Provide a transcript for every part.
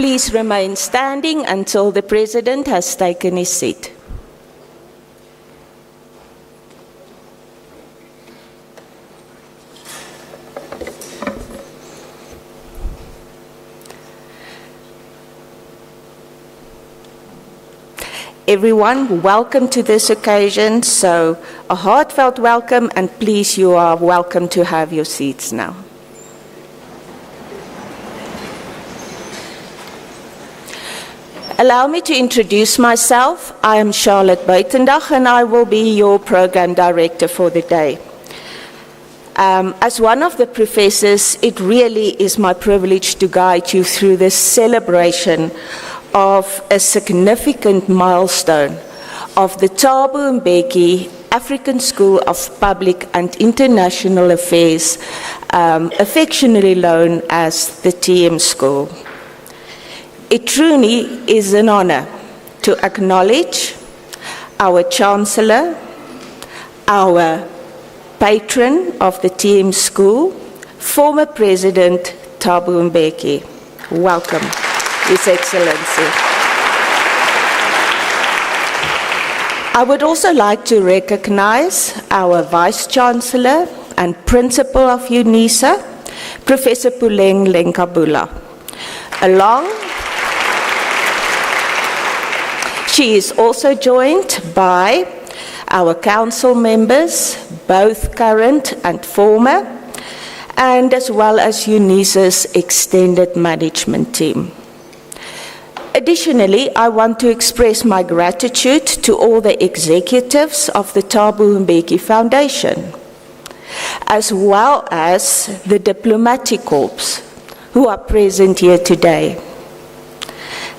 Please remain standing until the President has taken his seat. Everyone, welcome to this occasion. So a heartfelt welcome, and please, you are welcome to have your seats now. Allow me to introduce myself. I am Charlotte Buitendag, and I will be your program director for the day. As one of the professors, it really is my privilege to guide you through this celebration of a significant milestone of the Thabo Mbeki African School of Public and International Affairs, affectionately known as the TM School. It truly is an honor to acknowledge our Chancellor, our patron of the TM School, former President Thabo Mbeki. Welcome, His Excellency. I would also like to recognize our Vice Chancellor and Principal of UNISA, Professor Puleng Lenkabula. She is also joined by our council members, both current and former, and as well as UNISA's extended management team. Additionally, I want to express my gratitude to all the executives of the Thabo Mbeki Foundation, as well as the diplomatic corps who are present here today.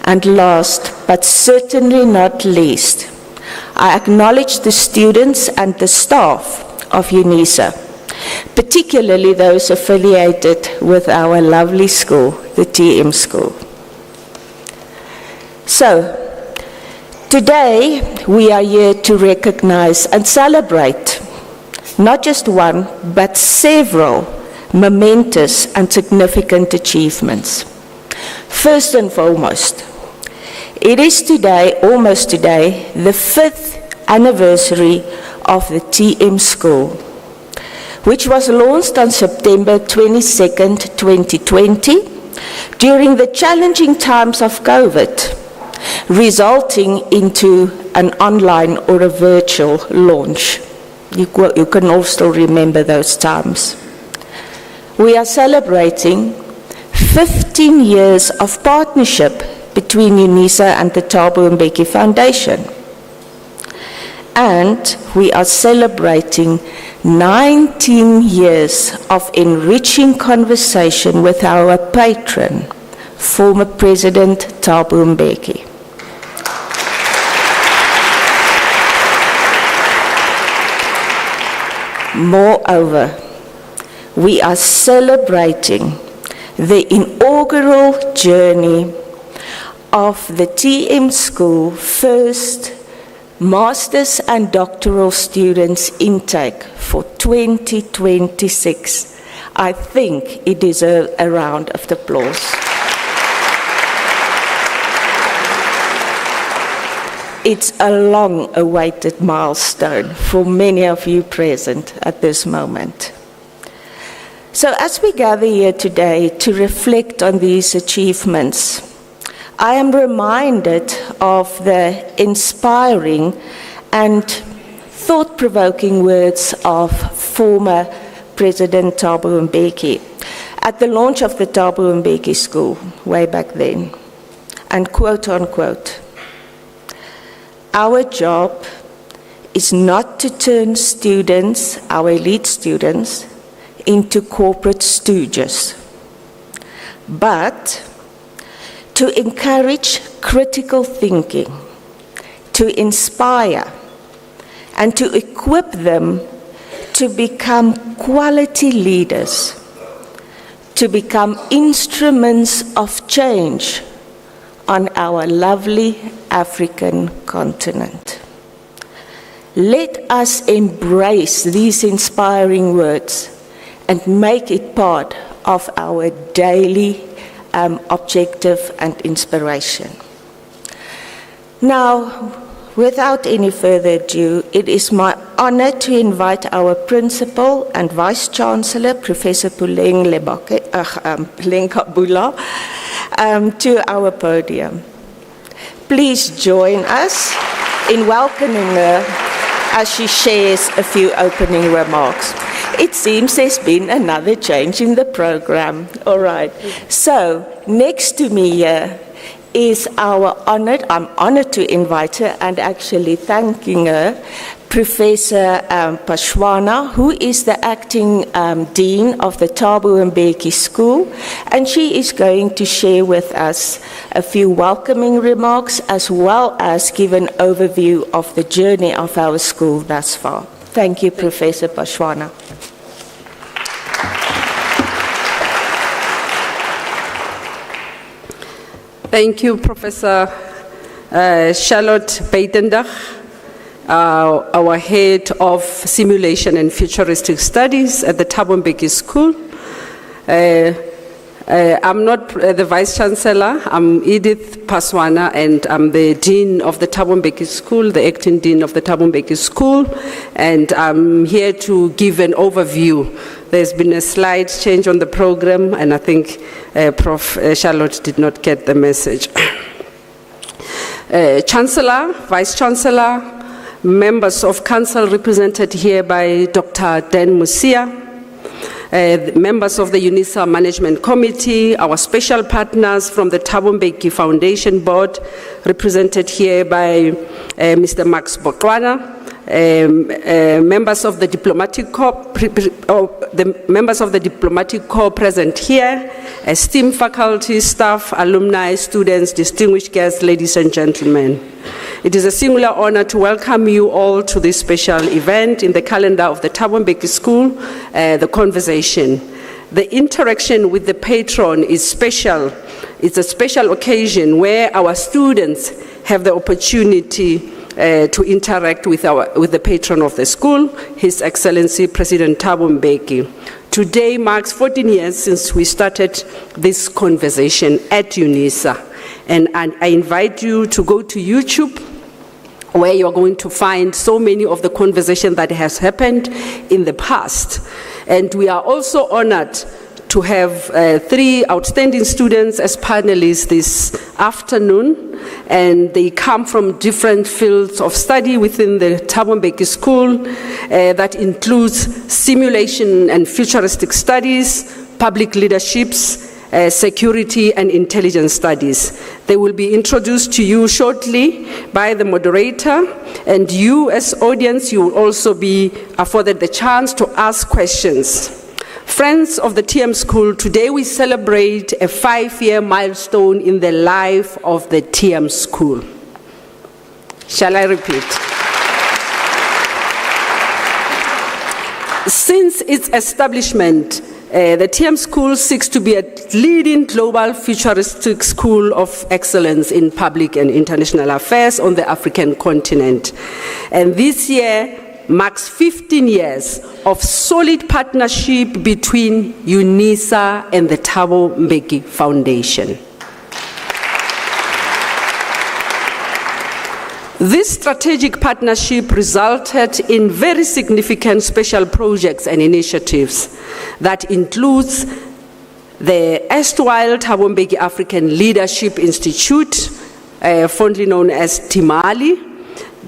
And last, but certainly not least, I acknowledge the students and the staff of UNISA, particularly those affiliated with our lovely school, the TM School. So, today we are here to recognize and celebrate not just one, but several momentous and significant achievements. First and foremost, it is today, almost today, the 5th anniversary of the TM School, which was launched on September 22nd, 2020, during the challenging times of COVID, resulting into an online or a virtual launch. You can all still remember those times. We are celebrating 15 years of partnership between UNISA and the Thabo Mbeki Foundation. And we are celebrating 19 years of enriching conversation with our patron, former President Thabo Mbeki. Moreover, we are celebrating the inaugural journey of the TM School first Masters and Doctoral Students intake for 2026. I think it deserves a round of applause. It's a long-awaited milestone for many of you present at this moment. So as we gather here today to reflect on these achievements, I am reminded of the inspiring and thought-provoking words of former President Thabo Mbeki at the launch of the Thabo Mbeki School way back then. And quote unquote, "Our job is not to turn students, our elite students, into corporate stooges, but to encourage critical thinking, to inspire, and to equip them to become quality leaders, to become instruments of change on our lovely African continent." Let us embrace these inspiring words and make it part of our daily objective and inspiration. Now, without any further ado, it is my honor to invite our Principal and Vice Chancellor, Professor Puleng Kabula, to our podium. Please join us in welcoming her as she shares a few opening remarks. It seems there's been another change in the program. All right. So, next to me here is I'm honored to invite her and actually thanking her, Professor Pashwana, who is the acting Dean of the Thabo Mbeki School, and she is going to share with us a few welcoming remarks as well as give an overview of the journey of our school thus far. Thank you, Professor Pashwana. Thank you, Professor Charlotte Beitendach, our head of simulation and futuristic studies at the Thabo Mbeki School. I'm not the Vice Chancellor, I'm Edith Paswana, and I'm the Dean of the Thabo Mbeki School, the acting Dean of the Thabo Mbeki School, and I'm here to give an overview. There's been a slight change on the program, and I think Prof. Charlotte did not get the message. Chancellor, Vice Chancellor, members of Council represented here by Dr. Dan Musia, members of the UNISA Management Committee, our special partners from the Thabo Mbeki Foundation Board, represented here by Mr. Max Bokwana, members of the diplomatic corps, the members of the diplomatic corps present here, esteemed faculty, staff, alumni, students, distinguished guests, ladies and gentlemen. It is a singular honor to welcome you all to this special event in the calendar of the Thabo Mbeki School, the conversation. The interaction with the patron is special. It's a special occasion where our students have the opportunity to interact with the patron of the school, His Excellency President Thabo Mbeki. Today marks 14 years since we started this conversation at UNISA. And I invite you to go to YouTube, where you're going to find so many of the conversation that has happened in the past. And we are also honored to have 3 outstanding students as panelists this afternoon, and they come from different fields of study within the Thabo Mbeki School that includes simulation and futuristic studies, public leaderships, security and intelligence studies. They will be introduced to you shortly by the moderator, and you as audience, you will also be afforded the chance to ask questions. Friends of the TM School, today we celebrate a 5-year milestone in the life of the TM School. Shall I repeat? Since its establishment, the TM School seeks to be a leading global futuristic school of excellence in public and international affairs on the African continent. And this year marks 15 years of solid partnership between UNISA and the Thabo Mbeki Foundation. This strategic partnership resulted in very significant special projects and initiatives that includes the erstwhile Thabo Mbeki African Leadership Institute, fondly known as TIMALI,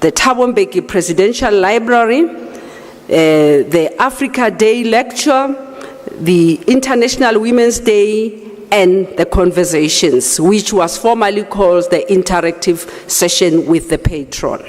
the Thabo Mbeki Presidential Library, the Africa Day Lecture, the International Women's Day, and the Conversations, which was formerly called the Interactive Session with the Patron.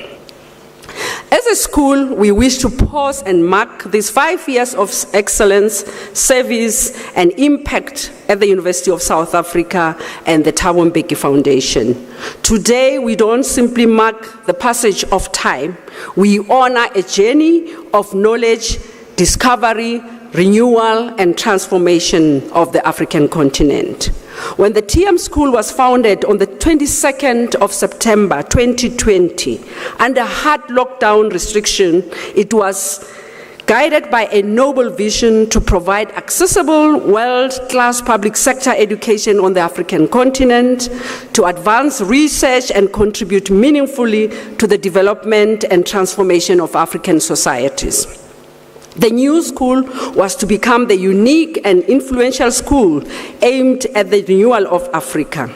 As a school, we wish to pause and mark these 5 years of excellence, service, and impact at the University of South Africa and the Thabo Mbeki Foundation. Today, we don't simply mark the passage of time. We honor a journey of knowledge, discovery, renewal, and transformation of the African continent. When the TM School was founded on the 22nd of September 2020, under hard lockdown restriction, it was guided by a noble vision to provide accessible, world-class public sector education on the African continent, to advance research and contribute meaningfully to the development and transformation of African societies. The new school was to become the unique and influential school aimed at the renewal of Africa.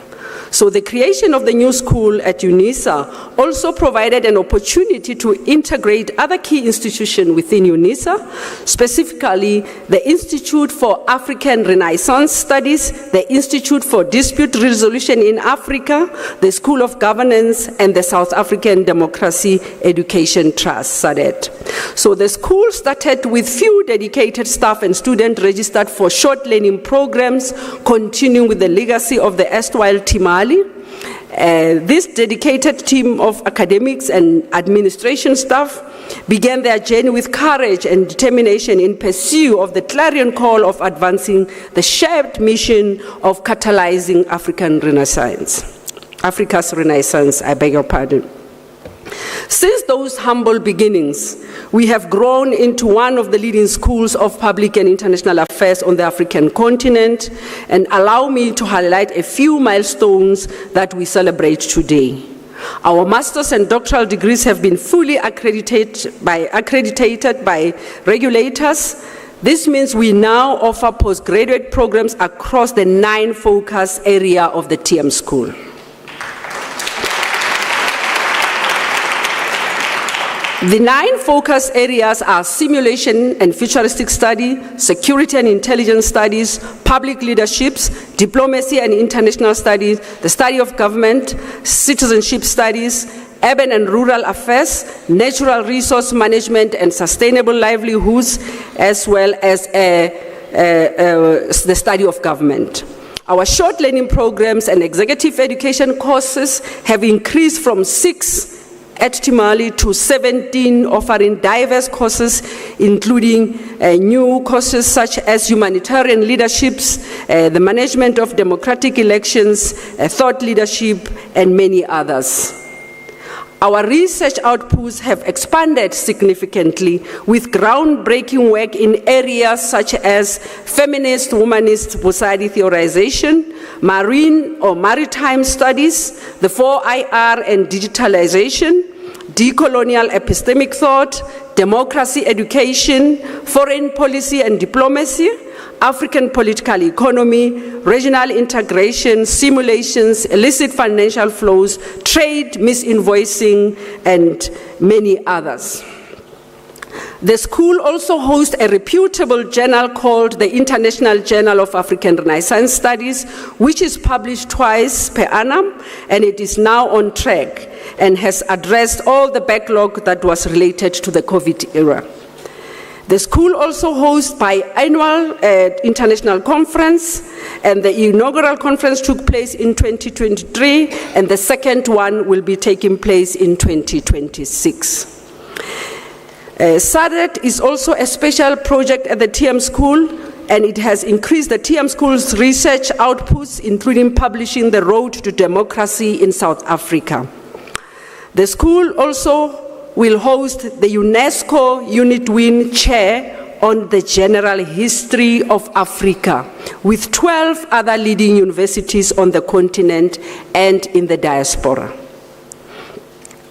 So the creation of the new school at UNISA also provided an opportunity to integrate other key institutions within UNISA, specifically the Institute for African Renaissance Studies, the Institute for Dispute Resolution in Africa, the School of Governance, and the South African Democracy Education Trust, SADET. So the school started with few dedicated staff and students registered for short learning programs, continuing with the legacy of the erstwhile TIMALI. This dedicated team of academics and administration staff began their journey with courage and determination in pursuit of the clarion call of advancing the shared mission of catalyzing Africa's Renaissance, I beg your pardon. Since those humble beginnings, we have grown into one of the leading schools of public and international affairs on the African continent, and allow me to highlight a few milestones that we celebrate today. Our master's and doctoral degrees have been fully accredited by regulators. This means we now offer postgraduate programs across the 9 focus areas of the TM School. The 9 focus areas are simulation and futuristic study, security and intelligence studies, public leaderships, diplomacy and international studies, the study of government, citizenship studies, urban and rural affairs, natural resource management and sustainable livelihoods, as well as the study of government. Our short learning programs and executive education courses have increased from 6 at Timali to 17, offering diverse courses, including new courses such as humanitarian leaderships, the management of democratic elections, thought leadership, and many others. Our research outputs have expanded significantly with groundbreaking work in areas such as feminist, womanist society theorization, marine or maritime studies, the 4IR and digitalization, decolonial epistemic thought, democracy education, foreign policy and diplomacy, African political economy, regional integration, simulations, illicit financial flows, trade, misinvoicing, and many others. The school also hosts a reputable journal called the International Journal of African Renaissance Studies, which is published twice per annum, and it is now on track and has addressed all the backlog that was related to the COVID era. The school also hosts biannual international conference, and the inaugural conference took place in 2023, and the second one will be taking place in 2026. SADET is also a special project at the TM School, and it has increased the TM School's research outputs, including publishing The Road to Democracy in South Africa. The school also will host the UNESCO Unit Win Chair on the General History of Africa, with 12 other leading universities on the continent and in the diaspora.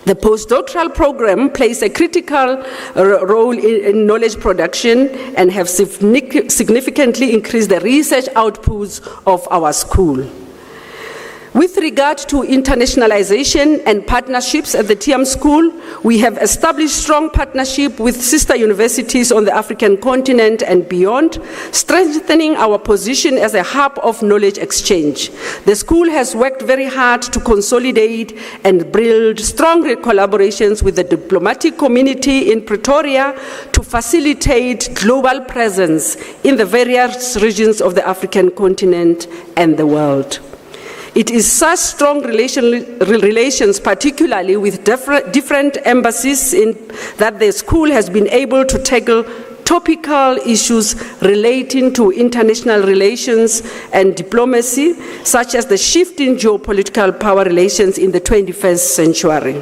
The postdoctoral program plays a critical role in knowledge production and have significantly increased the research outputs of our school. With regard to internationalization and partnerships at the TM School, we have established strong partnership with sister universities on the African continent and beyond, strengthening our position as a hub of knowledge exchange. The school has worked very hard to consolidate and build strong collaborations with the diplomatic community in Pretoria to facilitate global presence in the various regions of the African continent and the world. It is such strong relations, particularly with different embassies, that the school has been able to tackle topical issues relating to international relations and diplomacy, such as the shift in geopolitical power relations in the 21st century.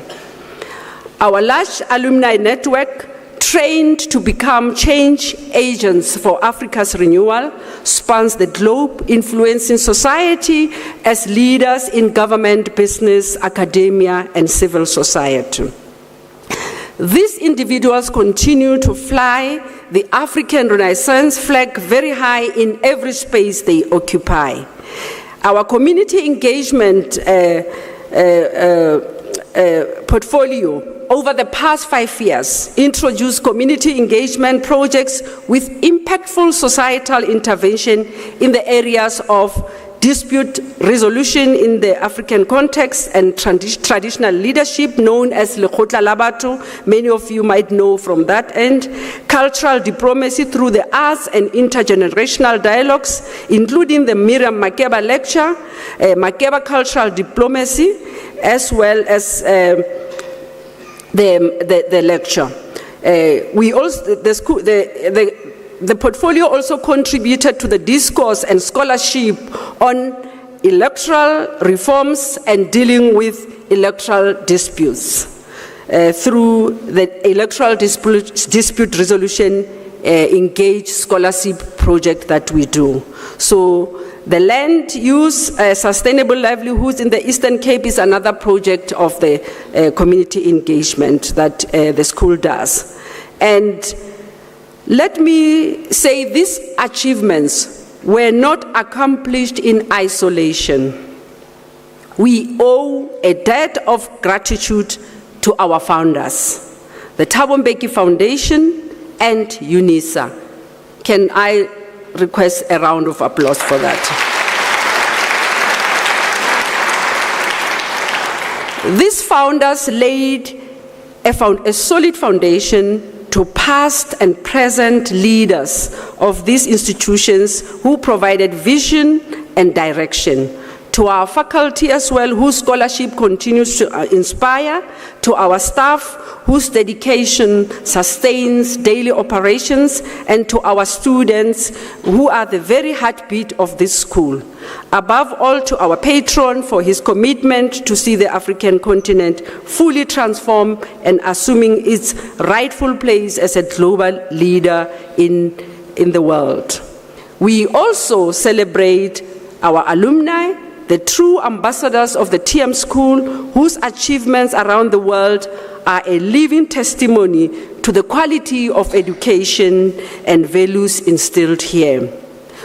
Our large alumni network, trained to become change agents for Africa's renewal, spans the globe, influencing society as leaders in government, business, academia, and civil society. These individuals continue to fly the African Renaissance flag very high in every space they occupy. Our community engagement portfolio over the past 5 years introduced community engagement projects with impactful societal intervention in the areas of dispute resolution in the African context and traditional leadership known as Lekgotla la Batho, many of you might know from that end, cultural diplomacy through the arts and intergenerational dialogues, including the Miriam Makeba lecture, Makeba cultural diplomacy, as well as the lecture. The portfolio also contributed to the discourse and scholarship on electoral reforms and dealing with electoral disputes through the electoral dispute resolution engaged scholarship project that we do. So the land use sustainable livelihoods in the Eastern Cape is another project of the community engagement that the school does. And let me say these achievements were not accomplished in isolation. We owe a debt of gratitude to our founders, the Thabo Mbeki Foundation and UNISA. Can I request a round of applause for that? These founders laid a solid foundation to past and present leaders of these institutions who provided vision and direction. To our faculty as well, whose scholarship continues to inspire, to our staff, whose dedication sustains daily operations, and to our students, who are the very heartbeat of this school. Above all, to our patron for his commitment to see the African continent fully transformed and assuming its rightful place as a global leader in the world. We also celebrate our alumni, the true ambassadors of the TM School, whose achievements around the world are a living testimony to the quality of education and values instilled here.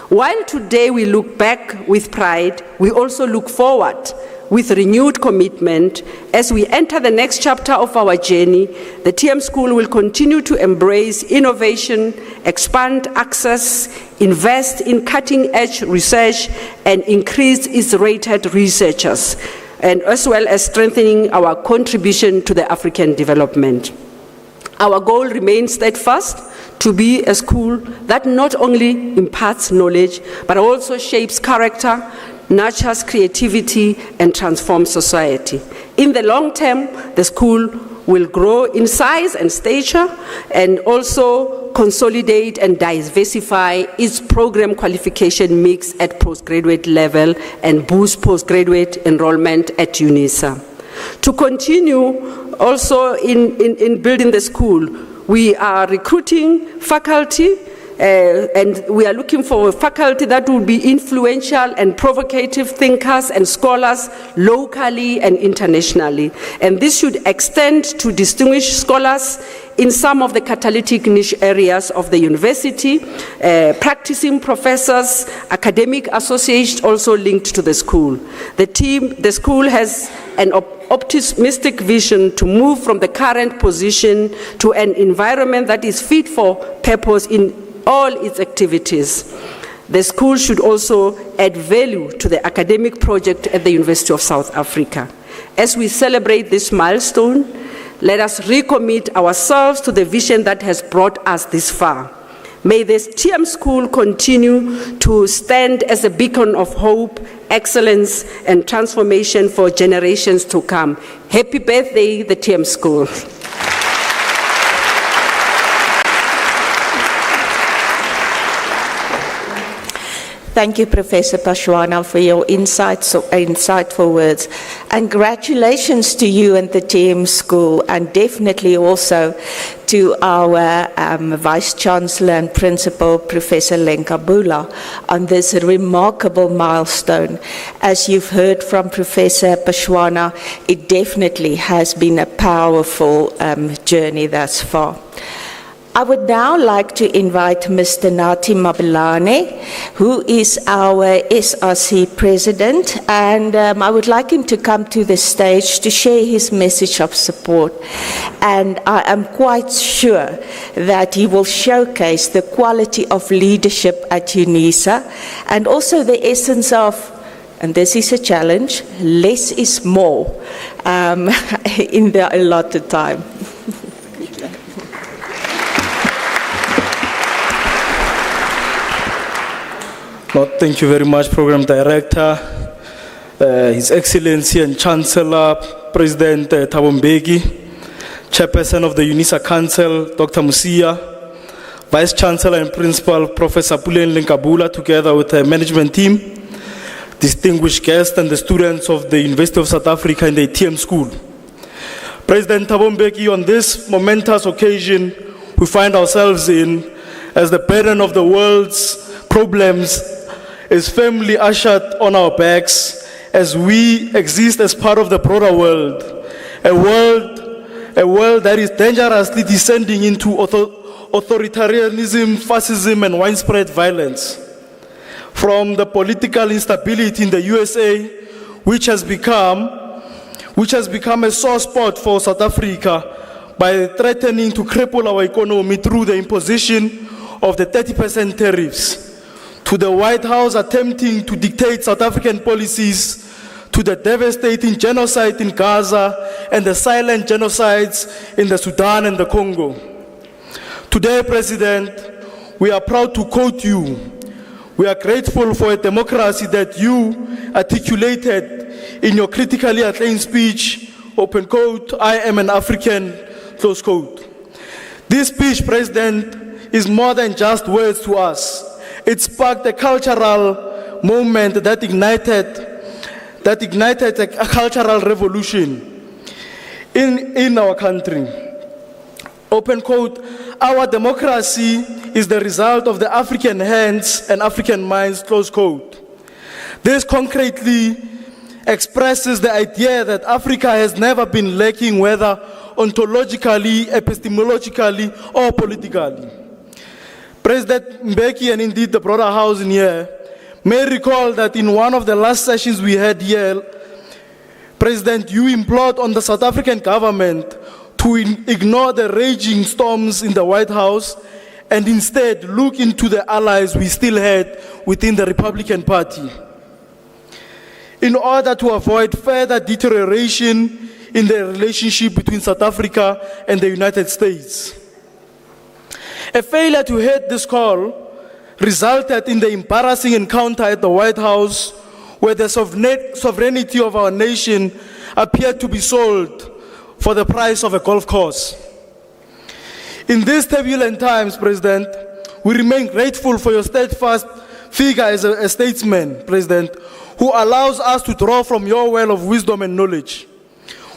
While today we look back with pride, we also look forward with renewed commitment. As we enter the next chapter of our journey, the TM School will continue to embrace innovation, expand access, invest in cutting-edge research, and increase its rated researchers, and as well as strengthening our contribution to the African development. Our goal remains steadfast, to be a school that not only imparts knowledge, but also shapes character, nurtures creativity, and transforms society. In the long term, the school will grow in size and stature, and also consolidate and diversify its program qualification mix at postgraduate level and boost postgraduate enrollment at UNISA. To continue also in building the school, we are recruiting faculty, and we are looking for faculty that will be influential and provocative thinkers and scholars locally and internationally. And this should extend to distinguished scholars in some of the catalytic niche areas of the university, practicing professors, academic associates also linked to the school. The school has an optimistic vision to move from the current position to an environment that is fit for purpose in all its activities. The school should also add value to the academic project at the University of South Africa. As we celebrate this milestone, let us recommit ourselves to the vision that has brought us this far. May this TM School continue to stand as a beacon of hope, excellence, and transformation for generations to come. Happy birthday, the TM School. Thank you, Professor Pashwana, for your insightful words. And congratulations to you and the TM School, and definitely also to our Vice-Chancellor and Principal, Professor Lenkabula, on this remarkable milestone. As you've heard from Professor Pashwana, it definitely has been a powerful journey thus far. I would now like to invite Mr. Nathi Mabelane, who is our SRC President, and I would like him to come to the stage to share his message of support. And I am quite sure that he will showcase the quality of leadership at UNISA and also the essence of, and this is a challenge, less is more in the allotted time. Well, thank you very much, Program Director, His Excellency and Chancellor, President Thabo Mbeki, Chairperson of the UNISA Council, Dr. Musia, Vice Chancellor and Principal, Professor Pulen Lenkabula, together with the management team, distinguished guests and the students of the University of South Africa and the TM School. President Thabo Mbeki, on this momentous occasion we find ourselves in, as the burden of the world's problems is firmly ushered on our backs as we exist as part of the broader world, a world that is dangerously descending into authoritarianism, fascism, and widespread violence. From the political instability in the USA, which has become a sore spot for South Africa by threatening to cripple our economy through the imposition of the 30% tariffs, to the White House attempting to dictate South African policies to the devastating genocide in Gaza and the silent genocides in the Sudan and the Congo. Today, President, we are proud to quote you. We are grateful for a democracy that you articulated in your critically acclaimed speech, open quote, "I am an African," close quote. This speech, President, is more than just words to us. It sparked a cultural moment that ignited a cultural revolution in our country. Open quote, "Our democracy is the result of the African hands and African minds," close quote. This concretely expresses the idea that Africa has never been lacking, whether ontologically, epistemologically, or politically. President Mbeki, and indeed the broader house in here, may recall that in one of the last sessions we had here, President, you implored on the South African government to ignore the raging storms in the White House and instead look into the allies we still had within the Republican Party, in order to avoid further deterioration in the relationship between South Africa and the United States. A failure to heed this call resulted in the embarrassing encounter at the White House, where the sovereignty of our nation appeared to be sold for the price of a golf course. In these turbulent times, President, we remain grateful for your steadfast figure as a statesman, President, who allows us to draw from your well of wisdom and knowledge,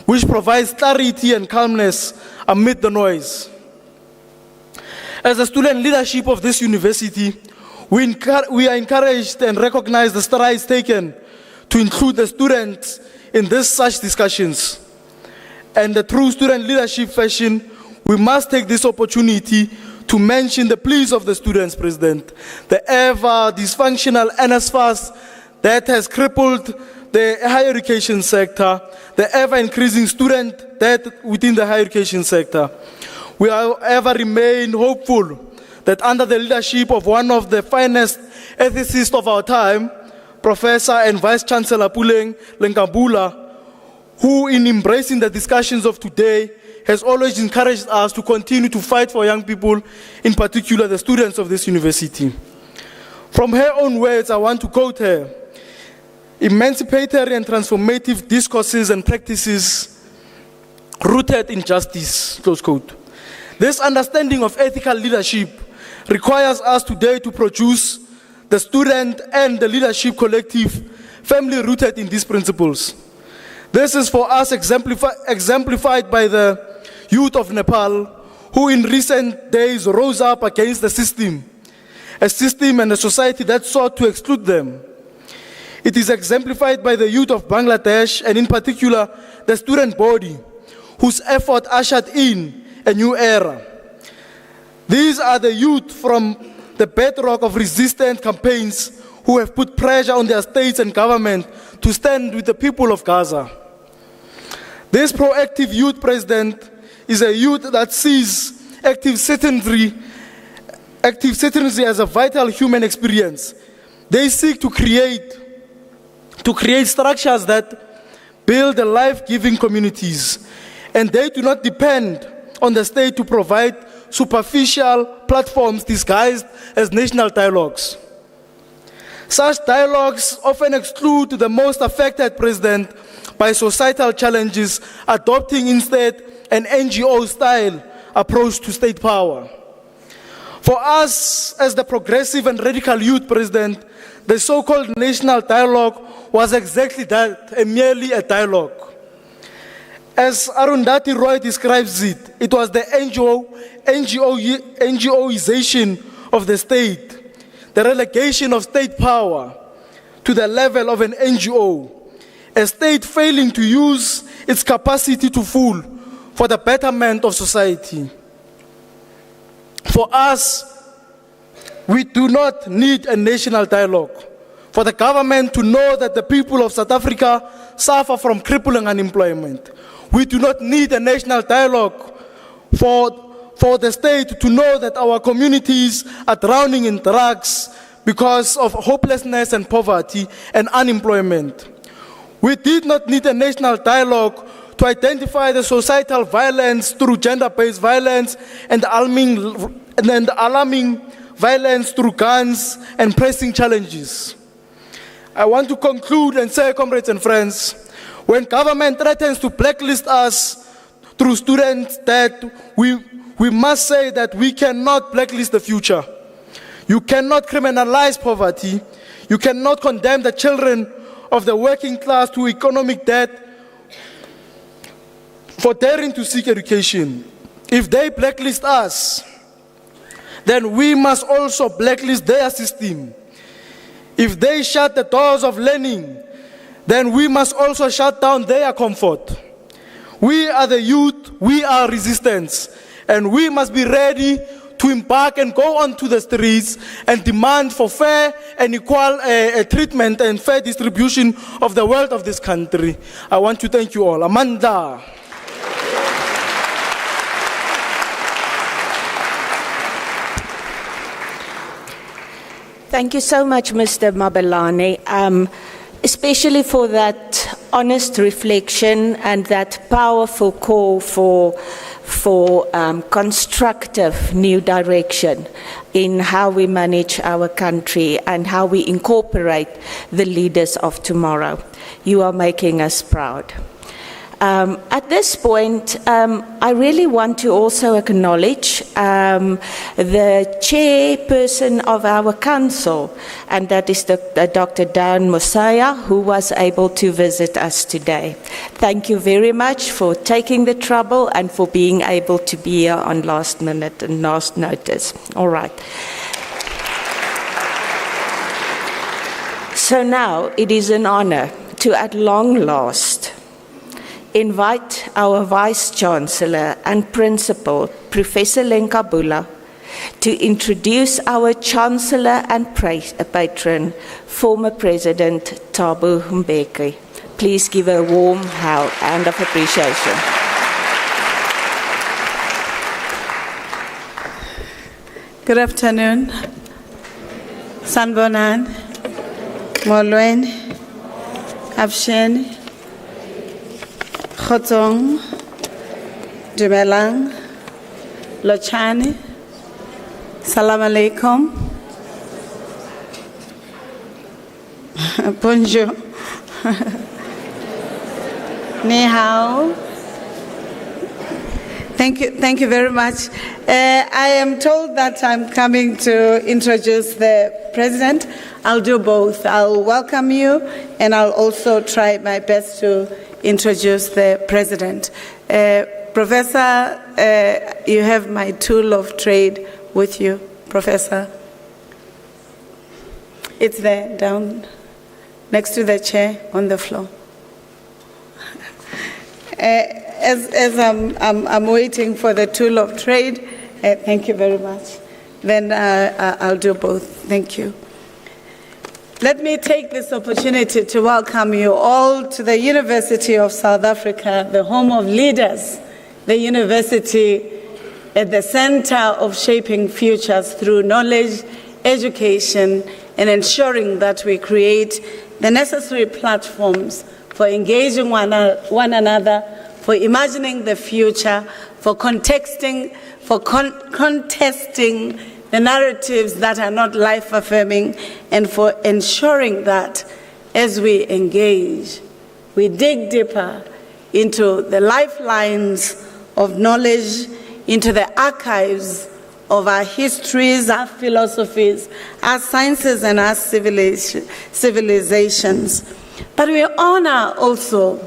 which provides clarity and calmness amid the noise. As the student leadership of this university, we are encouraged and recognize the strides taken to include the students in such discussions. And the true student leadership fashion, we must take this opportunity to mention the pleas of the students, President, the ever dysfunctional NSFAS that has crippled the higher education sector, the ever increasing student debt within the higher education sector. We ever remain hopeful that under the leadership of one of the finest ethicists of our time, Professor and Vice Chancellor Puleng Lenkabula, who in embracing the discussions of today has always encouraged us to continue to fight for young people, in particular the students of this university. From her own words, I want to quote her: "Emancipatory and transformative discourses and practices rooted in justice," close quote. This understanding of ethical leadership requires us today to produce the student and the leadership collective firmly rooted in these principles. This is for us exemplified by the youth of Nepal, who in recent days rose up against the system, a system and a society that sought to exclude them. It is exemplified by the youth of Bangladesh, and in particular the student body, whose effort ushered in a new era. These are the youth from the bedrock of resistance campaigns who have put pressure on their states and government to stand with the people of Gaza. This proactive youth, President, is a youth that sees active citizenry as a vital human experience. They seek to create structures that build the life-giving communities, and they do not depend on the state to provide superficial platforms disguised as national dialogues. Such dialogues often exclude the most affected, President, by societal challenges, adopting instead an NGO-style approach to state power. For us, as the progressive and radical youth, President, the so-called national dialogue was exactly that, merely a dialogue. As Arundhati Roy describes it, it was the NGOization of the state, the relegation of state power to the level of an NGO, a state failing to use its capacity to full for the betterment of society. For us, we do not need a national dialogue for the government to know that the people of South Africa suffer from crippling unemployment. We do not need a national dialogue for the state to know that our communities are drowning in drugs because of hopelessness and poverty and unemployment. We did not need a national dialogue to identify the societal violence through gender-based violence and the alarming violence through guns and pressing challenges. I want to conclude and say, comrades and friends, when government threatens to blacklist us through student debt, we must say that we cannot blacklist the future. You cannot criminalize poverty. You cannot condemn the children of the working class to economic debt for daring to seek education. If they blacklist us, then we must also blacklist their system. If they shut the doors of learning, then we must also shut down their comfort. We are the youth, we are resistance, and we must be ready to embark and go onto the streets and demand for fair and equal treatment and fair distribution of the wealth of this country. I want to thank you all. Amanda. Thank you so much, Mr. Mabelane, especially for that honest reflection and that powerful call for constructive new direction in how we manage our country and how we incorporate the leaders of tomorrow. You are making us proud. At this point, I really want to also acknowledge the chairperson of our council, and that is Dr. Dan Mosiah, who was able to visit us today. Thank you very much for taking the trouble and for being able to be here on last minute and last notice. All right. So now it is an honor to, at long last, invite our Vice-Chancellor and Principal, Professor Lenkabula, to introduce our Chancellor and Patron, former President Thabo Mbeki. Please give a warm hand of appreciation. Good afternoon. Sanbonan, Molweni, Afshen, Khotong, Dumelang, Lochani, Salam alaikum, Bonjour, Ni hao. Thank you very much. I am told that I'm coming to introduce the President. I'll do both. I'll welcome you and I'll also try my best to introduce the President. Professor, you have my tool of trade with you, Professor. It's there, down next to the chair on the floor. As I'm waiting for the tool of trade, thank you very much. Then I'll do both. Thank you. Let me take this opportunity to welcome you all to the University of South Africa, the home of leaders, the university at the center of shaping futures through knowledge, education, and ensuring that we create the necessary platforms for engaging one another, for imagining the future, for contesting the narratives that are not life-affirming, and for ensuring that as we engage, we dig deeper into the lifelines of knowledge, into the archives of our histories, our philosophies, our sciences, and our civilizations. But we honor also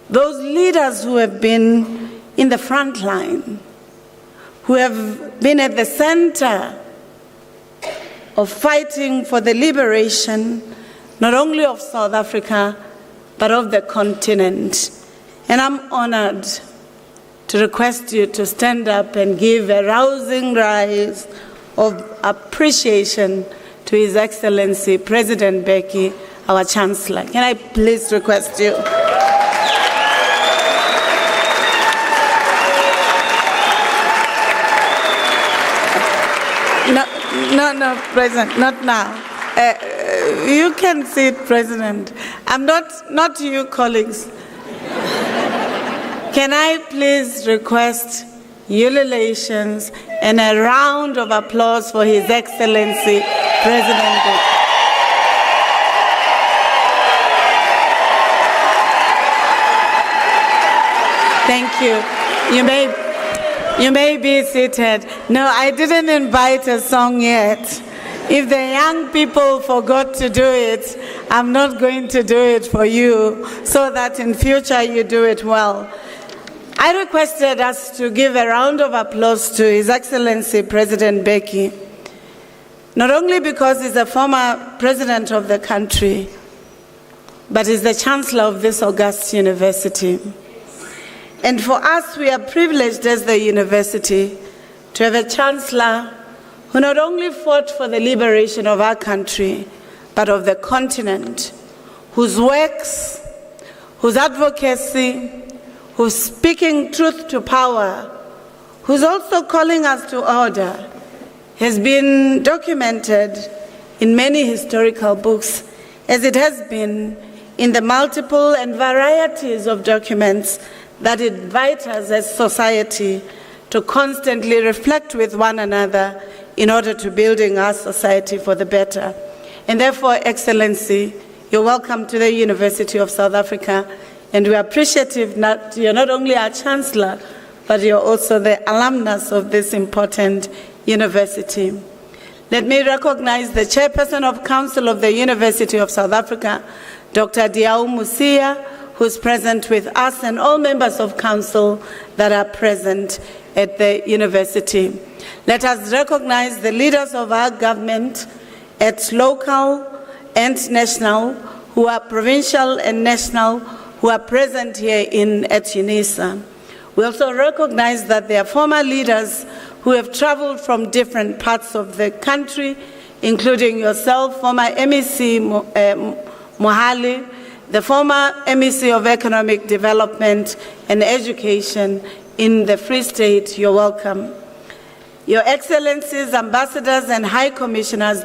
those leaders who have been in the front line, who have been at the center of fighting for the liberation, not only of South Africa, but of the continent. And I'm honored to request you to stand up and give a rousing rise of appreciation to His Excellency President Mbeki, our Chancellor. Can I please request you? No, President, not now. You can sit, President. I'm not you, colleagues. Can I please request ululations and a round of applause for His Excellency, President Mbeki. Thank you. You may be seated. No, I didn't invite a song yet. If the young people forgot to do it, I'm not going to do it for you, so that in future you do it well. I requested us to give a round of applause to His Excellency President Mbeki, not only because he's a former president of the country, but he's the Chancellor of this august university. And for us, we are privileged as the university to have a Chancellor who not only fought for the liberation of our country, but of the continent, whose works, whose advocacy, who's speaking truth to power, who's also calling us to order, has been documented in many historical books, as it has been in the multiple and varieties of documents that invite us as society to constantly reflect with one another in order to building our society for the better. And therefore, Excellency, you're welcome to the University of South Africa, and we are appreciative that you're not only our Chancellor, but you're also the alumnus of this important university. Let me recognize the Chairperson of Council of the University of South Africa, Dr. Diao Musia, who's present with us, and all members of Council that are present at the university. Let us recognize the leaders of our government at local and national, who are provincial and national, who are present here at UNISA. We also recognize that there are former leaders who have traveled from different parts of the country, including yourself, former MEC Mohali, the former MEC of Economic Development and Education in the Free State. You're welcome. Your Excellencies, ambassadors and high commissioners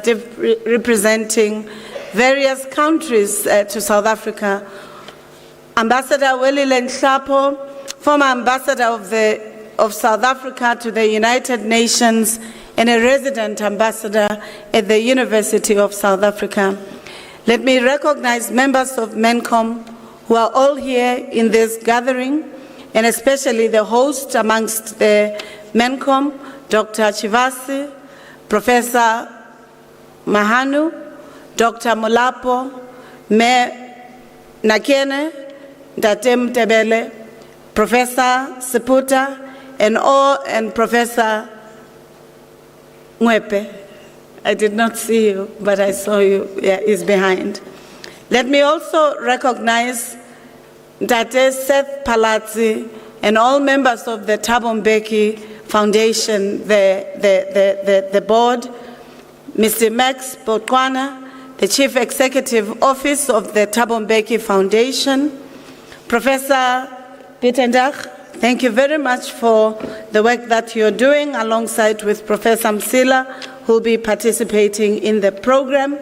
representing various countries to South Africa, Ambassador Willie Lenhlapo, former ambassador of South Africa to the United Nations and a resident ambassador at the University of South Africa. Let me recognize members of MENCOM who are all here in this gathering, and especially the host amongst the MENCOM, Dr. Chivasi, Professor Mahanu, Dr. Molapo, Me Nakene, Datem Tebele, Professor Seputa, and Professor Mwepe. I did not see you, but I saw you. Yeah, he's behind. Let me also recognize Date Seth Palazzi and all members of the Thabo Mbeki Foundation, the board, Mr. Max Botwana, the Chief Executive Office of the Thabo Mbeki Foundation, Professor Pitendach, thank you very much for the work that you're doing alongside with Professor Msila, who will be participating in the program.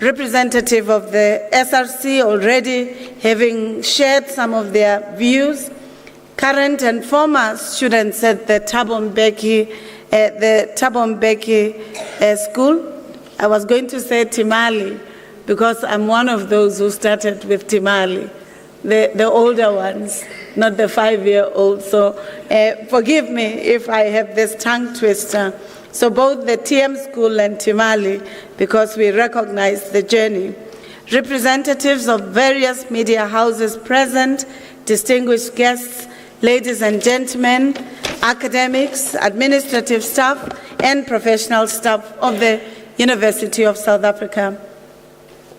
Representative of the SRC already having shared some of their views. Current and former students at the Thabo Mbeki school. I was going to say Timali because I'm one of those who started with Timali, the older ones, not the 5-year-old. So forgive me if I have this tongue twister. So both the TM School and Timali, because we recognize the journey. Representatives of various media houses present, distinguished guests, ladies and gentlemen, academics, administrative staff, and professional staff of the University of South Africa.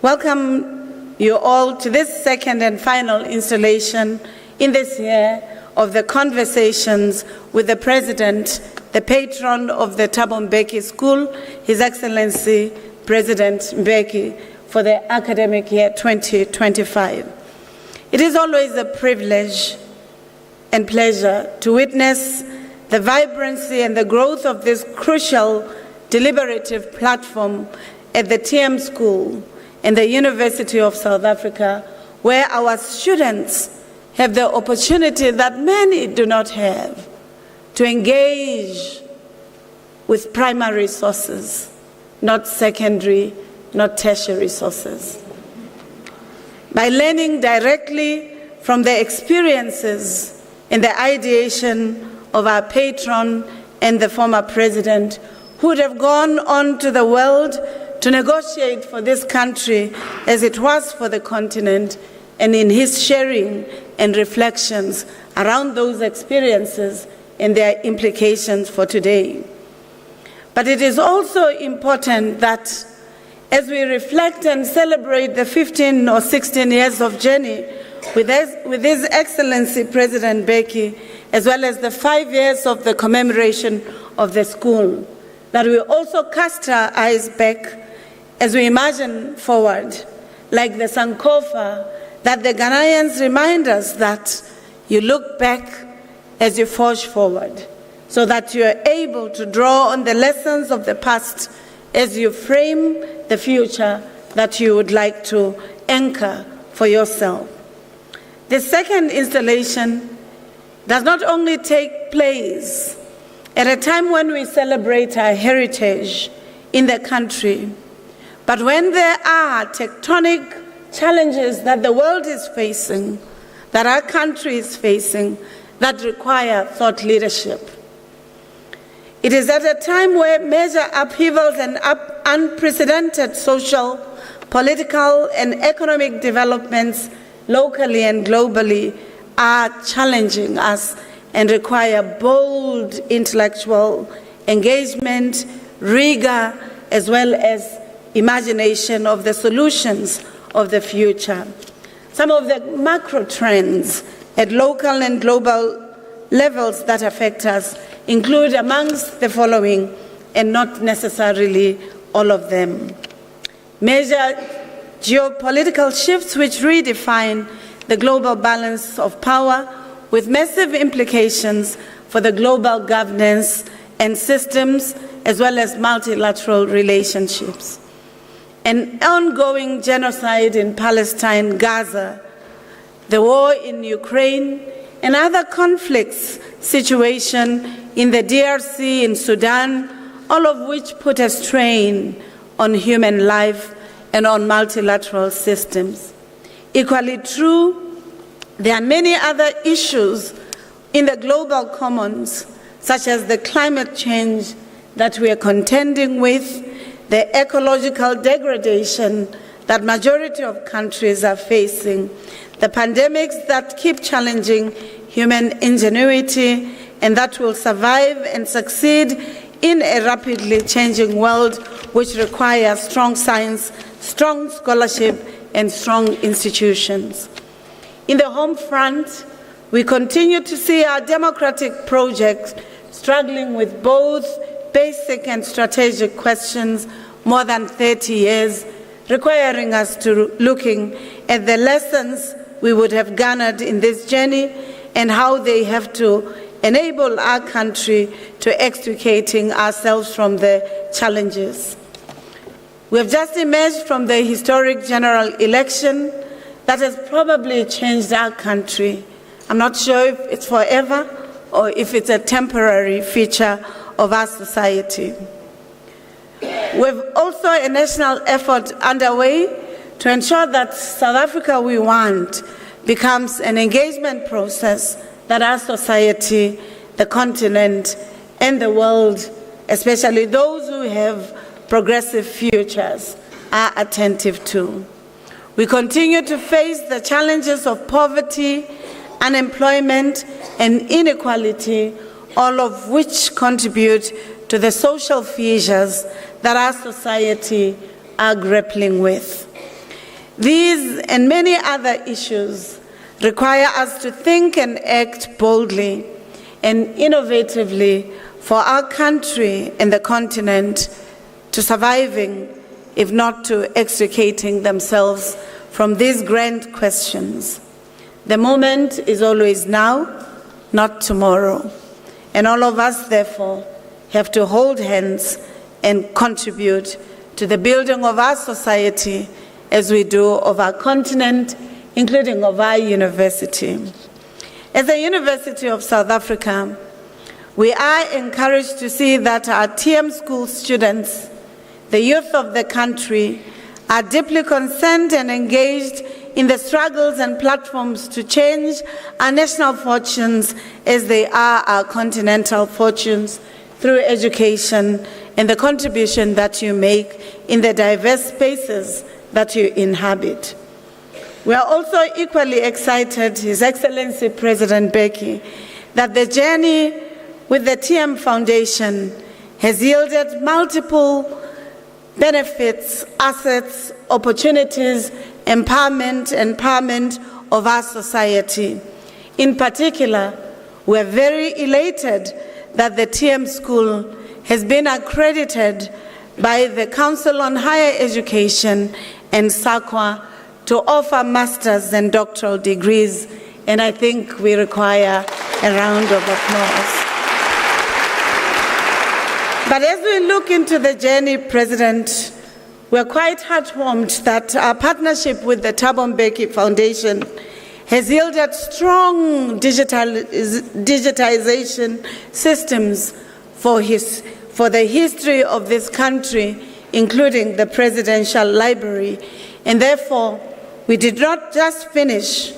Welcome you all to this second and final installation in this year of the Conversations with the President, the patron of the Thabo Mbeki School, His Excellency President Mbeki, for the academic year 2025. It is always a privilege and pleasure to witness the vibrancy and the growth of this crucial deliberative platform at the TM School, and the University of South Africa, where our students have the opportunity that many do not have to engage with primary sources, not secondary, not tertiary sources. By learning directly from the experiences and the ideation of our patron and the former president, who would have gone on to the world to negotiate for this country as it was for the continent, and in his sharing and reflections around those experiences and their implications for today. But it is also important that as we reflect and celebrate the 15 or 16 years of journey with His Excellency President Mbeki, as well as the 5 years of the commemoration of the school, that we also cast our eyes back as we imagine forward, like the Sankofa, that the Ghanaians remind us that you look back as you forge forward, so that you are able to draw on the lessons of the past as you frame the future that you would like to anchor for yourself. The second installation does not only take place at a time when we celebrate our heritage in the country, but when there are tectonic challenges that the world is facing, that our country is facing, that require thought leadership. It is at a time where major upheavals and unprecedented social, political, and economic developments locally and globally are challenging us and require bold intellectual engagement, rigor, as well as imagination of the solutions of the future. Some of the macro trends at local and global levels that affect us include amongst the following, and not necessarily all of them. Major geopolitical shifts which redefine the global balance of power, with massive implications for the global governance and systems, as well as multilateral relationships. An ongoing genocide in Palestine, Gaza, the war in Ukraine, and other conflicts situation in the DRC, in Sudan, all of which put a strain on human life and on multilateral systems. Equally true, there are many other issues in the global commons, such as the climate change that we are contending with, the ecological degradation that majority of countries are facing, the pandemics that keep challenging human ingenuity and that will survive and succeed in a rapidly changing world which requires strong science, strong scholarship, and strong institutions. In the home front, we continue to see our democratic project struggling with both basic and strategic questions more than 30 years, requiring us to looking at the lessons we would have garnered in this journey and how they have to enable our country to extricating ourselves from the challenges. We have just emerged from the historic general election that has probably changed our country. I'm not sure if it's forever or if it's a temporary feature of our society. We have also a national effort underway to ensure that South Africa we want becomes an engagement process that our society, the continent, and the world, especially those who have progressive futures, are attentive to. We continue to face the challenges of poverty, unemployment, and inequality, all of which contribute to the social fissures that our society are grappling with. These and many other issues require us to think and act boldly and innovatively for our country and the continent to surviving, if not to extricating themselves from these grand questions. The moment is always now, not tomorrow. And all of us, therefore, have to hold hands and contribute to the building of our society as we do of our continent, including of our university. As the University of South Africa, we are encouraged to see that our TM school students, the youth of the country, are deeply concerned and engaged in the struggles and platforms to change our national fortunes as they are our continental fortunes through education and the contribution that you make in the diverse spaces that you inhabit. We are also equally excited, His Excellency President Mbeki, that the journey with the TM Foundation has yielded multiple benefits, assets, opportunities, empowerment of our society. In particular, we are very elated that the TM School has been accredited by the Council on Higher Education and SAQA to offer master's and doctoral degrees, and I think we require a round of applause. But as we look into the journey, President, we're quite heartwarmed that our partnership with the Thabo Mbeki Foundation has yielded strong digitization systems for the history of this country, including the Presidential Library. And therefore, we did not just finish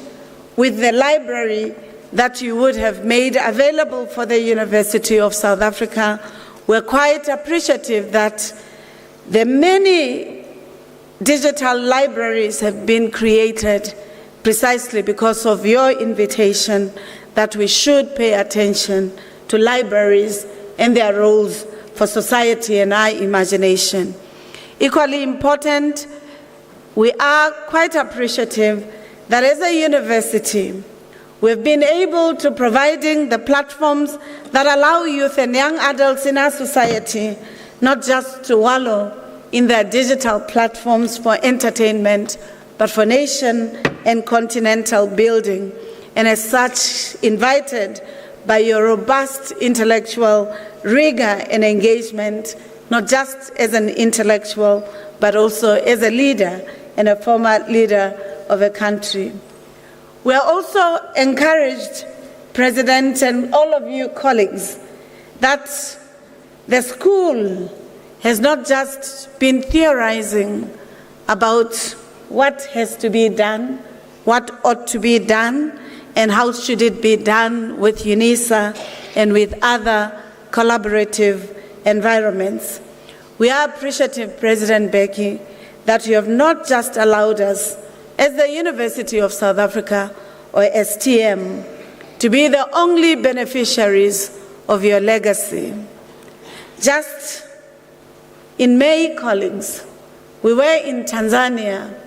with the library that you would have made available for the University of South Africa. We're quite appreciative that the many digital libraries have been created precisely because of your invitation that we should pay attention to libraries and their roles for society and our imagination. Equally important, we are quite appreciative that as a university, we've been able to providing the platforms that allow youth and young adults in our society not just to wallow in their digital platforms for entertainment, but for nation and continental building, and as such invited by your robust intellectual rigor and engagement, not just as an intellectual, but also as a leader and a former leader of a country. We are also encouraged, President, and all of you colleagues, that the school has not just been theorizing about what has to be done, what ought to be done, and how should it be done with UNISA and with other collaborative environments. We are appreciative, President Mbeki, that you have not just allowed us, as the University of South Africa or STM, to be the only beneficiaries of your legacy. Just in May, colleagues, we were in Tanzania,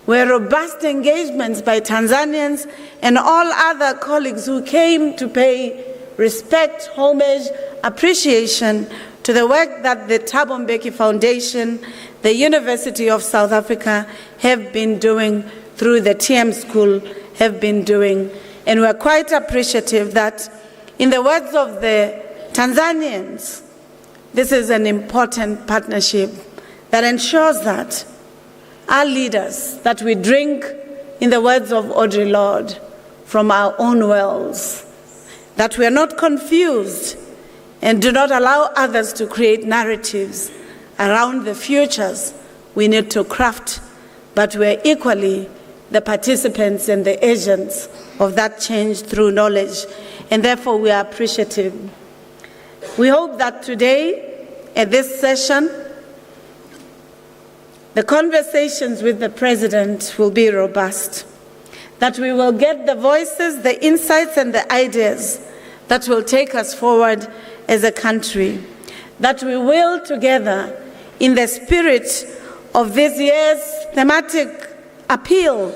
where robust engagements by Tanzanians and all other colleagues who came to pay respect, homage, appreciation to the work that the Thabo Mbeki Foundation, the University of South Africa have been doing through the TM School have been doing. And we're quite appreciative that, in the words of the Tanzanians, this is an important partnership that ensures that our leaders, that we drink, in the words of Audre Lorde, from our own wells, that we are not confused and do not allow others to create narratives around the futures we need to craft, but we are equally the participants and the agents of that change through knowledge, and therefore we are appreciative. We hope that today, at this session, the conversations with the President will be robust, that we will get the voices, the insights, and the ideas that will take us forward as a country, that we will together, in the spirit of this year's thematic appeal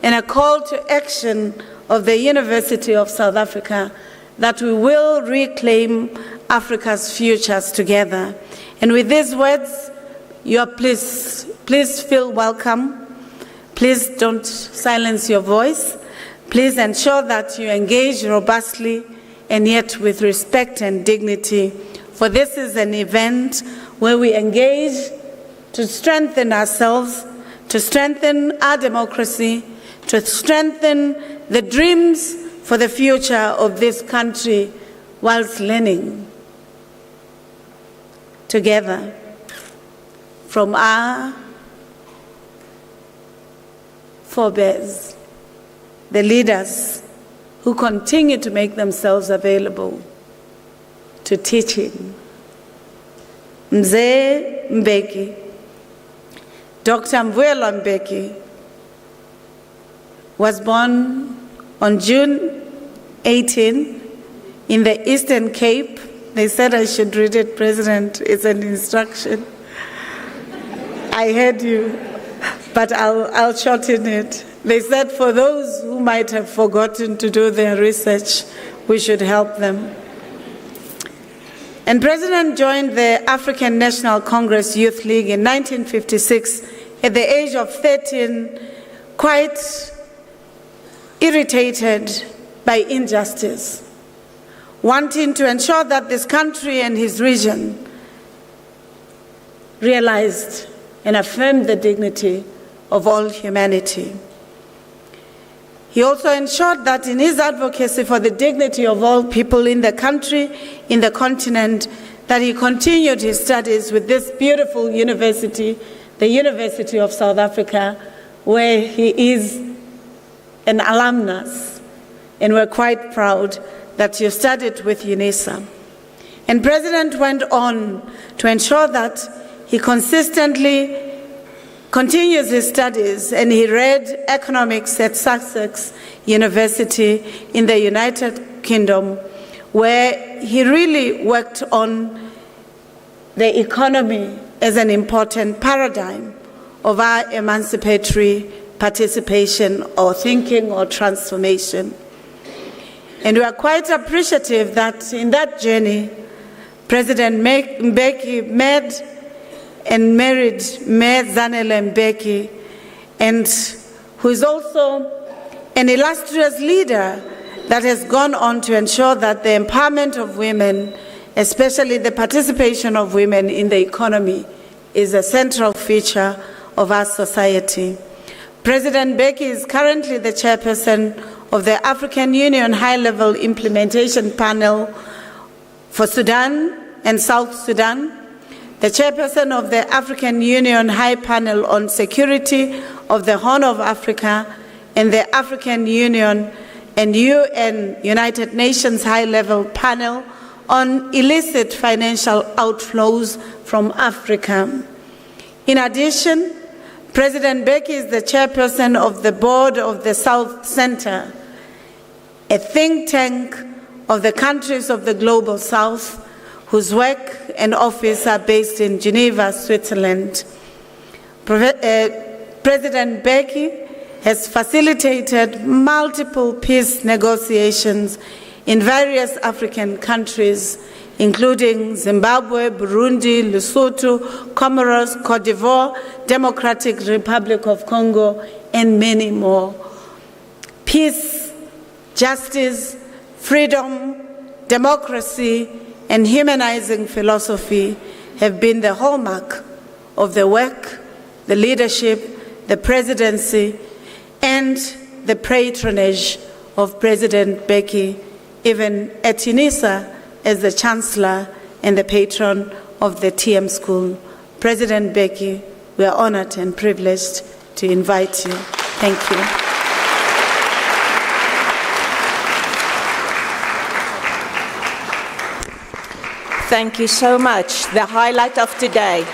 and a call to action of the University of South Africa, that we will reclaim Africa's futures together. And with these words, you are please feel welcome. Please don't silence your voice. Please ensure that you engage robustly and yet with respect and dignity, for this is an event where we engage to strengthen ourselves, to strengthen our democracy, to strengthen the dreams for the future of this country whilst learning together from our forebears, the leaders who continue to make themselves available to teaching. Mzee Mbeki, Dr. Mbeki, was born on June 18 in the Eastern Cape. They said I should read it, President. It's an instruction. I heard you, but I'll shorten it. They said for those who might have forgotten to do their research, we should help them. And President joined the African National Congress Youth League in 1956 at the age of 13, quite irritated by injustice, wanting to ensure that this country and his region realized and affirmed the dignity of all humanity. He also ensured that in his advocacy for the dignity of all people in the country, in the continent, that he continued his studies with this beautiful university, the University of South Africa, where he is an alumnus, and we're quite proud that you studied with UNISA. And President went on to ensure that he consistently continues his studies, and he read economics at Sussex University in the United Kingdom, where he really worked on the economy as an important paradigm of our emancipatory participation or thinking or transformation. And we are quite appreciative that in that journey, President Mbeki met and married Mayor Zanele Mbeki, and who is also an illustrious leader that has gone on to ensure that the empowerment of women, especially the participation of women in the economy, is a central feature of our society. President Mbeki is currently the chairperson of the African Union High-Level Implementation Panel for Sudan and South Sudan, the chairperson of the African Union High Panel on Security of the Horn of Africa, and the African Union and UN United Nations High-Level Panel on Illicit Financial Outflows from Africa. In addition, President Mbeki is the chairperson of the board of the South Center, a think tank of the countries of the Global South, whose work and office are based in Geneva, Switzerland. President Mbeki has facilitated multiple peace negotiations in various African countries, including Zimbabwe, Burundi, Lesotho, Comoros, Cote d'Ivoire, Democratic Republic of Congo, and many more. Peace, justice, freedom, democracy, and humanizing philosophy have been the hallmark of the work, the leadership, the presidency, and the patronage of President Mbeki, even at UNISA as the Chancellor and the patron of the TM School. President Mbeki, we are honored and privileged to invite you. Thank you. Thank you so much. The highlight of today.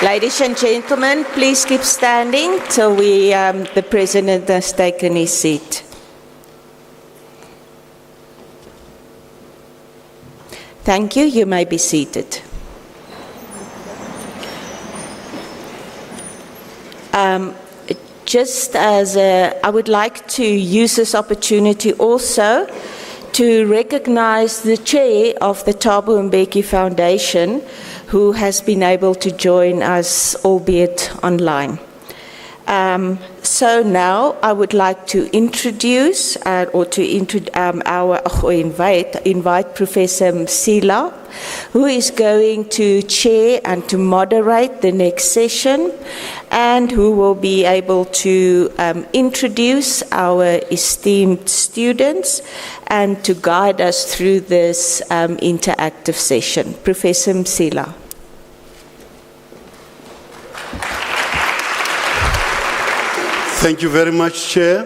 Ladies and gentlemen, please keep standing till the President has taken his seat. Thank you. You may be seated. I would like to use this opportunity also to recognize the chair of the Thabo Mbeki Foundation, who has been able to join us, albeit online. So now I would like to introduce invite Professor Msila, who is going to chair and to moderate the next session, and who will be able to introduce our esteemed students and to guide us through this interactive session. Professor Msila. Thank you very much, Chair.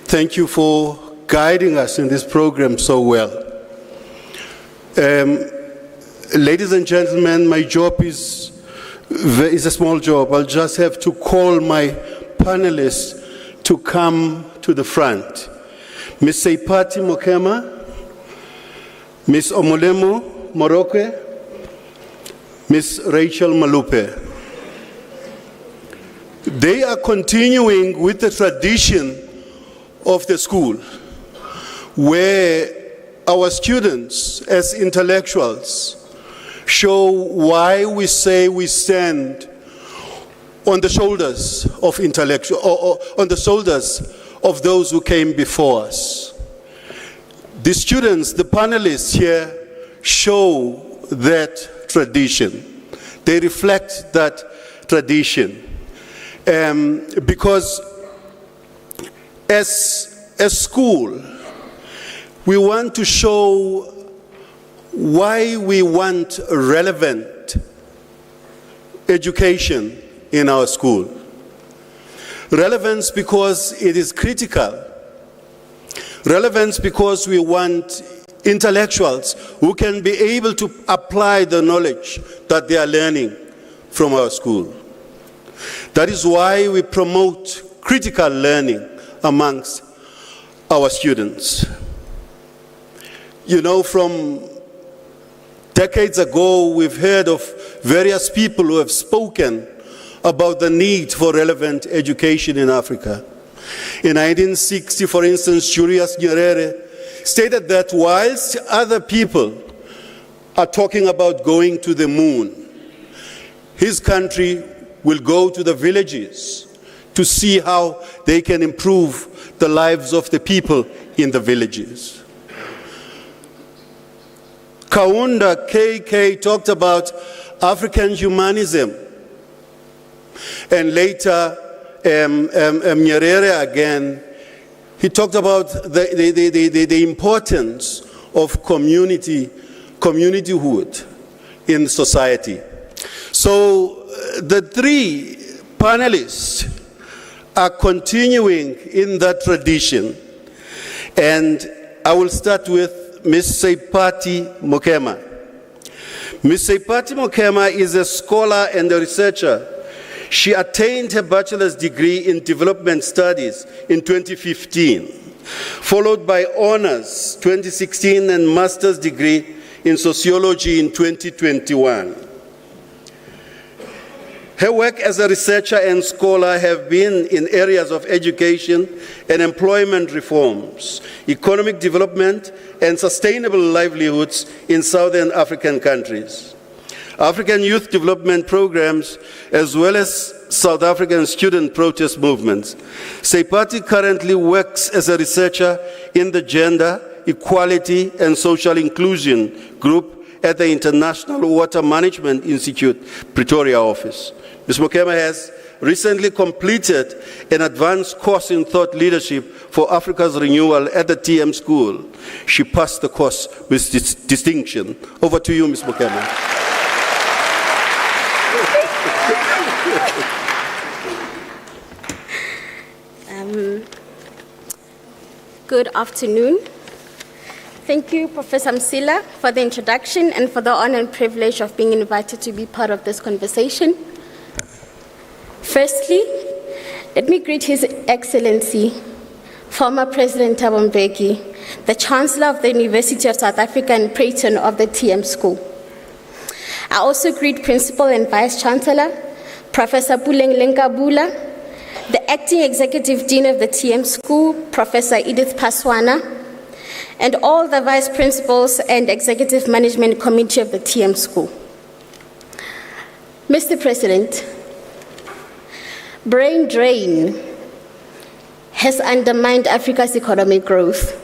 Thank you for guiding us in this program so well. Ladies and gentlemen, my job is a small job. I'll just have to call my panelists to come to the front. Ms. Seipati Mokema, Ms. Omolemo Morokwe, Ms. Rachel Malupe. They are continuing with the tradition of the school, where our students as intellectuals show why we say we stand on the shoulders of on the shoulders of those who came before us. The students, the panelists here, show that tradition. They reflect that tradition. Because as a school, we want to show why we want relevant education in our school. Relevance because it is critical. Relevance because we want intellectuals who can be able to apply the knowledge that they are learning from our school. That is why we promote critical learning amongst our students. You know, from decades ago, we've heard of various people who have spoken about the need for relevant education in Africa. In 1960, for instance, Julius Nyerere stated that whilst other people are talking about going to the moon, his country will go to the villages to see how they can improve the lives of the people in the villages. Kaunda KK talked about African humanism. And later, Nyerere again, he talked about the importance of communityhood in society. So the three panelists are continuing in that tradition. And I will start with Ms. Seipati Mokema. Ms. Seipati Mokema is a scholar and a researcher. She attained her bachelor's degree in development studies in 2015, followed by honors 2016 and master's degree in sociology in 2021. Her work as a researcher and scholar have been in areas of education and employment reforms, economic development, and sustainable livelihoods in Southern African countries, African youth development programs, as well as South African student protest movements. Seipati currently works as a researcher in the Gender, Equality, and Social Inclusion group at the International Water Management Institute, Pretoria office. Ms. Mokema has recently completed an advanced course in thought leadership for Africa's renewal at the TM School. She passed the course with distinction. Over to you, Ms. Mokema. Good afternoon. Thank you, Professor Msila, for the introduction and for the honor and privilege of being invited to be part of this conversation. Firstly, let me greet His Excellency, former President Thabo Mbeki, the Chancellor of the University of South Africa and Patron of the TM School. I also greet Principal and Vice Chancellor, Professor Puleng Lenkabula, the Acting Executive Dean of the TM School, Professor Edith Paswana, and all the Vice Principals and Executive Management Committee of the TM School. Mr. President, Brain drain has undermined Africa's economic growth.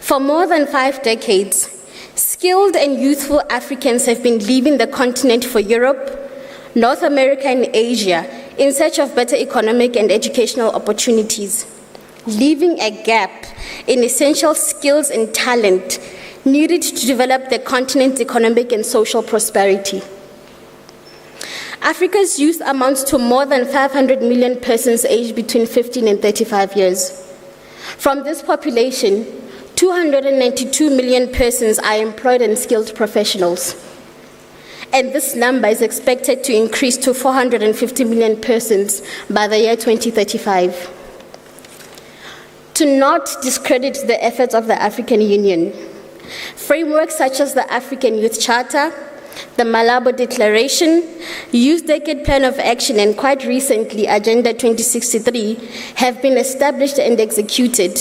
For more than 5 decades, skilled and youthful Africans have been leaving the continent for Europe, North America, and Asia in search of better economic and educational opportunities, leaving a gap in essential skills and talent needed to develop the continent's economic and social prosperity. Africa's youth amounts to more than 500 million persons aged between 15 and 35 years. From this population, 292 million persons are employed and skilled professionals. And this number is expected to increase to 450 million persons by the year 2035. To not discredit the efforts of the African Union, frameworks such as the African Youth Charter, the Malabo Declaration, Youth Decade Plan of Action, and quite recently, Agenda 2063, have been established and executed,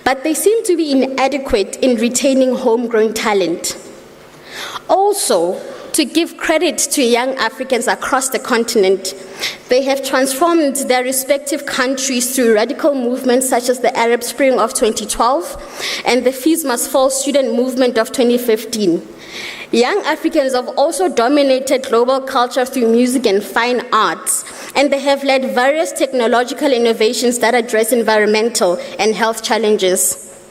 but they seem to be inadequate in retaining homegrown talent. Also, to give credit to young Africans across the continent, they have transformed their respective countries through radical movements such as the Arab Spring of 2012 and the Fees Must Fall student movement of 2015. Young Africans have also dominated global culture through music and fine arts, and they have led various technological innovations that address environmental and health challenges.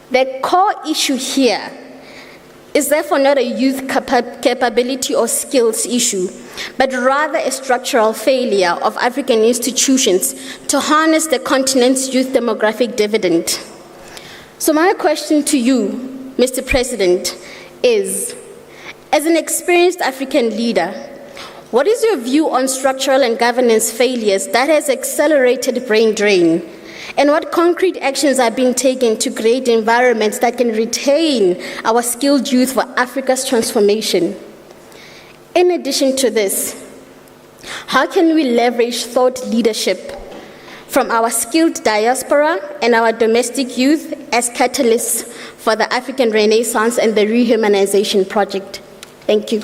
The core issue here is therefore not a youth capability or skills issue, but rather a structural failure of African institutions to harness the continent's youth demographic dividend. So my question to you, Mr. President, is, as an experienced African leader, what is your view on structural and governance failures that has accelerated brain drain? And what concrete actions are being taken to create environments that can retain our skilled youth for Africa's transformation? In addition to this, how can we leverage thought leadership from our skilled diaspora and our domestic youth as catalysts for the African Renaissance and the Rehumanization Project? Thank you.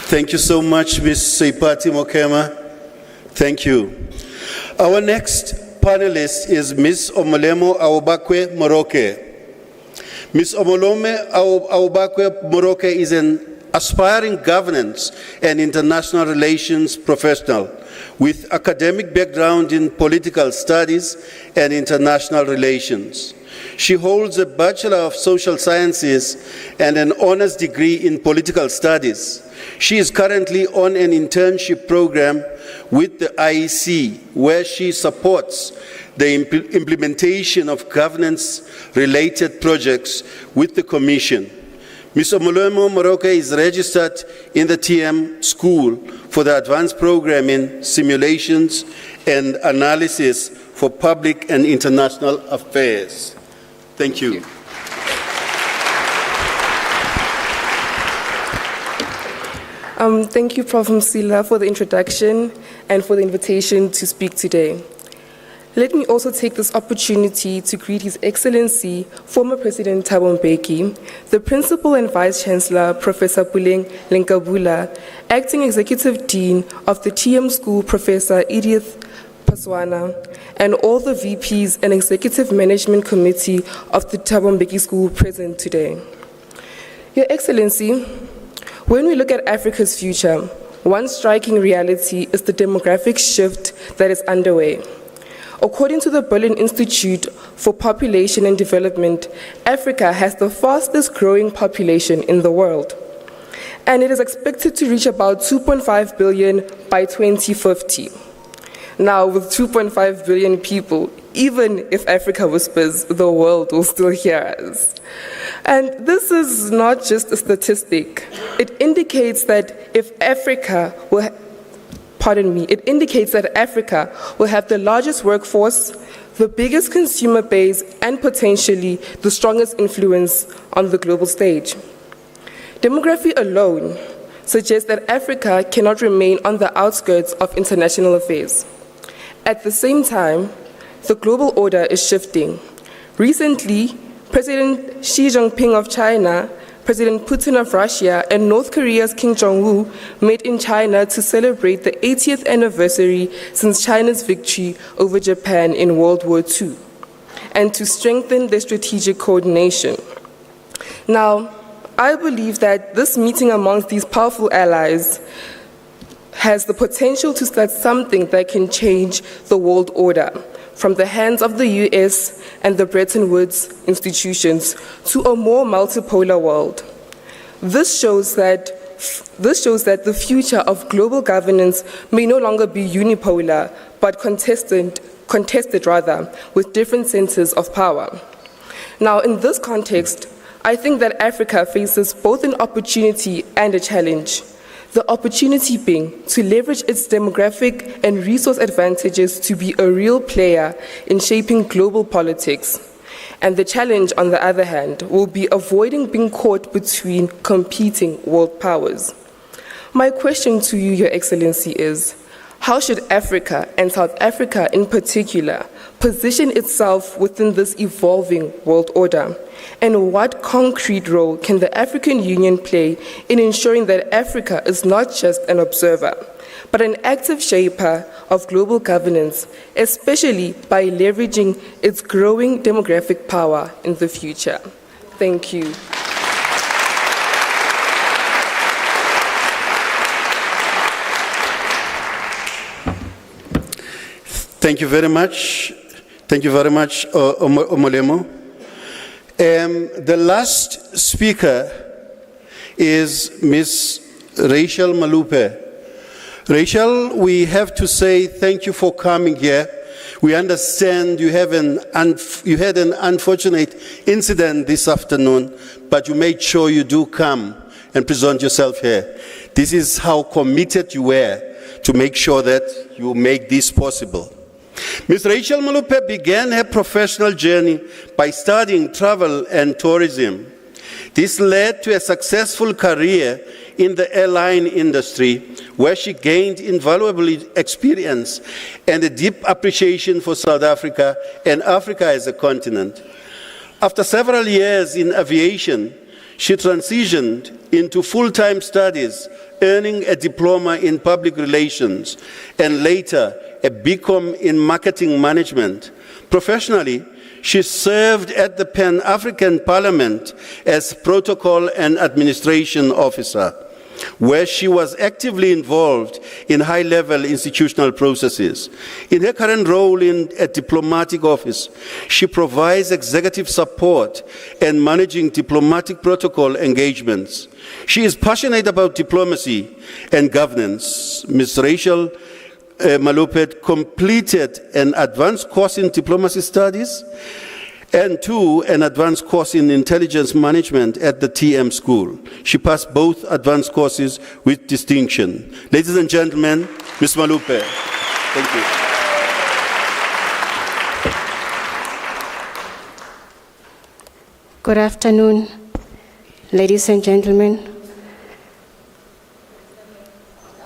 Thank you so much, Ms. Seipati Mokema. Thank you. Our next panelist is Ms. Omolemo Awobakwe Moroke. Ms. Omolome Awobakwe Moroke is an aspiring governance and international relations professional with academic background in political studies and international relations. She holds a Bachelor of Social Sciences and an honors degree in political studies. She is currently on an internship program with the IEC, where she supports the implementation of governance-related projects with the Commission. Ms. Omolemo Moroke is registered in the TM School for the Advanced Program in Simulations and Analysis for Public and International Affairs. Thank you. Thank you, Prof. Msila, for the introduction and for the invitation to speak today. Let me also take this opportunity to greet His Excellency, former President Thabo Mbeki, the Principal and Vice Chancellor, Professor Puleng Lenkabula, Acting Executive Dean of the TM School, Professor Edith Paswana, and all the VPs and Executive Management Committee of the Thabo Mbeki School present today. Your Excellency, when we look at Africa's future, one striking reality is the demographic shift that is underway. According to the Berlin Institute for Population and Development, Africa has the fastest growing population in the world, and it is expected to reach about 2.5 billion by 2050. Now, with 2.5 billion people, even if Africa whispers, the world will still hear us. And this is not just a statistic. It indicates that Africa will have the largest workforce, the biggest consumer base, and potentially the strongest influence on the global stage. Demography alone suggests that Africa cannot remain on the outskirts of international affairs. At the same time, the global order is shifting. Recently, President Xi Jinping of China, President Putin of Russia, and North Korea's Kim Jong-un met in China to celebrate the 80th anniversary since China's victory over Japan in World War II, and to strengthen their strategic coordination. Now, I believe that this meeting amongst these powerful allies has the potential to start something that can change the world order from the hands of the US and the Bretton Woods institutions to a more multipolar world. This shows that the future of global governance may no longer be unipolar, but contested with different centers of power. Now, in this context, I think that Africa faces both an opportunity and a challenge. The opportunity being to leverage its demographic and resource advantages to be a real player in shaping global politics. And the challenge, on the other hand, will be avoiding being caught between competing world powers. My question to you, Your Excellency, is how should Africa, and South Africa in particular, position itself within this evolving world order? And what concrete role can the African Union play in ensuring that Africa is not just an observer, but an active shaper of global governance, especially by leveraging its growing demographic power in the future? Thank you. Thank you very much. Thank you very much, Omolemo. The last speaker is Ms. Rachel Malupe. Rachel, we have to say thank you for coming here. We understand you had an unfortunate incident this afternoon, but you made sure you do come and present yourself here. This is how committed you were to make sure that you make this possible. Ms. Rachel Malupe began her professional journey by studying travel and tourism. This led to a successful career in the airline industry, where she gained invaluable experience and a deep appreciation for South Africa and Africa as a continent. After several years in aviation, she transitioned into full-time studies, earning a diploma in public relations and later a BCom in marketing management. Professionally, she served at the Pan-African Parliament as protocol and administration officer, where she was actively involved in high-level institutional processes. In her current role in a diplomatic office, she provides executive support and managing diplomatic protocol engagements. She is passionate about diplomacy and governance. Ms. Rachel Malupe completed an advanced course in diplomacy studies and an advanced course in intelligence management at the TM School. She passed both advanced courses with distinction. Ladies and gentlemen, Ms. Malupe. Thank you. Good afternoon, ladies and gentlemen.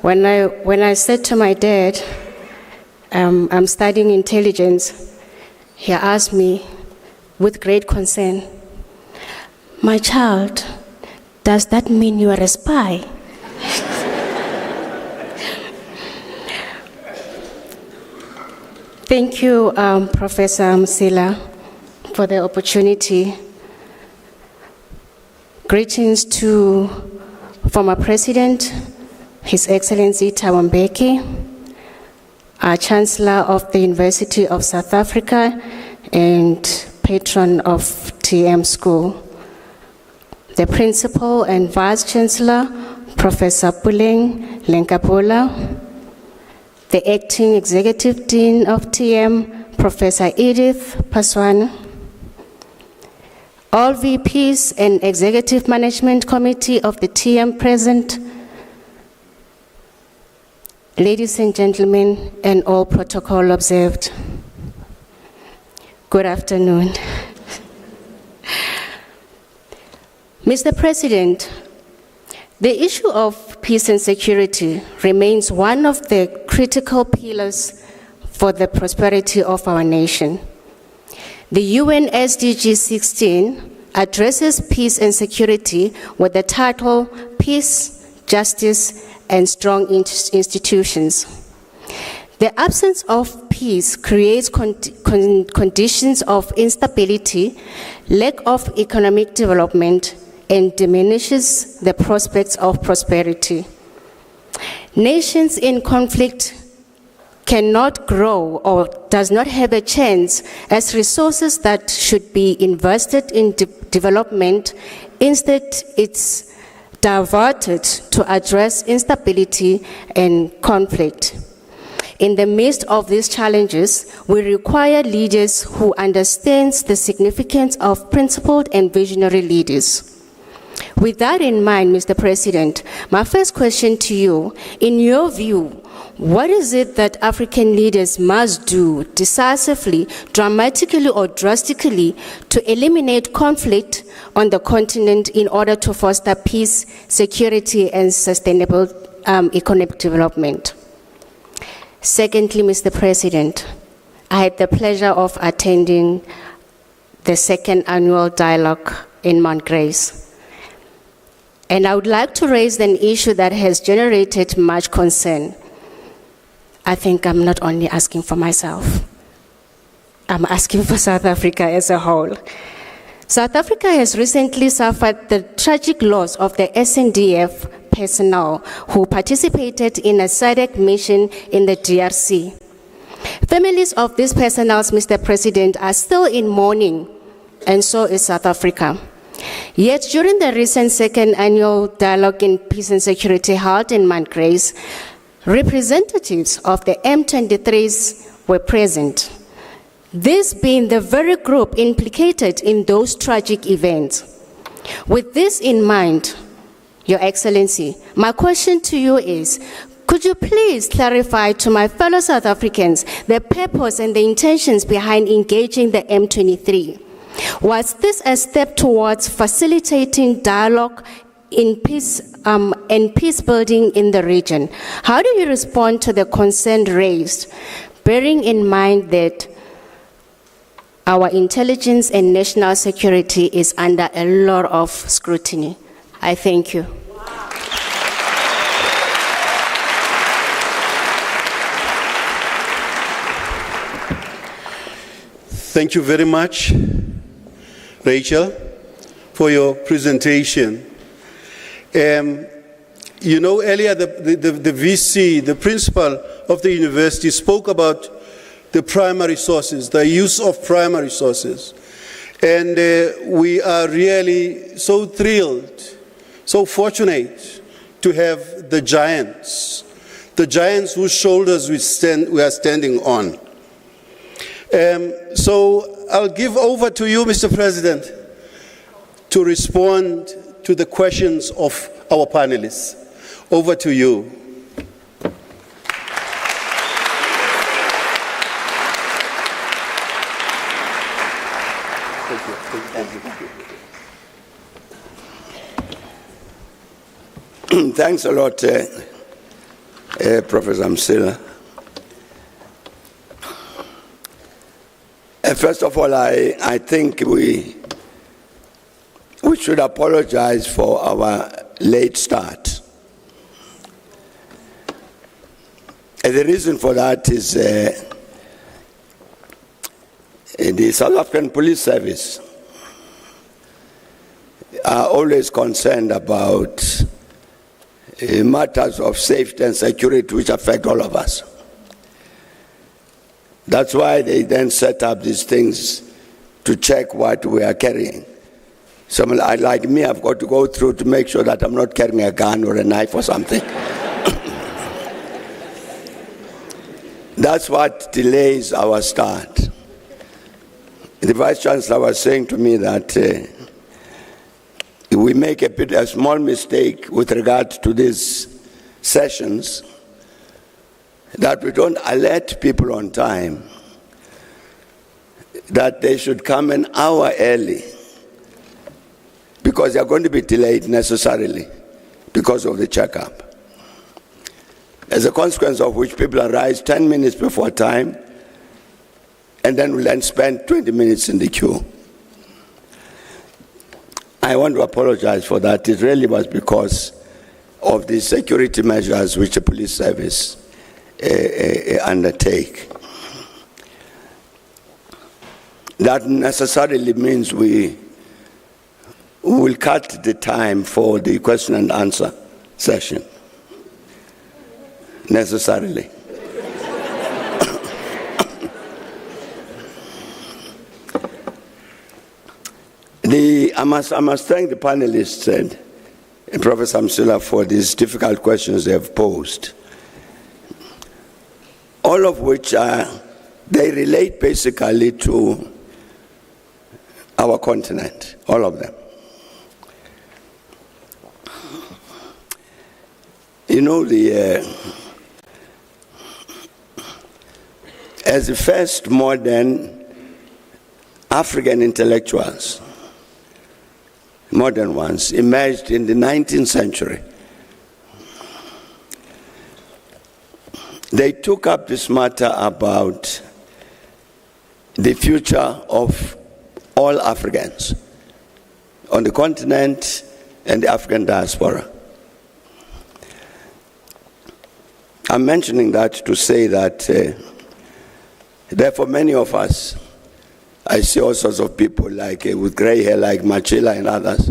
When I said to my dad, I'm studying intelligence, he asked me with great concern, "My child, does that mean you are a spy?" Thank you, Professor Msila, for the opportunity. Greetings to former President, His Excellency Thabo Mbeki, our Chancellor of the University of South Africa and patron of TM School, the Principal and Vice Chancellor, Professor Puleng Lenkapola, the Acting Executive Dean of TM, Professor Edith Paswana, all VPs and Executive Management Committee of the TM present, ladies and gentlemen, and all protocol observed. Good afternoon. Mr. President, the issue of peace and security remains one of the critical pillars for the prosperity of our nation. The UN SDG 16 addresses peace and security with the title Peace, Justice, and Strong Institutions. The absence of peace creates conditions of instability, lack of economic development, and diminishes the prospects of prosperity. Nations in conflict cannot grow or does not have a chance, as resources that should be invested in development, instead it's diverted to address instability and conflict. In the midst of these challenges, we require leaders who understand the significance of principled and visionary leaders. With that in mind, Mr. President, my first question to you, in your view, what is it that African leaders must do decisively, dramatically, or drastically to eliminate conflict on the continent in order to foster peace, security, and sustainable economic development? Secondly, Mr. President, I had the pleasure of attending the second annual dialogue in Mount Grace. And I would like to raise an issue that has generated much concern. I think I'm not only asking for myself, I'm asking for South Africa as a whole. South Africa has recently suffered the tragic loss of the SNDF personnel who participated in a SADC mission in the DRC. Families of these personnel, Mr. President, are still in mourning, and so is South Africa. Yet during the recent second annual dialogue in peace and security held in Mount Grace, representatives of the M23s were present, this being the very group implicated in those tragic events. With this in mind, Your Excellency, my question to you is, could you please clarify to my fellow South Africans the purpose and the intentions behind engaging the M23? Was this a step towards facilitating dialogue in peace and peace building in the region? How do you respond to the concern raised, bearing in mind that our intelligence and national security is under a lot of scrutiny? I thank you. Thank you very much, Rachel, for your presentation. You know, earlier the VC, the principal of the university, spoke about the primary sources, the use of primary sources. And we are really so thrilled, so fortunate to have the giants whose shoulders we are standing on. So I'll give over to you, Mr. President, to respond to the questions of our panelists. Over to you. Thanks a lot, Professor Msila. First of all, I think we should apologize for our late start. And the reason for that is the South African Police Service are always concerned about matters of safety and security which affect all of us. That's why they then set up these things to check what we are carrying. Someone like me, I've got to go through to make sure that I'm not carrying a gun or a knife or something. That's what delays our start. The Vice Chancellor was saying to me that we make a small mistake with regard to these sessions, that we don't alert people on time that they should come an hour early, because they are going to be delayed necessarily because of the checkup. As a consequence of which people arrive 10 minutes before time, and then we'll then spend 20 minutes in the queue. I want to apologize for that. It really was because of the security measures which the police service undertake. That necessarily means we will cut the time for the question and answer session. Necessarily. I must thank the panelists and Professor Msila for these difficult questions they have posed, all of which they relate basically to our continent, all of them. You know, as the first modern African intellectuals, modern ones, emerged in the 19th century, they took up this matter about the future of all Africans on the continent and the African diaspora. I'm mentioning that to say that therefore many of us, I see all sorts of people like with gray hair like Machila and others.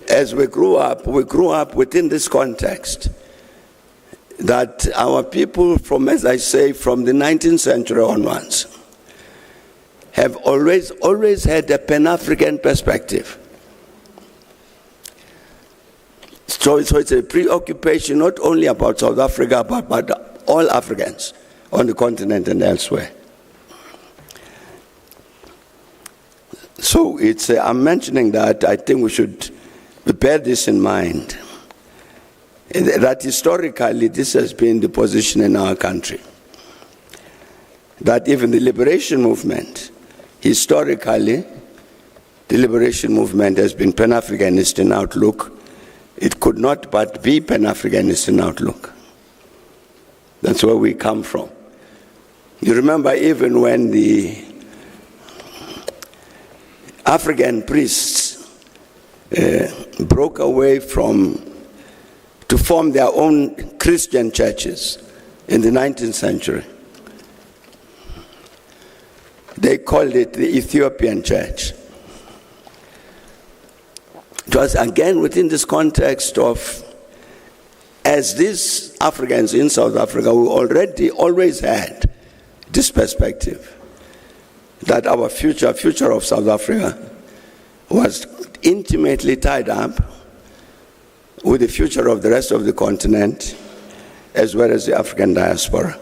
As we grew up within this context that our people from, as I say, from the 19th century onwards, have always had a Pan-African perspective. So it's a preoccupation not only about South Africa, but all Africans on the continent and elsewhere. So I'm mentioning that I think we should bear this in mind, that historically this has been the position in our country, that even the liberation movement, historically, the liberation movement has been Pan-Africanist in outlook. It could not but be Pan-Africanist in outlook. That's where we come from. You remember even when the African priests broke away to form their own Christian churches in the 19th century. They called it the Ethiopian Church. It was again within this context of, as these Africans in South Africa, we always had this perspective that our future of South Africa was intimately tied up with the future of the rest of the continent, as well as the African diaspora.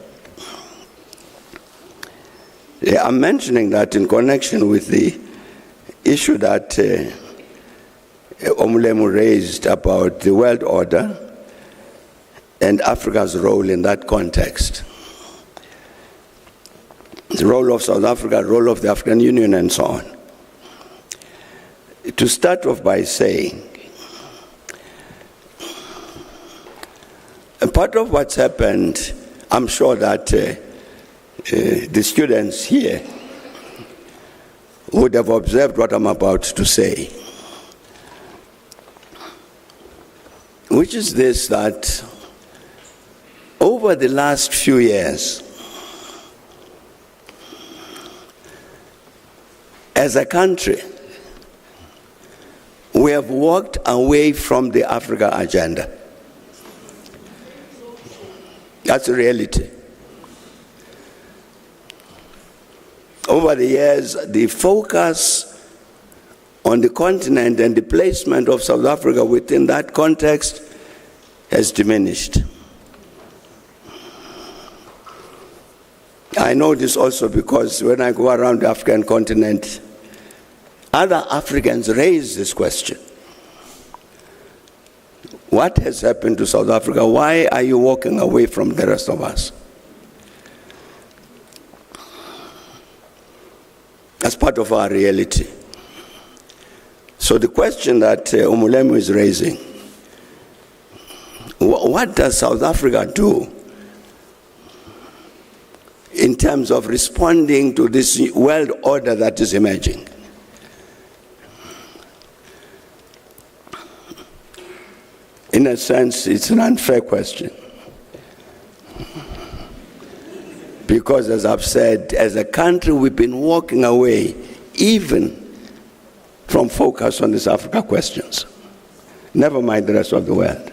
I'm mentioning that in connection with the issue that Omulemu raised about the world order and Africa's role in that context. The role of South Africa, the role of the African Union, and so on. To start off by saying, a part of what's happened, I'm sure that the students here would have observed what I'm about to say, which is this, that over the last few years, as a country, we have walked away from the Africa agenda. That's a reality. Over the years, the focus on the continent and the placement of South Africa within that context has diminished. I know this also because when I go around the African continent, other Africans raise this question. What has happened to South Africa? Why are you walking away from the rest of us? That's part of our reality. So the question that Omulemu is raising, what does South Africa do in terms of responding to this world order that is emerging. In a sense, it's an unfair question. Because, as I've said, as a country, we've been walking away even from focus on these Africa questions. Never mind the rest of the world.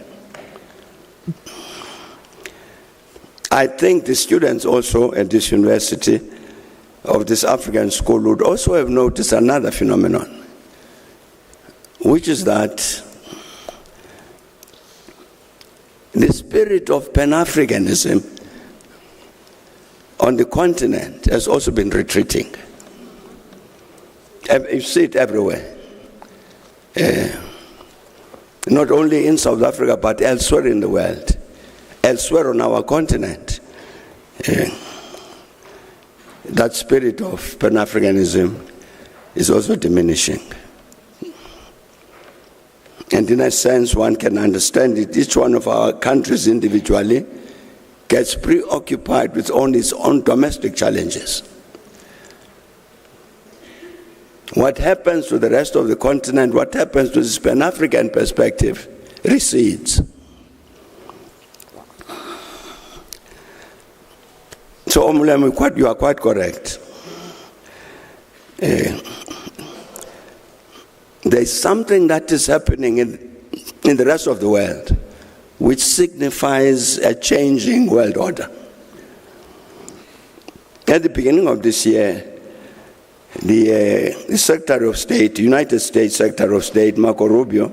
I think the students also at this university of this African school would also have noticed another phenomenon, which is that the spirit of Pan-Africanism on the continent has also been retreating. You see it everywhere. Not only in South Africa, but elsewhere in the world, elsewhere on our continent. That spirit of Pan-Africanism is also diminishing. And in a sense, one can understand it. Each one of our countries individually gets preoccupied with its own domestic challenges. What happens to the rest of the continent, what happens to this Pan-African perspective, recedes. So, Omulem, you are quite correct. There's something that is happening in the rest of the world which signifies a changing world order. At the beginning of this year, the Secretary of State, United States Secretary of State, Marco Rubio,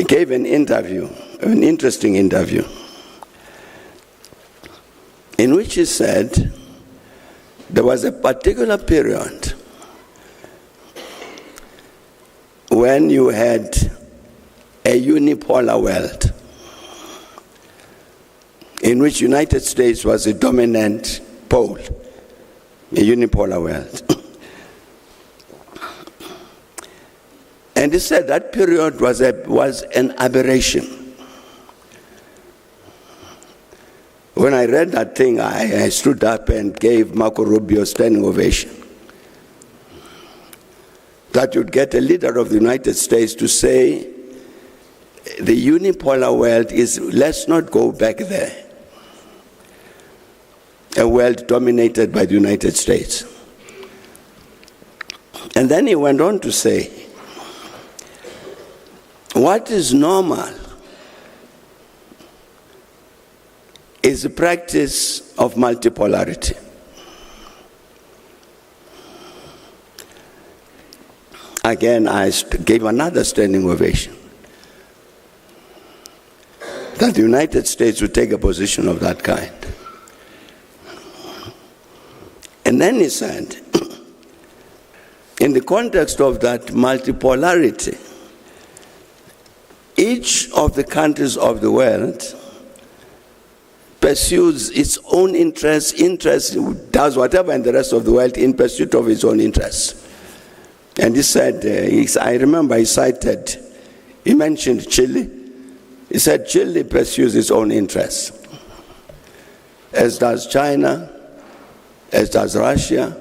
gave an interview, an interesting interview, in which he said there was a particular period when you had a unipolar world in which United States was a dominant pole, a unipolar world. And he said that period was an aberration. When I read that thing, I stood up and gave Marco Rubio a standing ovation. That you'd get a leader of the United States to say, the unipolar world is, let's not go back there. A world dominated by the United States. And then he went on to say, what is normal is the practice of multipolarity. Again, I gave another standing ovation. That the United States would take a position of that kind. And then he said, in the context of that multipolarity, each of the countries of the world pursues its own interests, does whatever in the rest of the world in pursuit of its own interests. And he said, I remember he mentioned Chile. He said Chile pursues its own interests, as does China, as does Russia.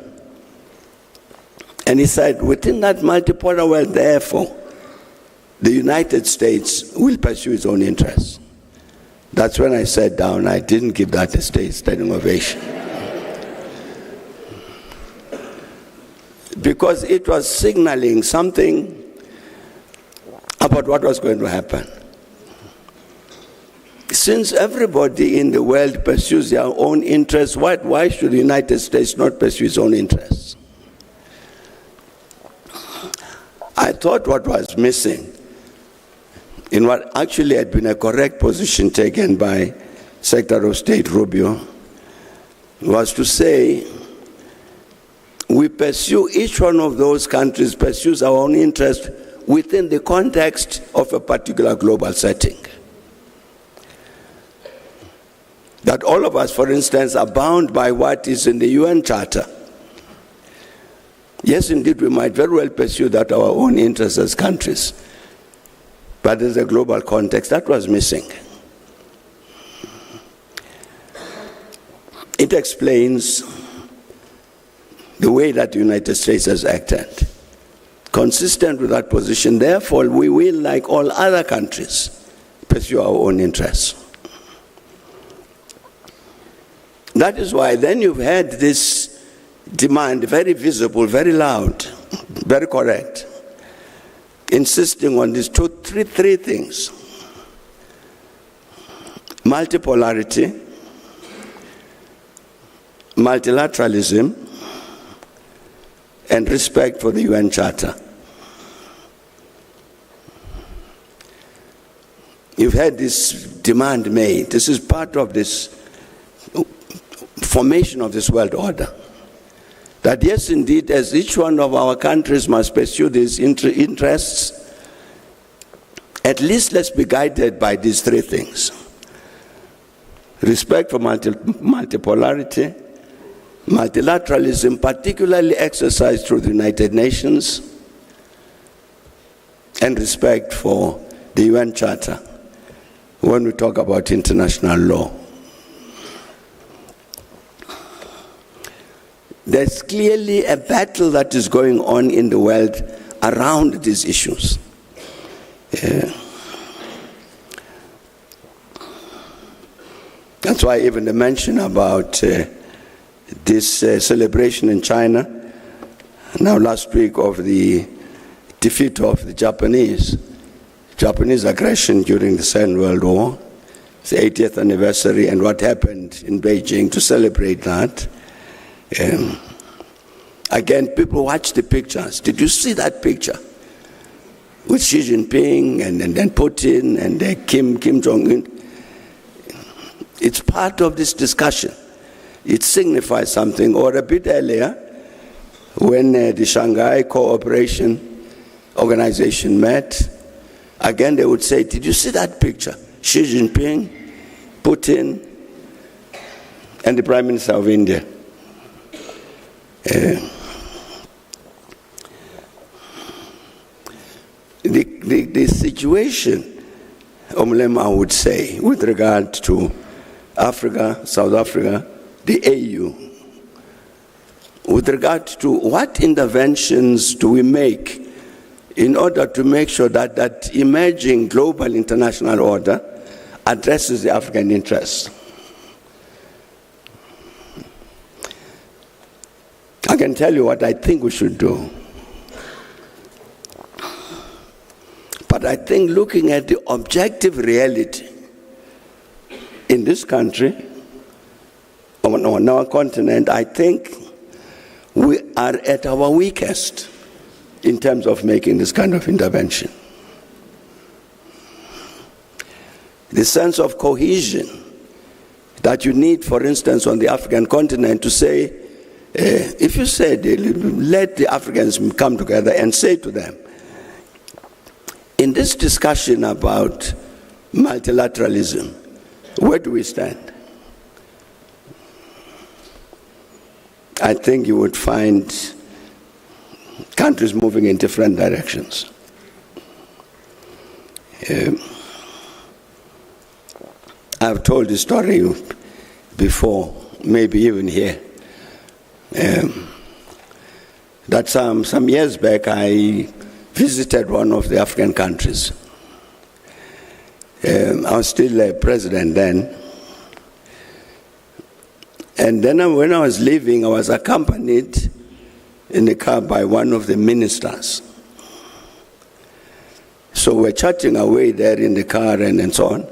And he said, within that multipolar world, therefore, the United States will pursue its own interests. That's when I sat down. I didn't give that a standing ovation. Because it was signaling something about what was going to happen. Since everybody in the world pursues their own interests, why should the United States not pursue its own interests? I thought what was missing in what actually had been a correct position taken by Secretary of State Rubio was to say, we pursue, each one of those countries pursues our own interest within the context of a particular global setting. That all of us, for instance, are bound by what is in the UN Charter. Yes, indeed, we might very well pursue that our own interests as countries. But there's a global context that was missing. It explains the way that the United States has acted. Consistent with that position, therefore, we will, like all other countries, pursue our own interests. That is why then you've had this demand, very visible, very loud, very correct, insisting on these three things: multipolarity, multilateralism, and respect for the UN Charter. You've had this demand made. This is part of this formation of this world order. That yes, indeed, as each one of our countries must pursue these interests, at least let's be guided by these three things: respect for multipolarity, multilateralism, particularly exercised through the United Nations, and respect for the UN Charter when we talk about international law. There's clearly a battle that is going on in the world around these issues. That's why even the mention about this celebration in China, now last week, of the defeat of the Japanese aggression during the Second World War, it's the 80th anniversary, and what happened in Beijing to celebrate that. Again, people watch the pictures. Did you see that picture with Xi Jinping and then Putin and Kim Jong-un? It's part of this discussion. It signifies something. Or a bit earlier, when the Shanghai Cooperation Organization met, again they would say, did you see that picture? Xi Jinping, Putin, and the Prime Minister of India. The situation, I would say, with regard to Africa, South Africa, the AU, with regard to what interventions do we make in order to make sure that that emerging global international order addresses the African interests. I can tell you what I think we should do. But I think looking at the objective reality in this country, on our continent, I think we are at our weakest in terms of making this kind of intervention. The sense of cohesion that you need, for instance, on the African continent to say, if you said, let the Africans come together and say to them, in this discussion about multilateralism, where do we stand? I think you would find countries moving in different directions. I've told this story before, maybe even here. That some years back I visited one of the African countries. I was still president then. And then when I was leaving, I was accompanied in the car by one of the ministers. So we're chatting away there in the car and so on.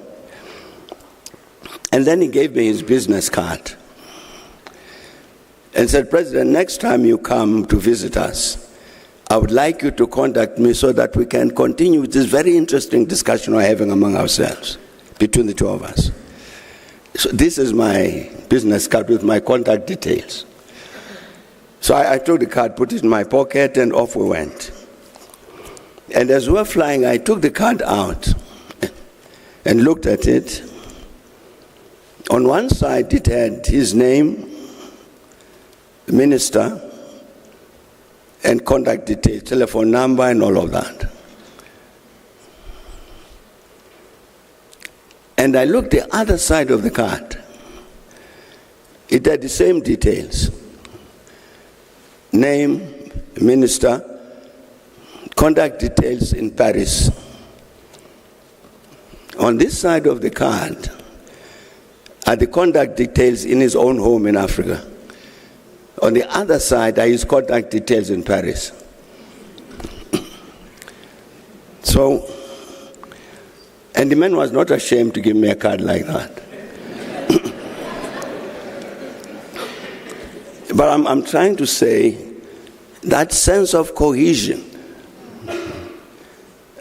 And then he gave me his business card and said, President, next time you come to visit us, I would like you to contact me so that we can continue this very interesting discussion we're having among ourselves, between the two of us. So this is my business card with my contact details. So I took the card, put it in my pocket, and off we went. And as we were flying, I took the card out and looked at it. On one side, it had his name, minister, and contact details, telephone number, and all of that. And I looked the other side of the card, It had the same details. Name, minister, contact details in Paris. On this side of the card are the contact details in his own home in Africa. On the other side are his contact details in Paris. So, and the man was not ashamed to give me a card like that. But I'm trying to say that sense of cohesion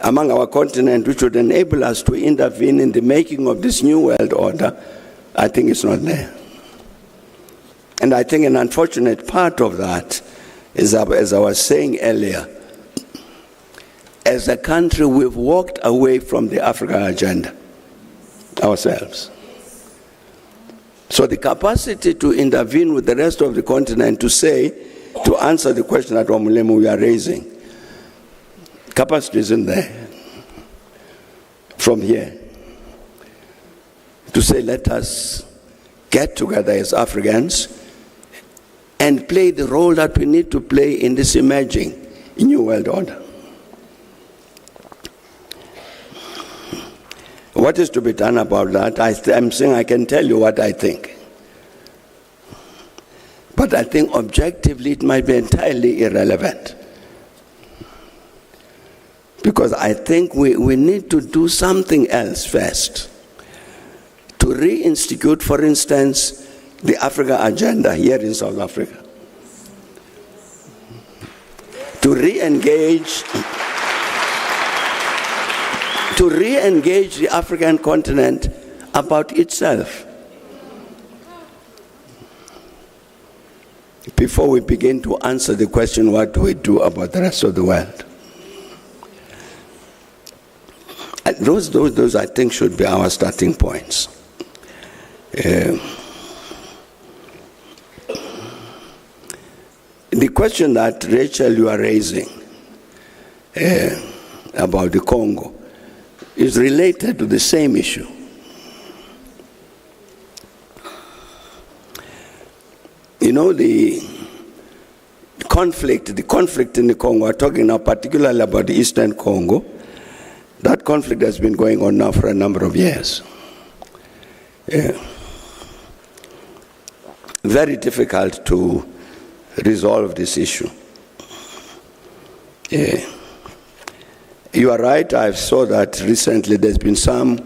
among our continent, which would enable us to intervene in the making of this new world order, I think it's not there. And I think an unfortunate part of that is, as I was saying earlier, as a country, we've walked away from the Africa agenda ourselves. So the capacity to intervene with the rest of the continent to answer the question that Omulemu we are raising, capacity isn't there from here. To say, let us get together as Africans and play the role that we need to play in this emerging new world order. What is to be done about that? I'm saying I can tell you what I think. But I think objectively it might be entirely irrelevant. Because I think we need to do something else first. To reinstitute, for instance, the Africa agenda here in South Africa. To re-engage the African continent about itself. Before we begin to answer the question, what do we do about the rest of the world? Those I think should be our starting points. The question that, Rachel, you are raising about the Congo is related to the same issue. You know, the conflict in the Congo, we're talking now particularly about the Eastern Congo, that conflict has been going on now for a number of years. Very difficult to resolve this issue. You are right, I saw that recently there's been some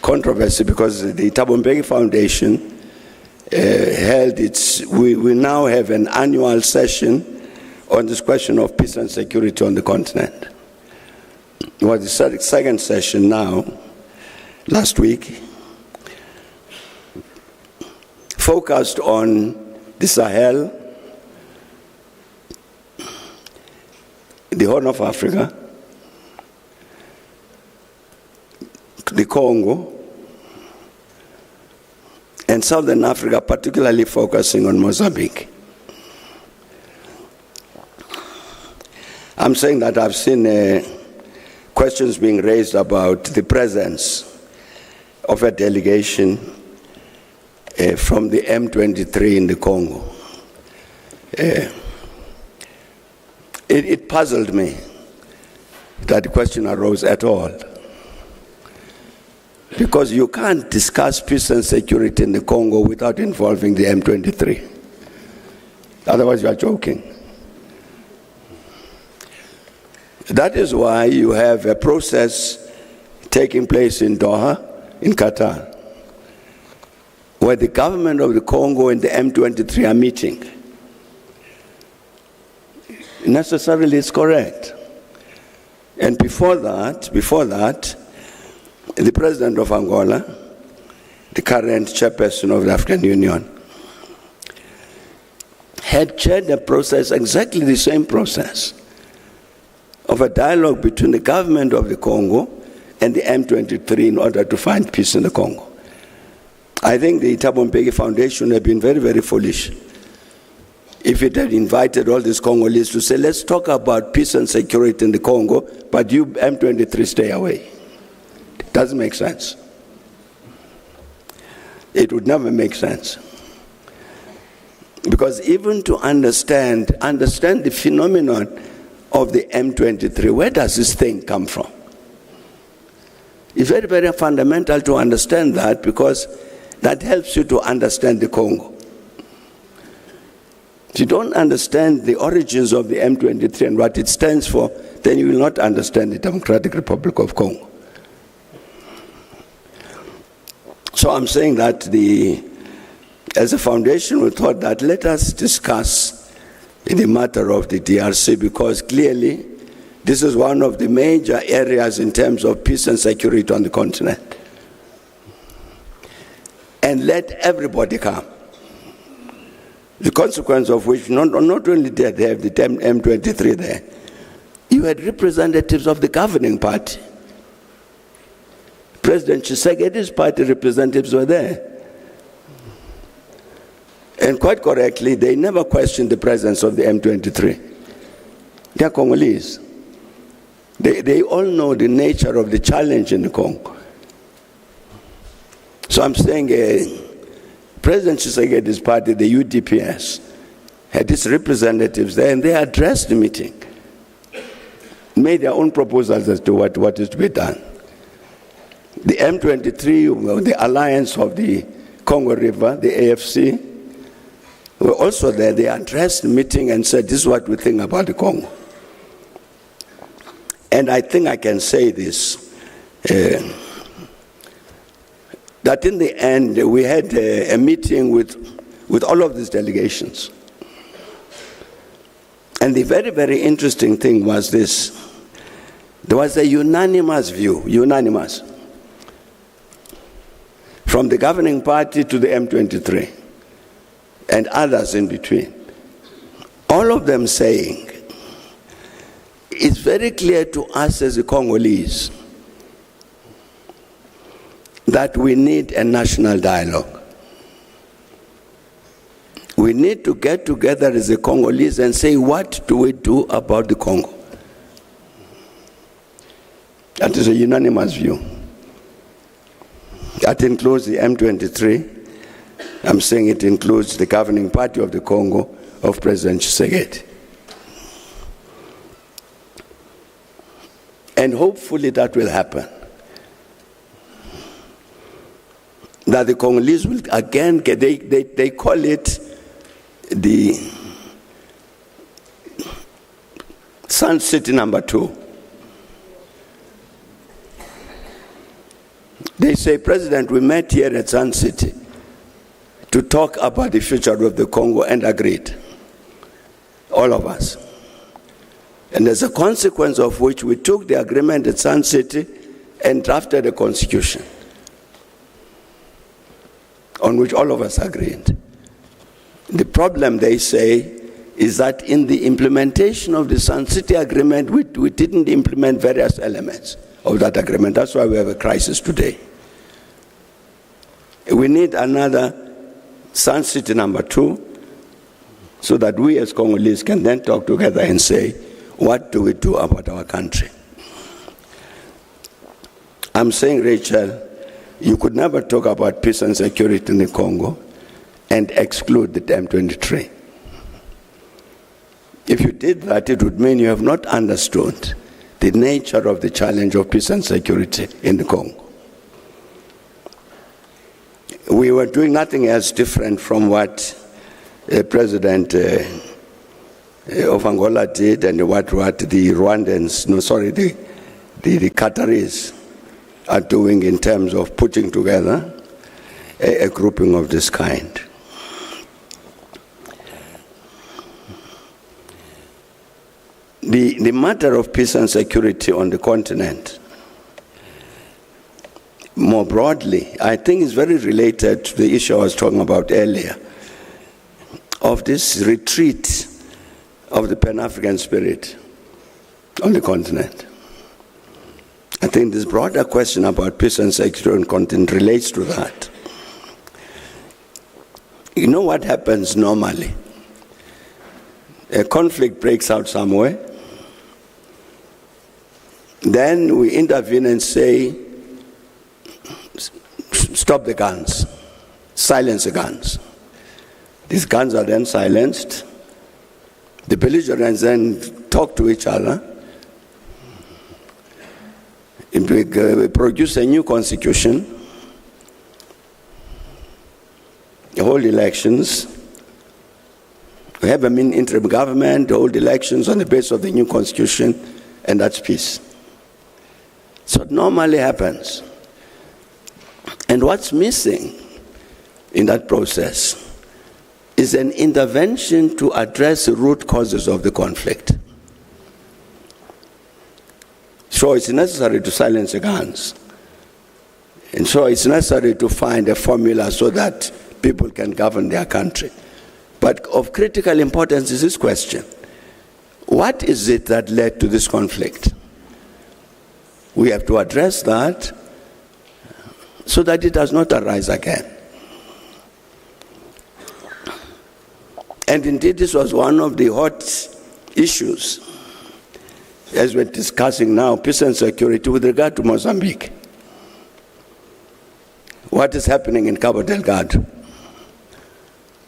controversy because the Thabo Mbeki Foundation held we now have an annual session on this question of peace and security on the continent. It was the second session now, last week, focused on the Sahel, the Horn of Africa, the Congo, and Southern Africa, particularly focusing on Mozambique. I'm saying that I've seen questions being raised about the presence of a delegation from the M23 in the Congo. It puzzled me that the question arose at all. Because you can't discuss peace and security in the Congo without involving the M23. Otherwise you are joking. That is why you have a process taking place in Doha, in Qatar, where the government of the Congo and the M23 are meeting. Necessarily it's correct. And before that, the president of Angola, the current chairperson of the African Union, had chaired a process, exactly the same process, of a dialogue between the government of the Congo and the M23 in order to find peace in the Congo. I think the Thabo Mbeki Foundation had been very, very foolish if it had invited all these Congolese to say, let's talk about peace and security in the Congo, but you M23 stay away. It doesn't make sense. It would never make sense. Because even to understand the phenomenon of the M23, where does this thing come from? It's very, very fundamental to understand that, because that helps you to understand the Congo. If you don't understand the origins of the M23 and what it stands for, then you will not understand the Democratic Republic of Congo. So I'm saying that as a foundation, we thought that let us discuss the matter of the DRC, because clearly this is one of the major areas in terms of peace and security on the continent. And let everybody come. The consequence of which, not only did they have the M23 there, you had representatives of the governing party. President Tshisekedi's party representatives were there. And quite correctly, they never questioned the presence of the M23. They are Congolese. They all know the nature of the challenge in the Congo. So I'm saying President Tshisekedi's party, the UDPS, had its representatives there, and they addressed the meeting, made their own proposals as to what is to be done. The M23, the Alliance of the Congo River, the AFC, were also there. They addressed the meeting and said, this is what we think about the Congo. And I think I can say this, that in the end, we had a meeting with all of these delegations. And the very, very interesting thing was this. There was a unanimous view, from the governing party to the M23 and others in between. All of them saying, it's very clear to us as the Congolese that we need a national dialogue. We need to get together as the Congolese and say, what do we do about the Congo? That is a unanimous view. That includes the M23. I'm saying it includes the governing party of the Congo of President Tshisekedi. And hopefully that will happen. That the Congolese will again get, they call it the Sun City number 2. They say, President, we met here at Sun City to talk about the future of the Congo and agreed, all of us. And as a consequence of which we took the agreement at Sun City and drafted a constitution on which all of us agreed. The problem, they say, is that in the implementation of the Sun City agreement, we didn't implement various elements of that agreement. That's why we have a crisis today. We need another Sun City number 2 so that we as Congolese can then talk together and say, what do we do about our country? I'm saying, Rachel, you could never talk about peace and security in the Congo and exclude the M23. If you did that, it would mean you have not understood the nature of the challenge of peace and security in the Congo. We were doing nothing else different from what President of Angola did and what the Rwandans, the Qataris are doing in terms of putting together a grouping of this kind. The matter of peace and security on the continent, more broadly, I think is very related to the issue I was talking about earlier, of this retreat of the Pan-African spirit on the continent. I think this broader question about peace and security on the continent relates to that. You know what happens normally? A conflict breaks out somewhere. Then we intervene and say, stop the guns, silence the guns. These guns are then silenced. The belligerents then talk to each other. We produce a new constitution, hold elections. We have an interim government, hold elections on the basis of the new constitution, and that's peace. So it normally happens. And what's missing in that process is an intervention to address the root causes of the conflict. So it's necessary to silence the guns. And so it's necessary to find a formula so that people can govern their country. But of critical importance is this question: what is it that led to this conflict? We have to address that so that it does not arise again. And indeed, this was one of the hot issues as we're discussing now, peace and security with regard to Mozambique. What is happening in Cabo Delgado?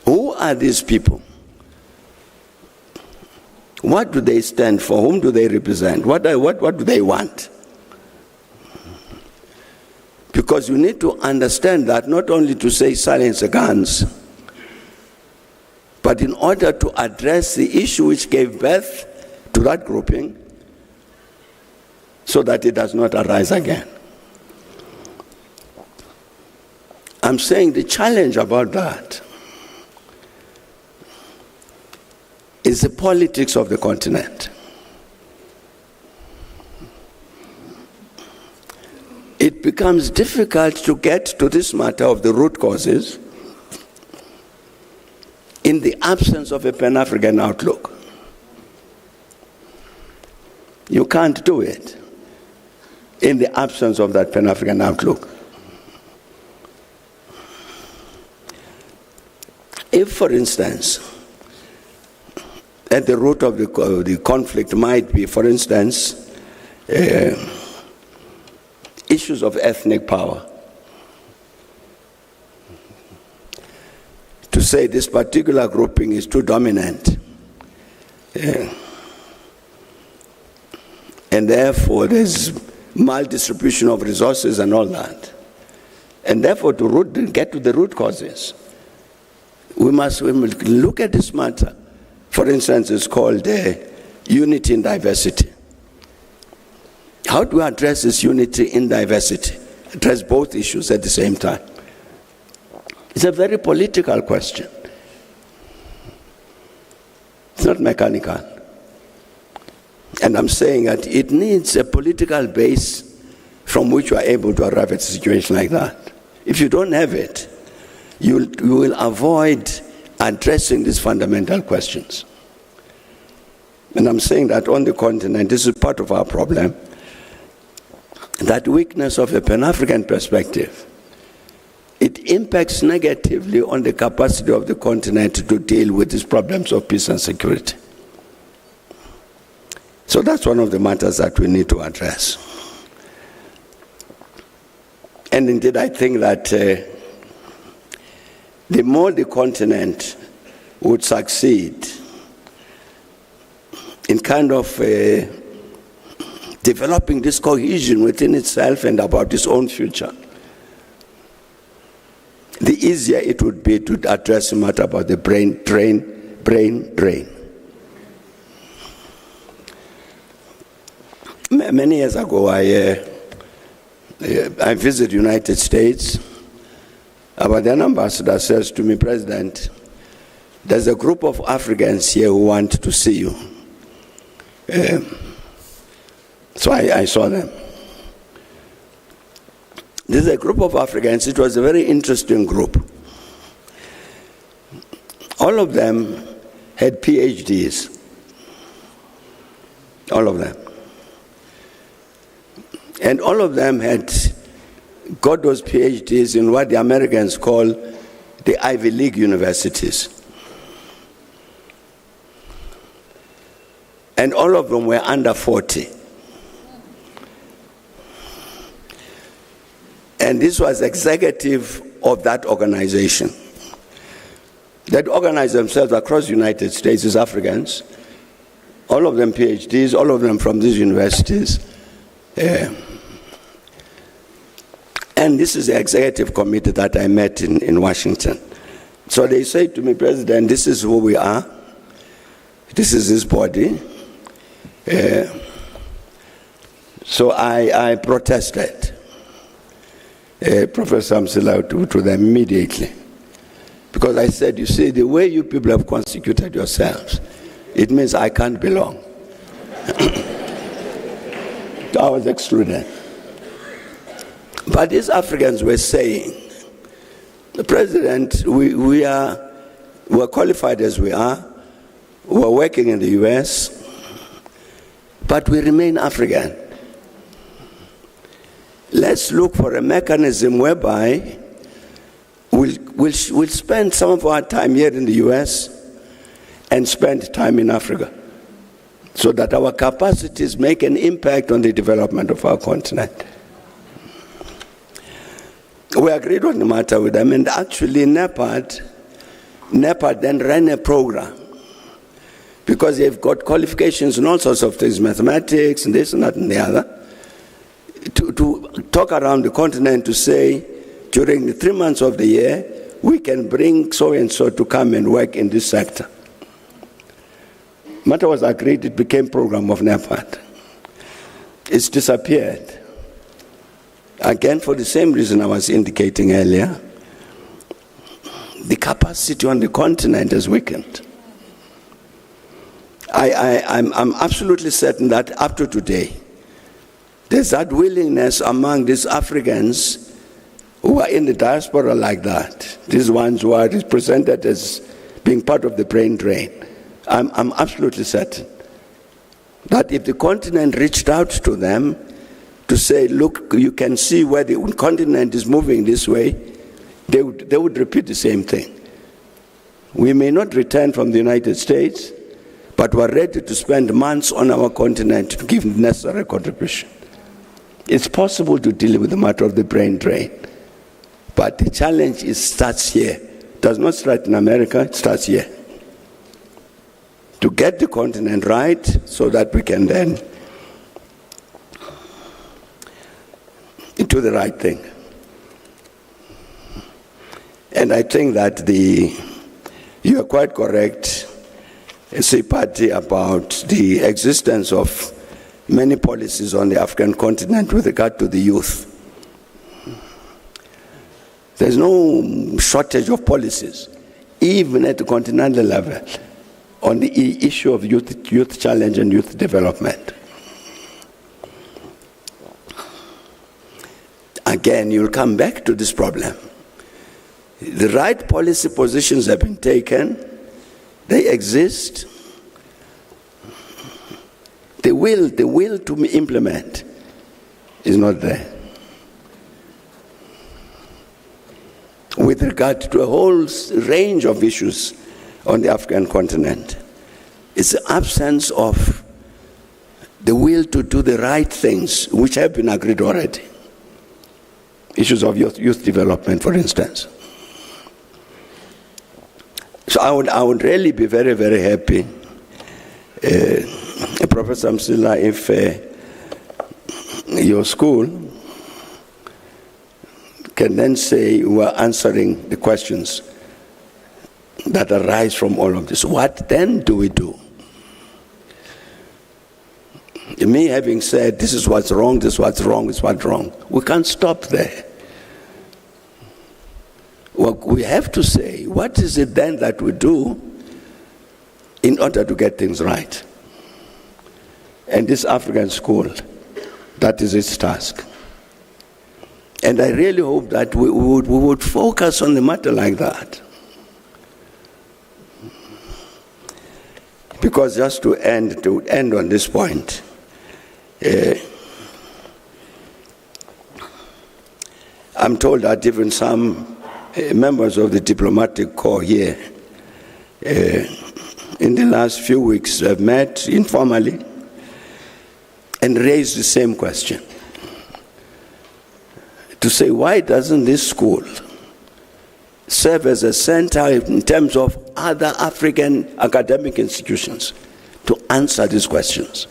Who are these people? What do they stand for? Whom do they represent? What do they want? Because you need to understand that not only to say silence the guns, but in order to address the issue which gave birth to that grouping so that it does not arise again. I'm saying the challenge about that is the politics of the continent. It becomes difficult to get to this matter of the root causes in the absence of a Pan-African outlook. You can't do it in the absence of that Pan-African outlook. If, for instance, at the root of the conflict might be, for instance, issues of ethnic power. To say this particular grouping is too dominant. And therefore there's maldistribution of resources and all that. And therefore to get to the root causes, we must look at this matter. For instance, it's called unity in diversity. How do we address this unity in diversity? Address both issues at the same time. It's a very political question. It's not mechanical. And I'm saying that it needs a political base from which you are able to arrive at a situation like that. If you don't have it, you will avoid addressing these fundamental questions. And I'm saying that on the continent, this is part of our problem, that weakness of a Pan-African perspective, it impacts negatively on the capacity of the continent to deal with these problems of peace and security. So that's one of the matters that we need to address. And indeed, I think that the more the continent would succeed in kind of developing this cohesion within itself and about its own future, the easier it would be to address the matter about the brain drain. Many years ago, I visited the United States. Our then ambassador says to me, President, there's a group of Africans here who want to see you. So I saw them. This is a group of Africans. It was a very interesting group. All of them had PhDs. All of them. And all of them had got those PhDs in what the Americans call the Ivy League universities. And all of them were under 40. And this was executive of that organization. that organize themselves across the United States as Africans, all of them PhDs, all of them from these universities. And this is the executive committee that I met in Washington. So they say to me, President, this is who we are. This is this body. So I protested, Professor Chancellor, to them immediately. Because I said, you see, the way you people have constituted yourselves, it means I can't belong. I was excluded. But these Africans were saying, the President, we're qualified as we are, we're working in the US, but we remain African. Let's look for a mechanism whereby we'll spend some of our time here in the US and spend time in Africa, so that our capacities make an impact on the development of our continent. We agreed on the matter with them, and actually NEPAD then ran a program, because they've got qualifications in all sorts of things, mathematics and this and that and the other, to talk around the continent to say, during the 3 months of the year, we can bring so-and-so to come and work in this sector. Matter was agreed, it became program of NEPAD. It's disappeared. Again, for the same reason I was indicating earlier, the capacity on the continent has weakened. I'm absolutely certain that up to today, there's that willingness among these Africans who are in the diaspora like that, these ones who are represented as being part of the brain drain. I'm absolutely certain that if the continent reached out to them to say, look, you can see where the continent is moving this way, they would repeat the same thing. We may not return from the United States, but we're ready to spend months on our continent to give necessary contribution. It's possible to deal with the matter of the brain drain, but the challenge starts here. It does not start in America, it starts here. To get the continent right so that we can then do the right thing. And I think that you are quite correct, Sipati, about the existence of many policies on the African continent with regard to the youth. There's no shortage of policies, even at the continental level, on the issue of youth challenge and youth development. Again, you'll come back to this problem. The right policy positions have been taken, they exist. The will to implement is not there. With regard to a whole range of issues on the African continent, it's the absence of the will to do the right things, which have been agreed already. Issues of youth development, for instance. So I would really be very, very happy, Professor Msila, if your school can then say we're answering the questions that arise from all of this. What then do we do? Me having said this is what's wrong, this is what's wrong, this is what's wrong, we can't stop there. What we have to say, what is it then that we do in order to get things right? And this African school, that is its task. And I really hope that we would focus on the matter like that. Because just to end on this point, I'm told that even some members of the diplomatic corps here in the last few weeks have met informally and raised the same question. To say, why doesn't this school serve as a center in terms of other African academic institutions to answer these questions.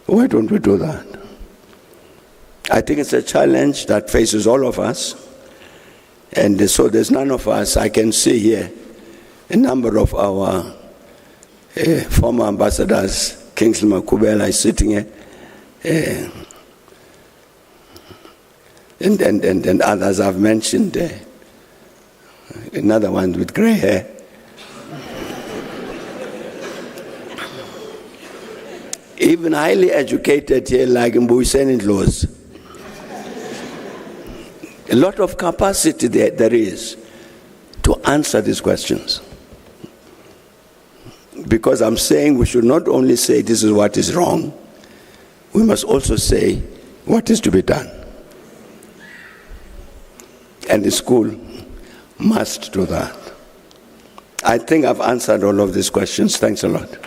Why don't we do that? I think it's a challenge that faces all of us. And so there's none of us, I can see here, a number of our former ambassadors, Kingsley Makubela is sitting here, and others I've mentioned, another one with gray hair. Even highly educated here like Mbuyiseni Ndlozi. A lot of capacity there is to answer these questions. Because I'm saying we should not only say this is what is wrong, we must also say what is to be done. And the school must do that. I think I've answered all of these questions. Thanks a lot.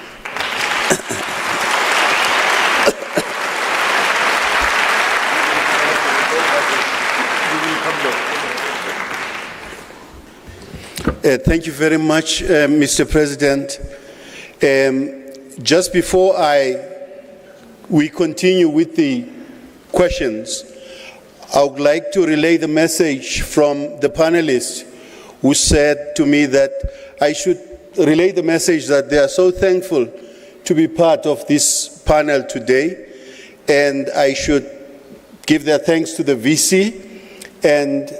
Thank you very much, Mr. President. Just before we continue with the questions, I would like to relay the message from the panelists who said to me that I should relay the message that they are so thankful to be part of this panel today, and I should give their thanks to the VC and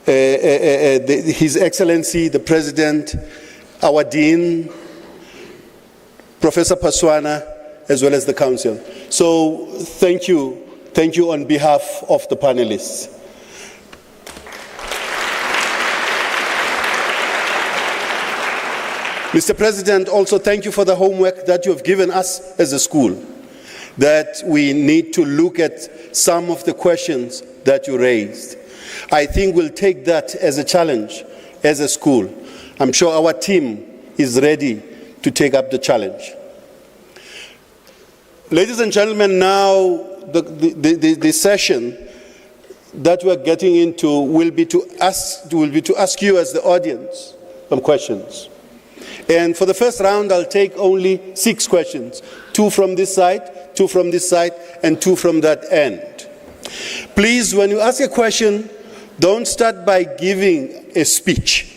His Excellency, the President, our Dean, Professor Paswana, as well as the Council. So thank you on behalf of the panelists. Mr. President, also thank you for the homework that you have given us as a school, that we need to look at some of the questions that you raised. I think we'll take that as a challenge as a school. I'm sure our team is ready to take up the challenge. Ladies and gentlemen, now the session that we're getting into will be to ask you as the audience some questions. And for the first round, I'll take only 6 questions, 2 from this side, 2 from this side, and 2 from that end. Please, when you ask a question, don't start by giving a speech.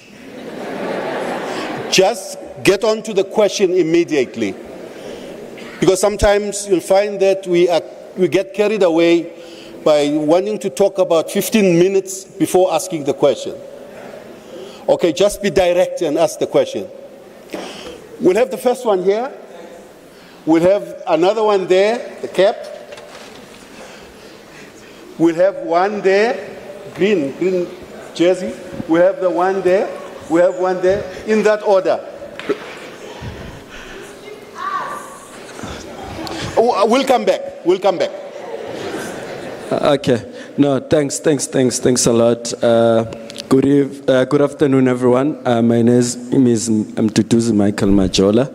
Just get on to the question immediately. Because sometimes you'll find that we get carried away by wanting to talk about 15 minutes before asking the question. Okay, just be direct and ask the question. We'll have the first one here. We'll have another one there, the cap. We'll have one there. Green jersey. We have the one there. We have one there. In that order. Oh, we'll come back. We'll come back. Okay. No, thanks a lot. Good afternoon, everyone. My name is Mduduzi Michael Majola,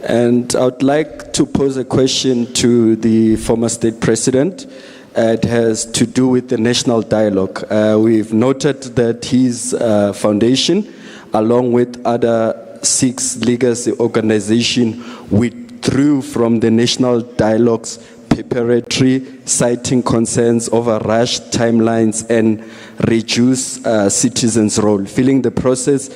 and I would like to pose a question to the former state president. It has to do with the national dialogue. We've noted that his foundation, along with other 6 legacy organizations, withdrew from the national dialogue's preparatory, citing concerns over rushed timelines and reduced citizens' role, feeling the process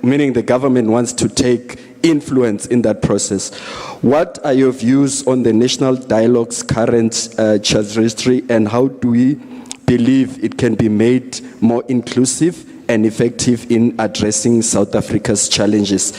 meaning the government wants to take influence in that process. What are your views on the national dialogue's current trajectory, and how do we believe it can be made more inclusive and effective in addressing South Africa's challenges?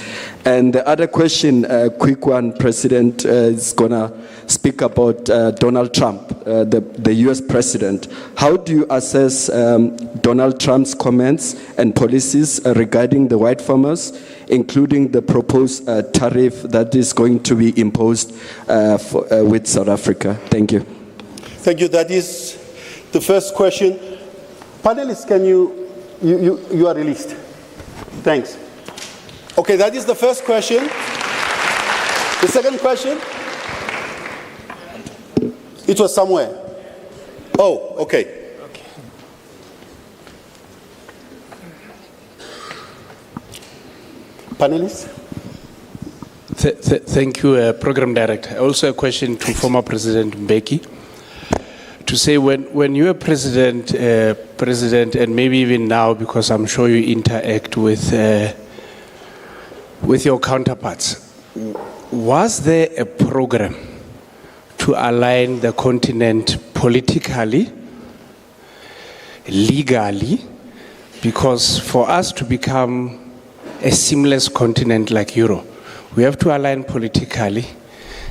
And the other question, a quick one, President, is going to speak about Donald Trump, the US president. How do you assess Donald Trump's comments and policies regarding the white farmers, including the proposed tariff that is going to be imposed with South Africa? Thank you. Thank you. That is the first question. Panelists, can you are released. Thanks. Okay, that is the first question. The second question? It was somewhere. Oh, okay. Panelists? Thank you, Program Director. Also a question to former President Mbeki. To say when you were president, and maybe even now, because I'm sure you interact with your counterparts, was there a program to align the continent politically, legally? Because for us to become a seamless continent like Europe, we have to align politically.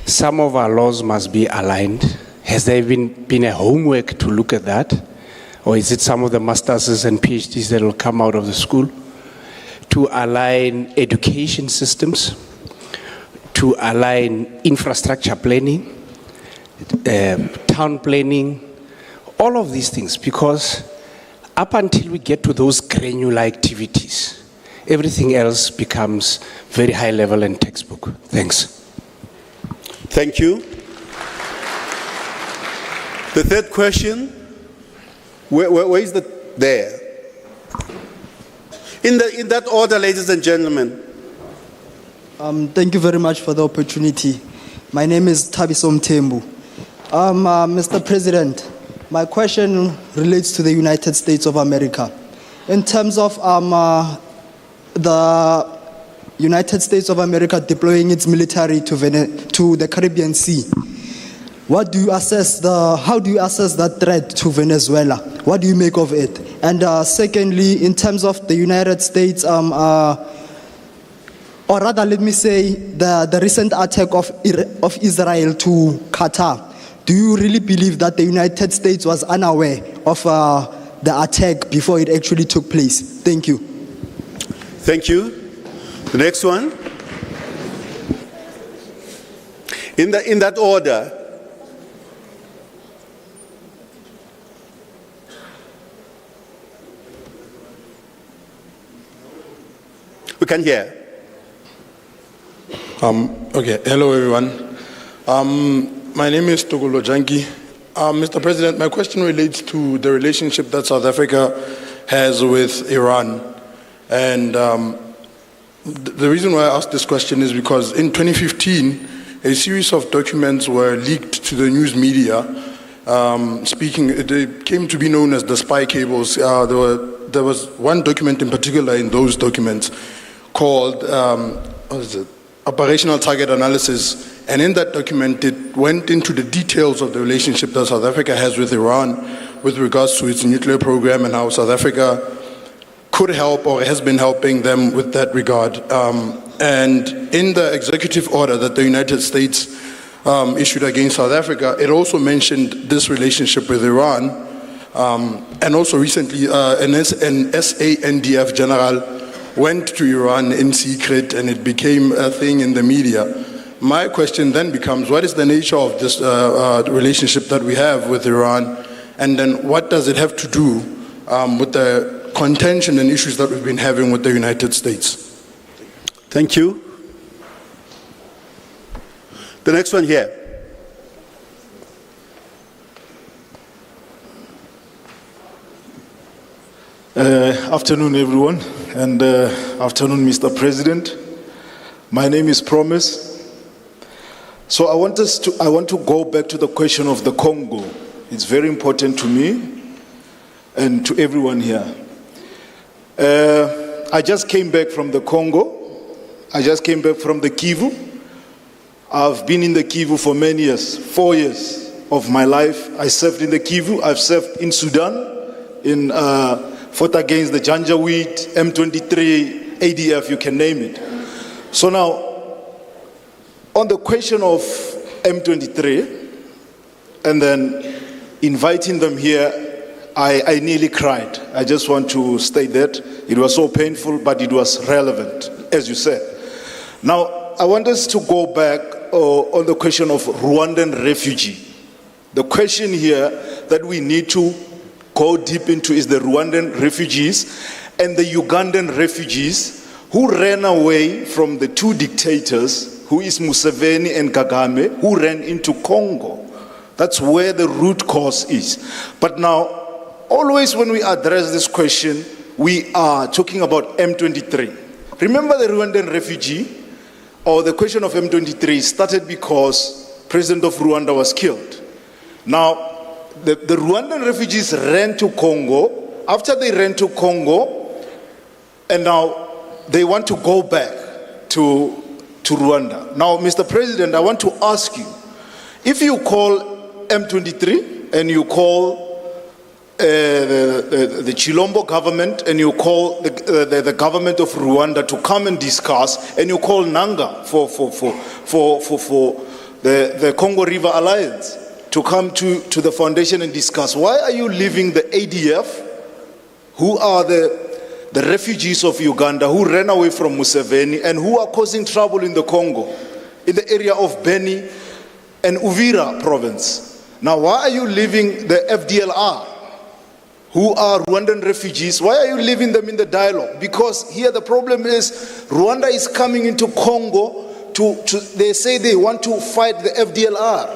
Some of our laws must be aligned. Has there been a homework to look at that? Or is it some of the masters and PhDs that will come out of the school? To align education systems, to align infrastructure planning, town planning, all of these things, because up until we get to those granular activities, everything else becomes very high level and textbook. Thanks. Thank you. The third question, where is the, there? In that order, ladies and gentlemen. Thank you very much for the opportunity. My name is Thabo Mbeki. Mr. President, my question relates to the United States of America. In terms of the United States of America deploying its military to the Caribbean Sea, how do you assess that threat to Venezuela? What do you make of it? And secondly, in terms of the United States, or rather, let me say, the recent attack of Israel to Qatar, do you really believe that the United States was unaware of the attack before it actually took place? Thank you. Thank you. The next one. In that order. We can hear. Okay, hello everyone. My name is Togolo Janki. Mr. President, my question relates to the relationship that South Africa has with Iran. And the reason why I asked this question is because in 2015, a series of documents were leaked to the news media. They came to be known as the spy cables. There was one document in particular in those documents called Operational Target Analysis. And in that document, it went into the details of the relationship that South Africa has with Iran with regards to its nuclear program and how South Africa could help or has been helping them with that regard. And in the executive order that the United States issued against South Africa, it also mentioned this relationship with Iran. And also recently, an SANDF general went to Iran in secret and it became a thing in the media. My question then becomes, what is the nature of this relationship that we have with Iran? And then what does it have to do with the contention and issues that we've been having with the United States? Thank you. The next one here. Afternoon, everyone, and afternoon, Mr. President. My name is Promise. So I want to go back to the question of the Congo. It's very important to me and to everyone here. I just came back from the Congo. I just came back from the Kivu. I've been in the Kivu for many years, 4 years of my life. I served in the Kivu. I've served in Sudan, fought against the Janjaweed, M23, ADF, you can name it. So now, on the question of M23, and then inviting them here, I nearly cried. I just want to state that. It was so painful, but it was relevant, as you said. Now, I want us to go back on the question of Rwandan refugee. The question here that we need to go deep into is the Rwandan refugees and the Ugandan refugees who ran away from the two dictators, who is Museveni and Kagame, who ran into Congo. That's where the root cause is. But now, always when we address this question, we are talking about M23. Remember the Rwandan refugee, or the question of M23 started because President of Rwanda was killed. Now, the Rwandan refugees ran to Congo. After they ran to Congo, and now they want to go back to Rwanda. Now, Mr. President, I want to ask you, if you call M23 and you call the Chilombo government and you call the government of Rwanda to come and discuss, and you call Nanga for the Congo River Alliance to come to the foundation and discuss, why are you leaving the ADF, who are the refugees of Uganda who ran away from Museveni and who are causing trouble in the Congo, in the area of Beni and Uvira province? Now, why are you leaving the FDLR, who are Rwandan refugees? Why are you leaving them in the dialogue? Because here the problem is Rwanda is coming into Congo they say they want to fight the FDLR.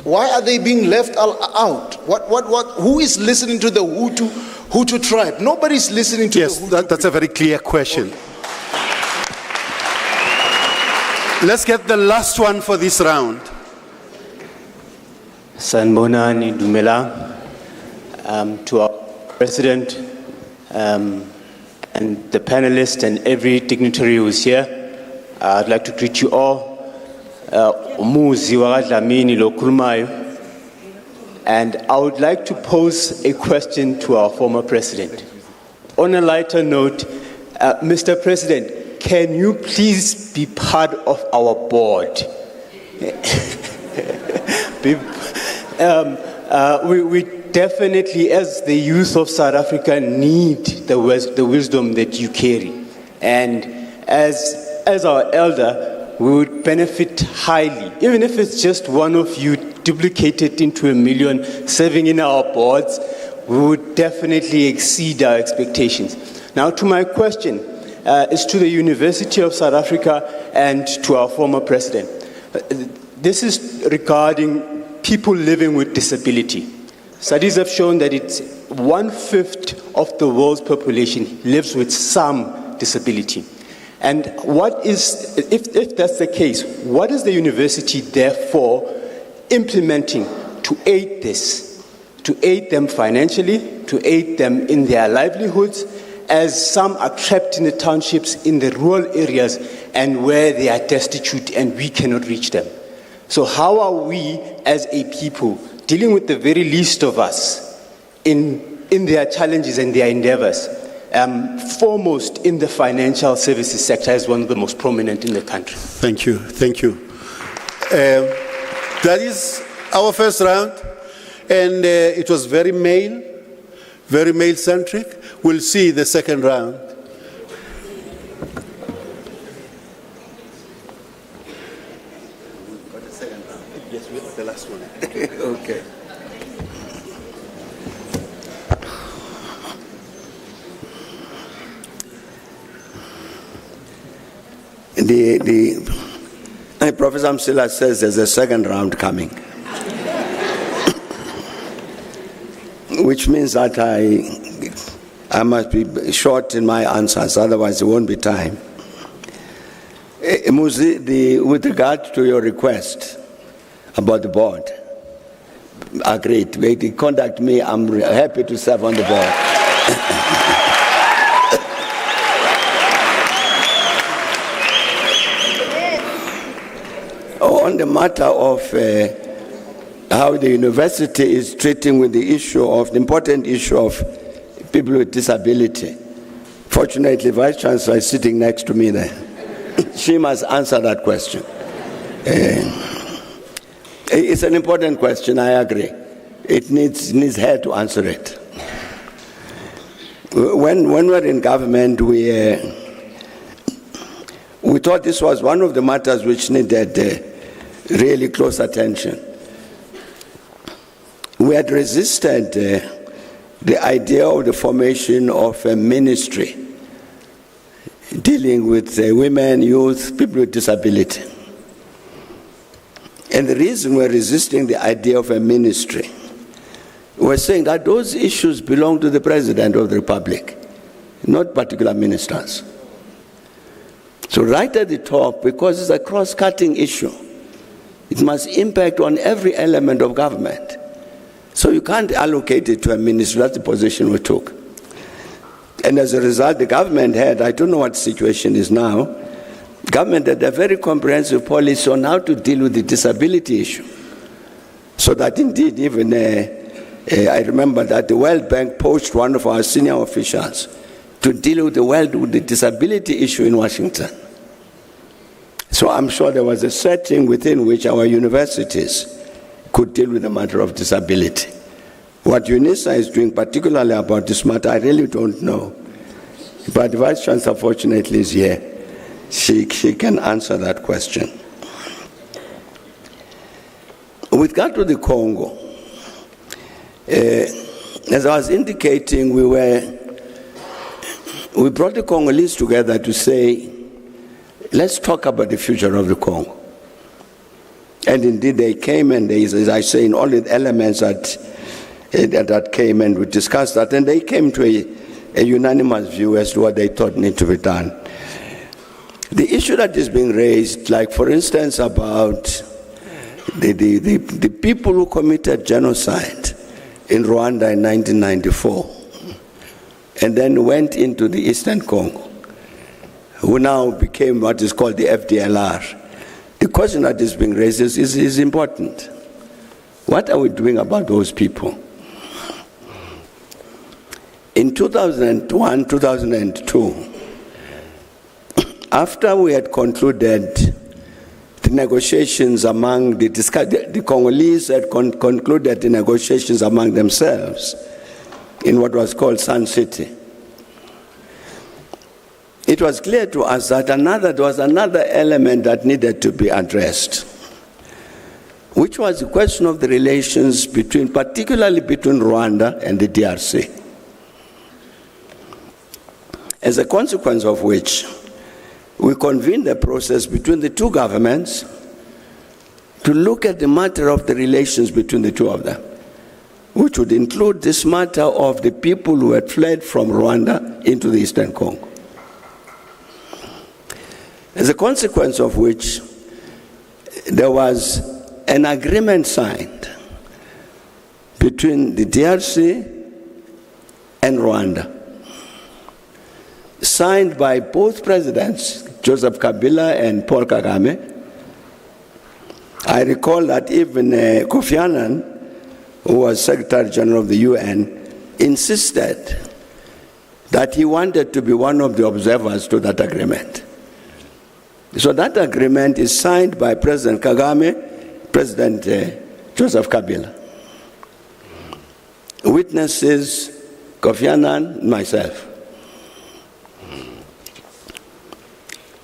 Why are they being left out? Who is listening to the Hutu tribe? Nobody's listening to the Hutu. That's a very clear question. Let's get the last one for this round. Sanbonani Dumela, to our President and the panelists and every dignitary who's here, I'd like to greet you all. Umuzi wa Dlamini lo khulumayo. And I would like to pose a question to our former president. On a lighter note, Mr. President, can you please be part of our board? We definitely, as the youth of South Africa, need the wisdom that you carry. And as our elder, we would benefit highly, even if it's just one of you duplicated into 1 million serving in our boards, we would definitely exceed our expectations. Now, to my question, is to the University of South Africa and to our former president. This is regarding people living with disability. Studies have shown that it's 1/5 of the world's population lives with some disability. And what is, if that's the case, what is the university therefore implementing to aid this, to aid them financially, to aid them in their livelihoods, as some are trapped in the townships, in the rural areas, and where they are destitute and we cannot reach them? So how are we as a people dealing with the very least of us in their challenges and their endeavors? Foremost in the financial services sector as one of the most prominent in the country. Thank you. That is our first round, and it was very male-centric. We'll see the second round. Yes, the last one. Okay. Professor Msila says there's a second round coming, which means that I must be short in my answers, otherwise there won't be time. Muzi, with regard to your request about the board, agreed. They contact me, I'm happy to serve on the board. On the matter of how the university is treating with the important issue of people with disability. Fortunately, Vice Chancellor is sitting next to me there. She must answer that question. It's an important question, I agree. It needs her to answer it. When we were in government, we thought this was one of the matters which needed really close attention. We had resisted the idea of the formation of a ministry dealing with women, youth, people with disability. And the reason we're resisting the idea of a ministry, we're saying that those issues belong to the President of the Republic, not particular ministers. So right at the top, because it's a cross-cutting issue, it must impact on every element of government. So you can't allocate it to a ministry. That's the position we took. And as a result, the government had, I don't know what the situation is now, government had a very comprehensive policy on how to deal with the disability issue. So that indeed, even I remember that the World Bank poached one of our senior officials to deal with the disability issue in Washington. So I'm sure there was a setting within which our universities could deal with the matter of disability. What UNISA is doing particularly about this matter, I really don't know. But the Vice Chancellor, fortunately, is here. She can answer that question. With regard to the Congo, as I was indicating, we brought the Congolese together to say, let's talk about the future of the Congo. And indeed they came, and they, as I say, in all the elements that came, and we discussed that, and they came to a unanimous view as to what they thought needed to be done. The issue that is being raised, like for instance about the people who committed genocide in Rwanda in 1994, and then went into the Eastern Congo, who now became what is called the FDLR. The question that is being raised is important. What are we doing about those people? In 2001, 2002, after we had concluded the negotiations among the Congolese had concluded the negotiations among themselves in what was called Sun City, it was clear to us that there was another element that needed to be addressed, which was the question of the relations particularly between Rwanda and the DRC. As a consequence of which, we convened a process between the two governments to look at the matter of the relations between the two of them, which would include this matter of the people who had fled from Rwanda into the Eastern Congo. As a consequence of which, there was an agreement signed between the DRC and Rwanda, signed by both presidents, Joseph Kabila and Paul Kagame. I recall that even Kofi Annan, who was Secretary General of the UN, insisted that he wanted to be one of the observers to that agreement. So that agreement is signed by President Kagame, President Joseph Kabila. Witnesses, Kofi Annan, myself.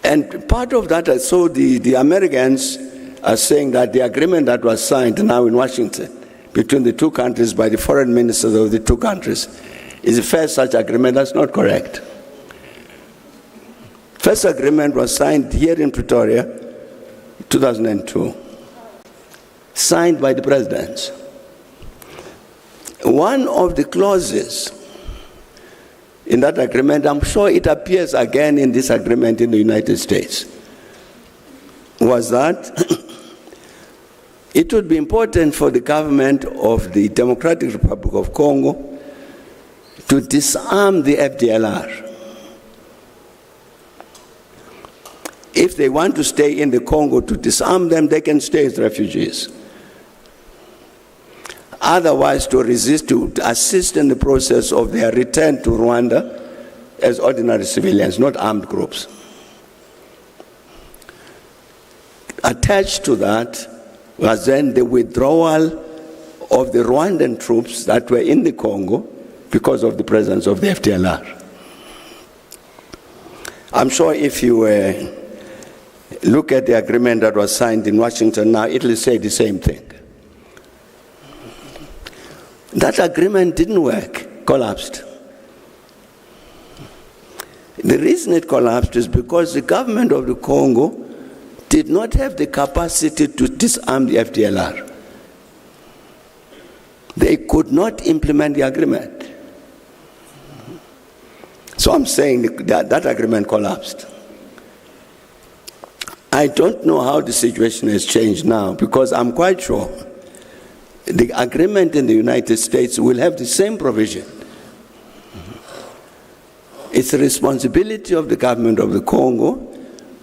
And part of that, so the Americans are saying that the agreement that was signed now in Washington between the two countries by the foreign ministers of the two countries is the first such agreement. That's not correct. First agreement was signed here in Pretoria, 2002, signed by the presidents. One of the clauses in that agreement, I'm sure it appears again in this agreement in the United States, was that it would be important for the government of the Democratic Republic of Congo to disarm the FDLR. If they want to stay in the Congo, to disarm them, they can stay as refugees. Otherwise, to assist in the process of their return to Rwanda as ordinary civilians, not armed groups. Attached to that was then the withdrawal of the Rwandan troops that were in the Congo because of the presence of the FDLR. I'm sure if you look at the agreement that was signed in Washington now, it will say the same thing. That agreement didn't work, collapsed. The reason it collapsed is because the government of the Congo did not have the capacity to disarm the FDLR. They could not implement the agreement. So I'm saying that agreement collapsed. I don't know how the situation has changed now, because I'm quite sure the agreement in the United States will have the same provision. It's the responsibility of the government of the Congo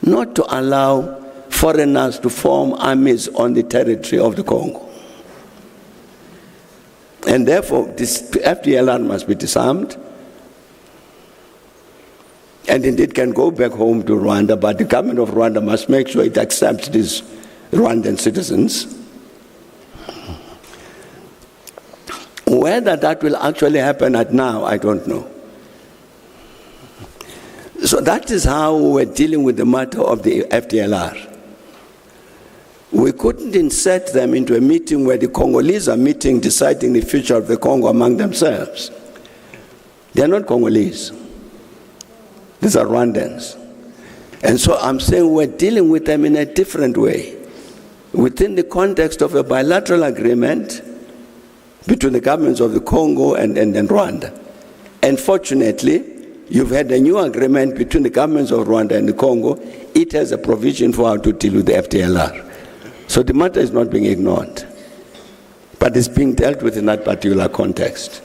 not to allow foreigners to form armies on the territory of the Congo. And therefore, this FDLR must be disarmed, and indeed can go back home to Rwanda, but the government of Rwanda must make sure it accepts these Rwandan citizens. Whether that will actually happen at now, I don't know. So that is how we're dealing with the matter of the FDLR. We couldn't insert them into a meeting where the Congolese are meeting, deciding the future of the Congo among themselves. They are not Congolese. These are Rwandans. And so I'm saying we're dealing with them in a different way, within the context of a bilateral agreement between the governments of the Congo and Rwanda. And fortunately, you've had a new agreement between the governments of Rwanda and the Congo. It has a provision for how to deal with the FDLR. So the matter is not being ignored, but it's being dealt with in that particular context.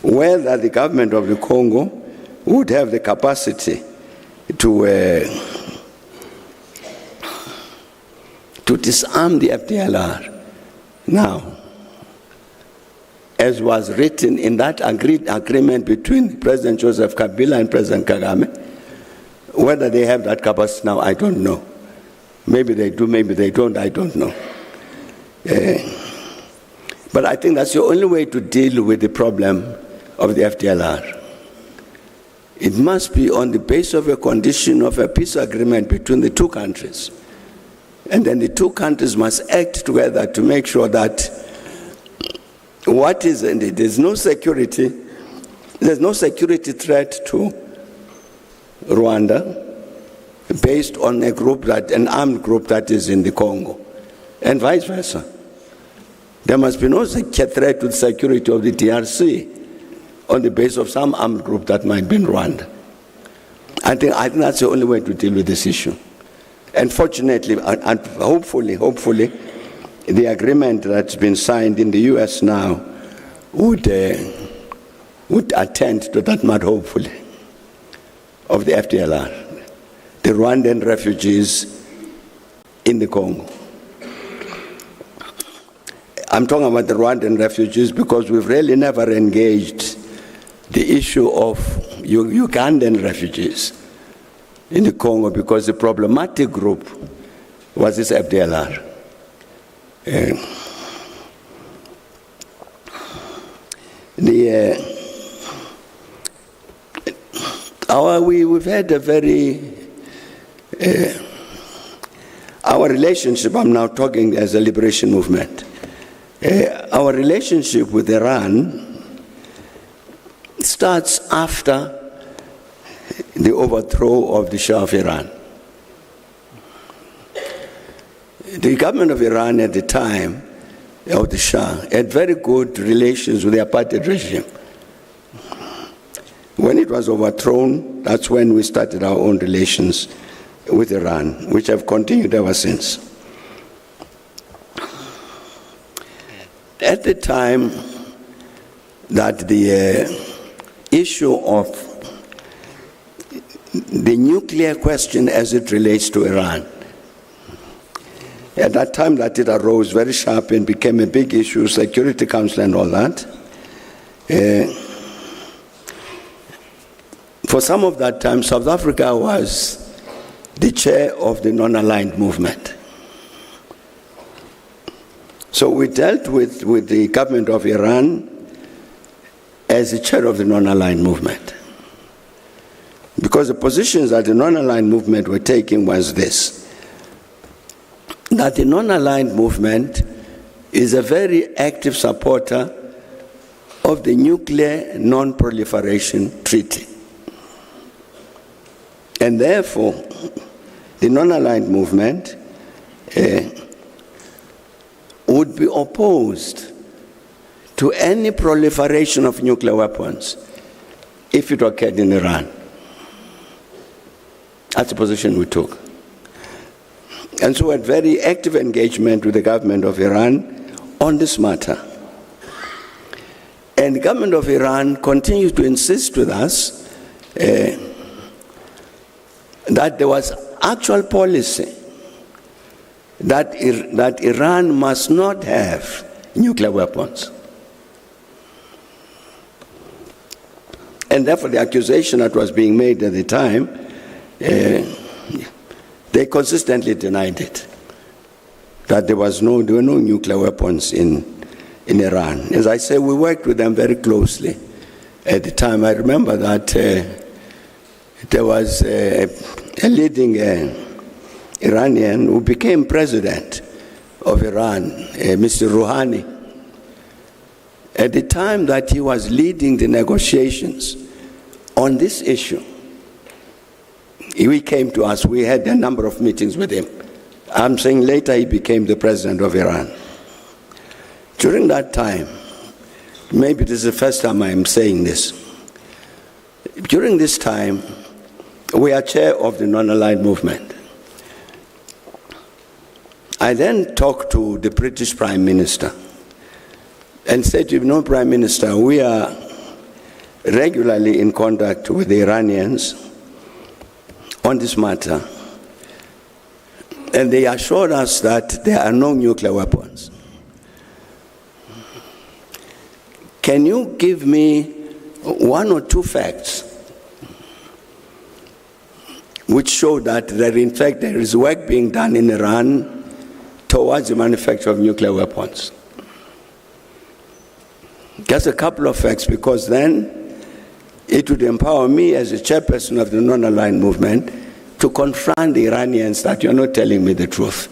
Whether the government of the Congo would have the capacity to disarm the FDLR now, as was written in that agreement between President Joseph Kabila and President Kagame, whether they have that capacity now, I don't know. Maybe they do, maybe they don't, I don't know. But I think that's the only way to deal with the problem of the FDLR. It must be on the basis of a condition of a peace agreement between the two countries. And then the two countries must act together to make sure that there's no security threat to Rwanda based on an armed group that is in the Congo, and vice versa. There must be no threat to the security of the DRC on the basis of some armed group that might be in Rwanda. I think that's the only way to deal with this issue. And fortunately, and hopefully, the agreement that's been signed in the US now would attend to that matter, hopefully, of the FDLR, the Rwandan refugees in the Congo. I'm talking about the Rwandan refugees because we've really never engaged the issue of Ugandan refugees in the Congo, because the problematic group was this FDLR. We've had a very our relationship, I'm now talking as a liberation movement, our relationship with Iran starts after the overthrow of the Shah of Iran. The government of Iran at the time of the Shah had very good relations with the apartheid regime. When it was overthrown, that's when we started our own relations with Iran, which have continued ever since. At the time that the issue of the nuclear question as it relates to Iran, at that time that it arose very sharp and became a big issue, Security Council and all that, for some of that time, South Africa was the chair of the non-aligned movement. So we dealt with the government of Iran as the chair of the non-aligned movement. Because the positions that the non-aligned movement were taking was this, that the non-aligned movement is a very active supporter of the Nuclear Non-Proliferation Treaty. And therefore, the non-aligned movement would be opposed to any proliferation of nuclear weapons if it occurred in Iran. That's the position we took. And so we had very active engagement with the government of Iran on this matter. And the government of Iran continues to insist with us that there was actual policy that Iran must not have nuclear weapons. And therefore the accusation that was being made at the time, they consistently denied it, that there were no nuclear weapons in Iran. As I say, we worked with them very closely at the time. I remember that there was a leading Iranian who became president of Iran, Mr. Rouhani. At the time that he was leading the negotiations on this issue, he came to us. We had a number of meetings with him. I'm saying later he became the president of Iran. During that time, maybe this is the first time I'm saying this, during this time, we are chair of the non-aligned movement. I then talked to the British Prime Minister and said, you know, Prime Minister, we are regularly in contact with the Iranians on this matter, and they assured us that there are no nuclear weapons. Can you give me one or two facts which show that in fact there is work being done in Iran towards the manufacture of nuclear weapons? Just a couple of facts, because then it would empower me as a chairperson of the non-aligned movement to confront the Iranians that you're not telling me the truth.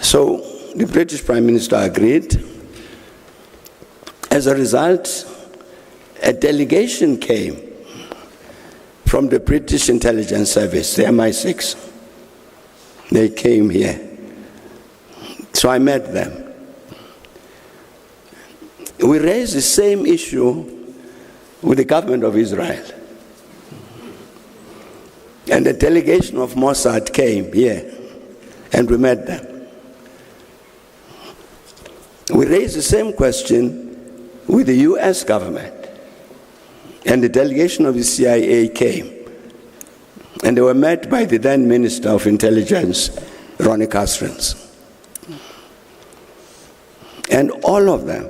So the British Prime Minister agreed. As a result, a delegation came from the British Intelligence Service, the MI6. They came here. So I met them. We raised the same issue with the government of Israel. And a delegation of Mossad came here, and we met them. We raised the same question with the US government, and the delegation of the CIA came, and they were met by the then Minister of Intelligence, Ronnie Castrins. And all of them,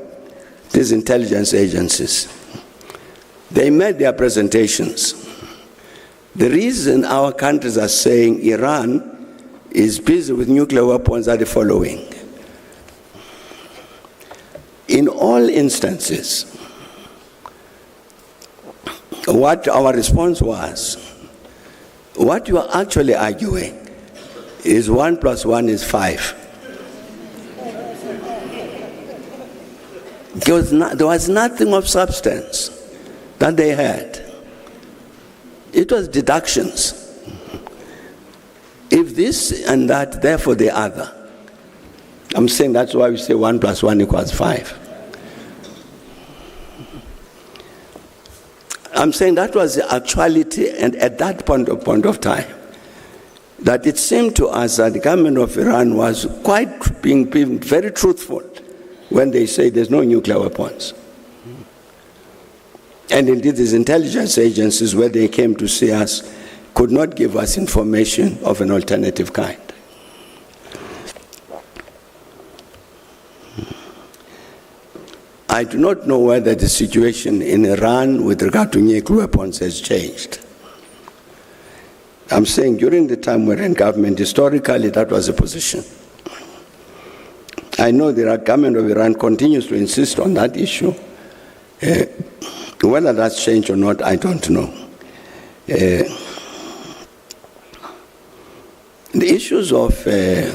these intelligence agencies, they made their presentations. The reason our countries are saying Iran is busy with nuclear weapons are the following. In all instances, what our response was, what you are actually arguing is 1 + 1 is 5. There was nothing of substance that they had. It was deductions. If this and that, therefore the other. I'm saying that's why we say 1 + 1 = 5. I'm saying that was the actuality, and at that point of time, that it seemed to us that the government of Iran was quite being very truthful when they say there's no nuclear weapons. And indeed, these intelligence agencies, where they came to see us, could not give us information of an alternative kind. I do not know whether the situation in Iran with regard to nuclear weapons has changed. I'm saying during the time we're in government, historically, that was the position. I know the government of Iran continues to insist on that issue. Whether that's changed or not, I don't know. The issues of the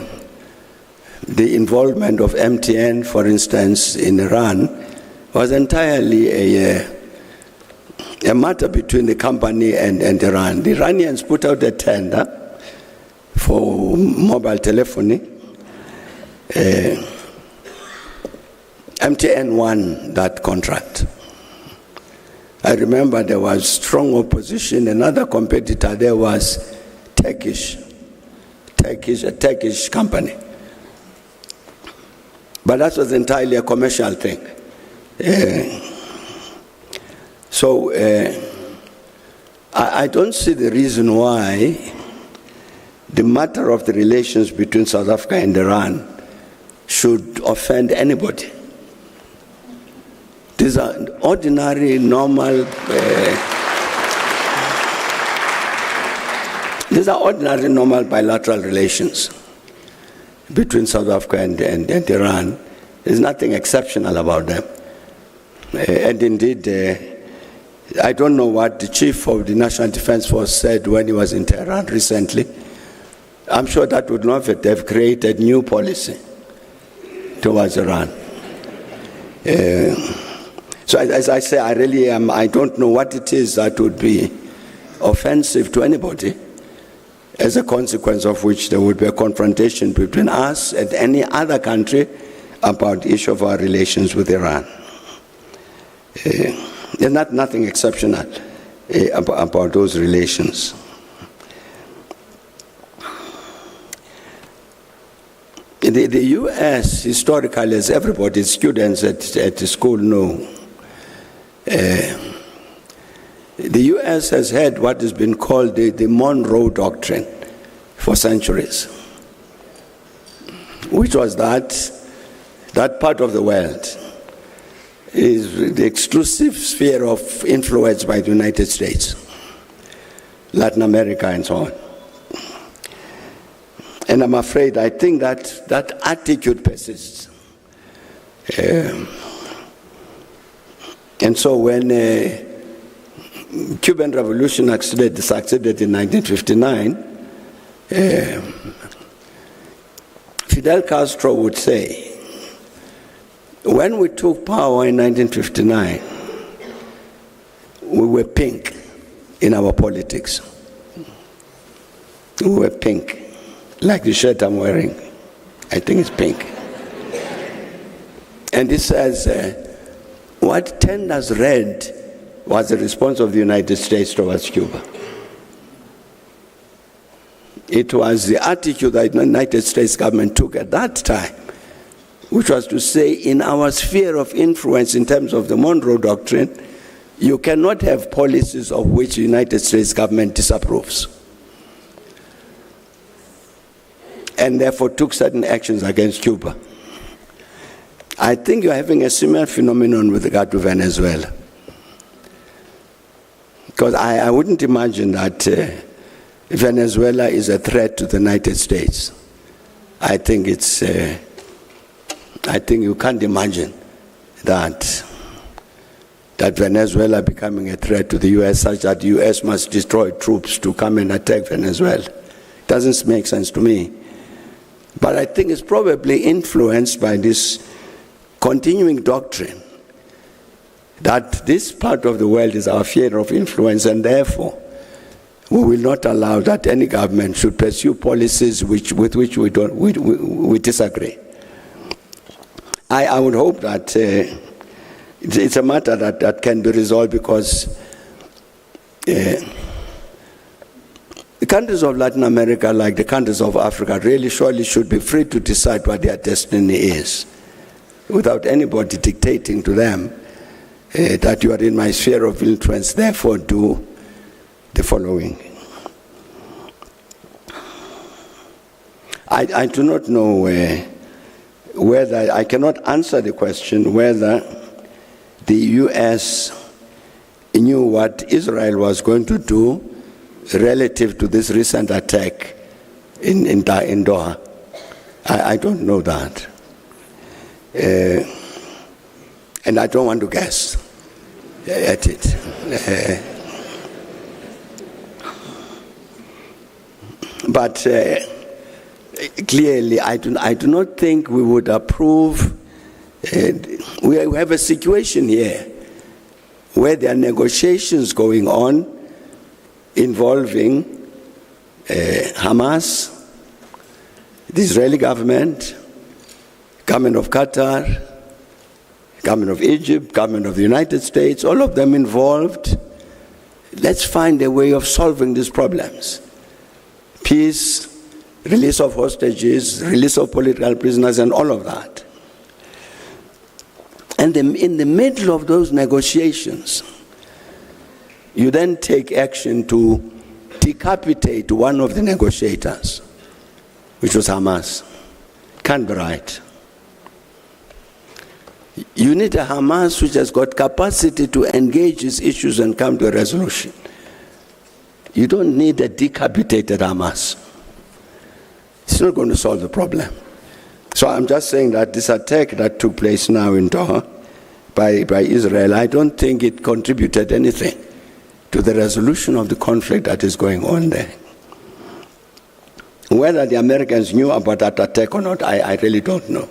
involvement of MTN, for instance, in Iran, was entirely a matter between the company and Iran. The Iranians put out a tender for mobile telephony. MTN won that contract. I remember there was strong opposition. Another competitor there was Turkish Turkish company. But that was entirely a commercial thing. So I don't see the reason why the matter of the relations between South Africa and Iran should offend anybody. These are ordinary, normal, bilateral relations between South Africa and Iran. There's nothing exceptional about them. And indeed, I don't know what the chief of the National Defense Force said when he was in Tehran recently. I'm sure that would not have created new policy towards Iran. So as I say, I don't know what it is that would be offensive to anybody, as a consequence of which there would be a confrontation between us and any other country about the issue of our relations with Iran. There's nothing exceptional about those relations. The U.S. historically, as everybody, students at the school know, the U.S. has had what has been called the Monroe Doctrine for centuries, which was that part of the world is the exclusive sphere of influence by the United States, Latin America and so on. And I'm afraid, I think that attitude persists. And so when Cuban Revolution succeeded in 1959, Fidel Castro would say, when we took power in 1959, we were pink in our politics. We were pink, like the shirt I'm wearing. I think it's pink. And it says, what turned us red was the response of the United States towards Cuba. It was the attitude that the United States government took at that time, which was to say, in our sphere of influence in terms of the Monroe Doctrine, you cannot have policies of which the United States government disapproves. And therefore took certain actions against Cuba. I think you're having a similar phenomenon with regard to Venezuela. Because I wouldn't imagine that Venezuela is a threat to the United States. I think you can't imagine that Venezuela becoming a threat to the U.S. such that the U.S. must destroy troops to come and attack Venezuela. It doesn't make sense to me. But I think it's probably influenced by this continuing doctrine that this part of the world is our sphere of influence, and therefore we will not allow that any government should pursue policies with which we disagree. I would hope that it's a matter that can be resolved, because the countries of Latin America, like the countries of Africa, really surely should be free to decide what their destiny is, without anybody dictating to them that you are in my sphere of influence, therefore do the following. I do not know whether, I cannot answer the question whether the U.S. knew what Israel was going to do relative to this recent attack in Doha. I don't know that. And I don't want to guess at it. But clearly, I do not think we would approve. We have a situation here where there are negotiations going on involving Hamas, the Israeli government of Qatar, government of Egypt, government of the United States, all of them involved. Let's find a way of solving these problems. Peace, release of hostages, release of political prisoners, and all of that. And then in the middle of those negotiations, you then take action to decapitate one of the negotiators, which was Hamas. Can't be right. You need a Hamas which has got capacity to engage its issues and come to a resolution. You don't need a decapitated Hamas. It's not going to solve the problem. So I'm just saying that this attack that took place now in Doha by Israel, I don't think it contributed anything to the resolution of the conflict that is going on there. Whether the Americans knew about that attack or not, I really don't know.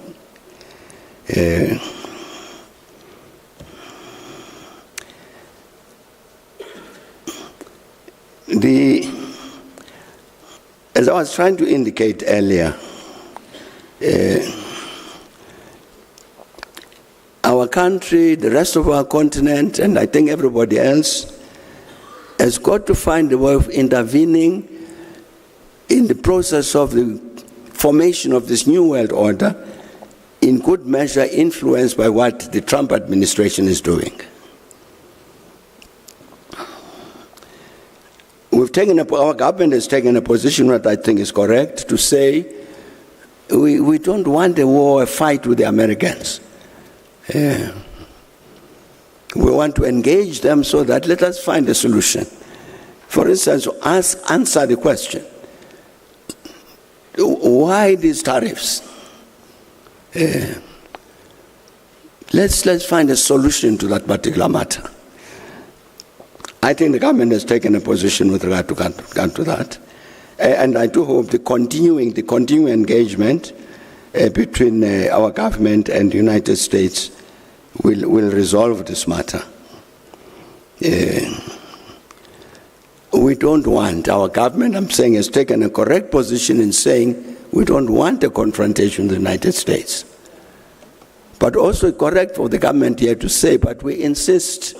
As I was trying to indicate earlier, our country, the rest of our continent, and I think everybody else, has got to find a way of intervening in the process of the formation of this new world order, in good measure influenced by what the Trump administration is doing. Our government has taken a position that I think is correct, to say we don't want a war, a fight with the Americans. We want to engage them so that let us find a solution. For instance, answer the question, why these tariffs? Let's find a solution to that particular matter. I think the government has taken a position with regard to that. And I do hope the continuing engagement between our government and the United States will resolve this matter. We don't want, our government, I'm saying, has taken a correct position in saying we don't want a confrontation with the United States. But also correct for the government here to say, but we insist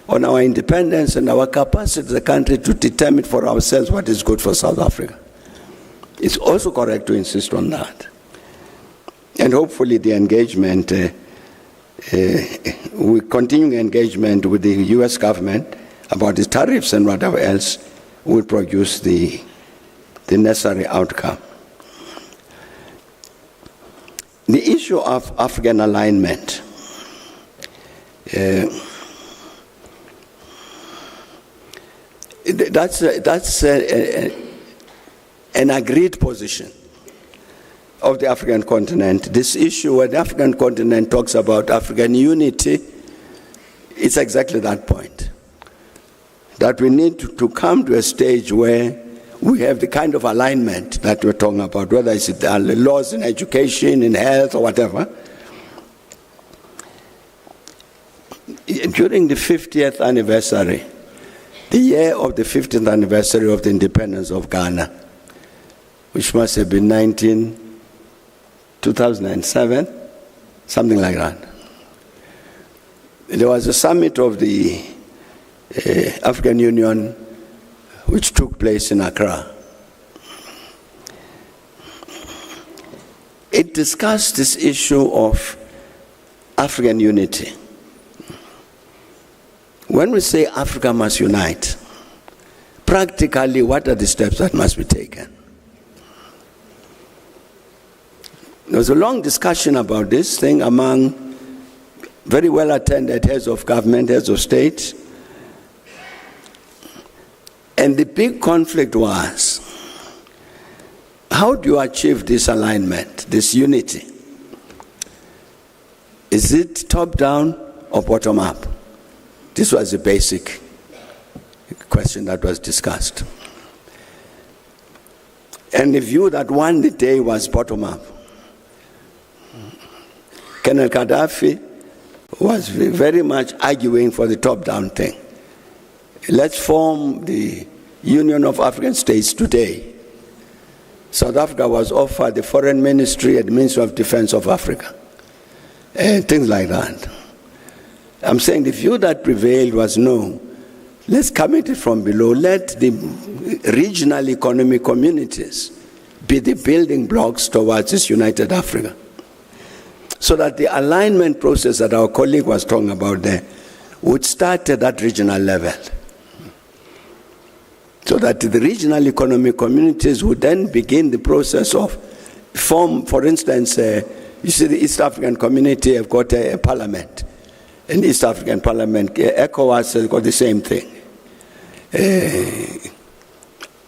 on our independence and our capacity as a country to determine for ourselves what is good for South Africa. It's also correct to insist on that. And hopefully the engagement, we continue engagement with the US government about the tariffs and whatever else will produce the necessary outcome. The issue of African alignment, that's an agreed position of the African continent. This issue where the African continent talks about African unity, it's exactly that point. That we need to come to a stage where we have the kind of alignment that we're talking about, whether it's the laws in education, in health, or whatever. During the 50th anniversary, the year of the 50th anniversary of the independence of Ghana, which must have been 2007, something like that. There was a summit of the African Union which took place in Accra. It discussed this issue of African unity. When we say Africa must unite, practically what are the steps that must be taken? There was a long discussion about this thing among very well-attended heads of government, heads of state. And the big conflict was, how do you achieve this alignment, this unity? Is it top-down or bottom-up? This was the basic question that was discussed. And the view that won the day was bottom-up. Colonel Gaddafi was very much arguing for the top-down thing. Let's form the Union of African States today. South Africa was offered the Foreign Ministry and the Ministry of Defense of Africa, and things like that. I'm saying the view that prevailed was no, let's come at it from below. Let the regional economic communities be the building blocks towards this united Africa. So that the alignment process that our colleague was talking about there would start at that regional level. So that the regional economic communities would then begin the process of form, for instance, you see the East African community have got a parliament. In the East African parliament, ECOWAS has got the same thing.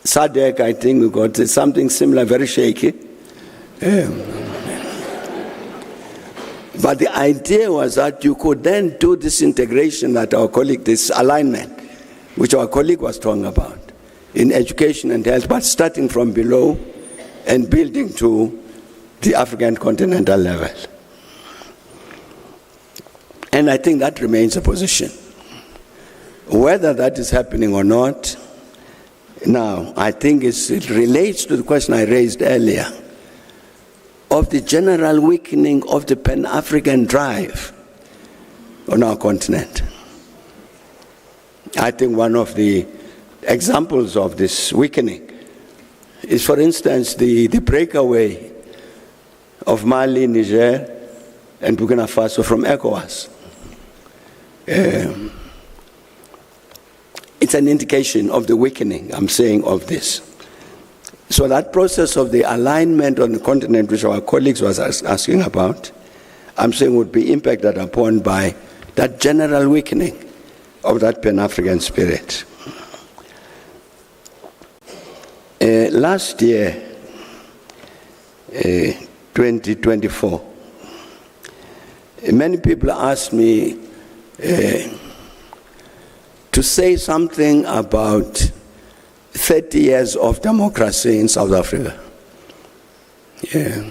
SADC, I think we got something similar, very shaky. But the idea was that you could then do this integration that our colleague, this alignment, which our colleague was talking about, in education and health, but starting from below and building to the African continental level. And I think that remains a position. Whether that is happening or not, now, I think it relates to the question I raised earlier of the general weakening of the Pan-African drive on our continent. I think one of the examples of this weakening is, for instance, the breakaway of Mali, Niger, and Burkina Faso from ECOWAS. It's an indication of the weakening, I'm saying, of this. So that process of the alignment on the continent, which our colleagues was asking about, I'm saying would be impacted upon by that general weakening of that Pan-African spirit. Last year, 2024, many people asked me to say something about 30 years of democracy in South Africa. Yeah.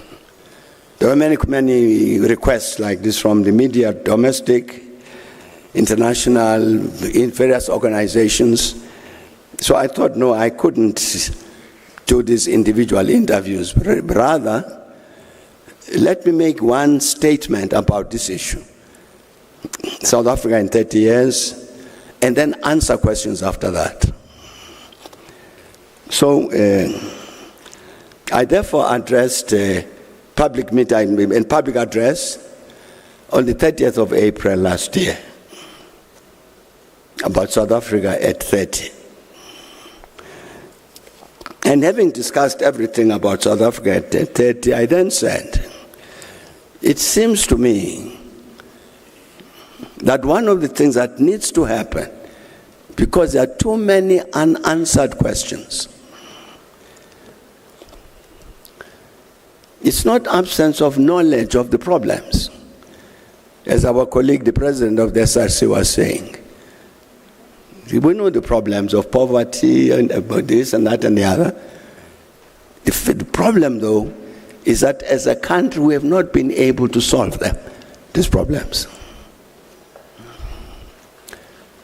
There were many requests like this from the media, domestic, international, in various organizations. So I thought, no, I couldn't do these individual interviews. Rather, let me make one statement about this issue. South Africa in 30 years, and then answer questions after that. So I therefore addressed a public meeting and public address on the 30th of April last year about South Africa at 30. And having discussed everything about South Africa at 30, I then said, it seems to me that one of the things that needs to happen, because there are too many unanswered questions, it's not absence of knowledge of the problems. As our colleague, the president of the SRC, was saying, we know the problems of poverty and about this and that and the other. The problem, though, is that as a country we have not been able to solve them, these problems.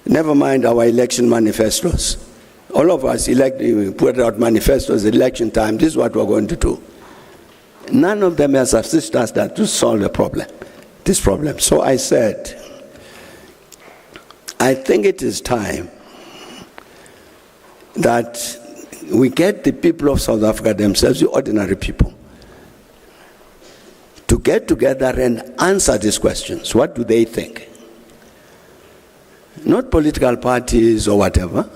Never mind our election manifestos. All of us we put out manifestos at election time. This is what we're going to do. None of them has assisted us to solve the problem, this problem. So I said, I think it is time that we get the people of South Africa themselves, the ordinary people, to get together and answer these questions. What do they think? Not political parties or whatever,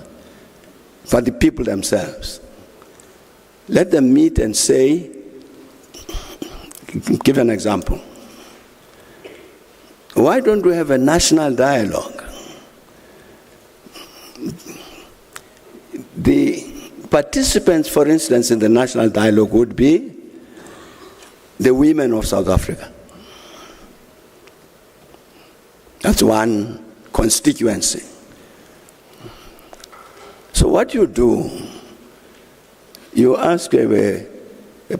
but the people themselves. Let them meet and say, give an example. Why don't we have a national dialogue? The participants, for instance, in the national dialogue would be the women of South Africa. That's one constituency. So what you do, you ask a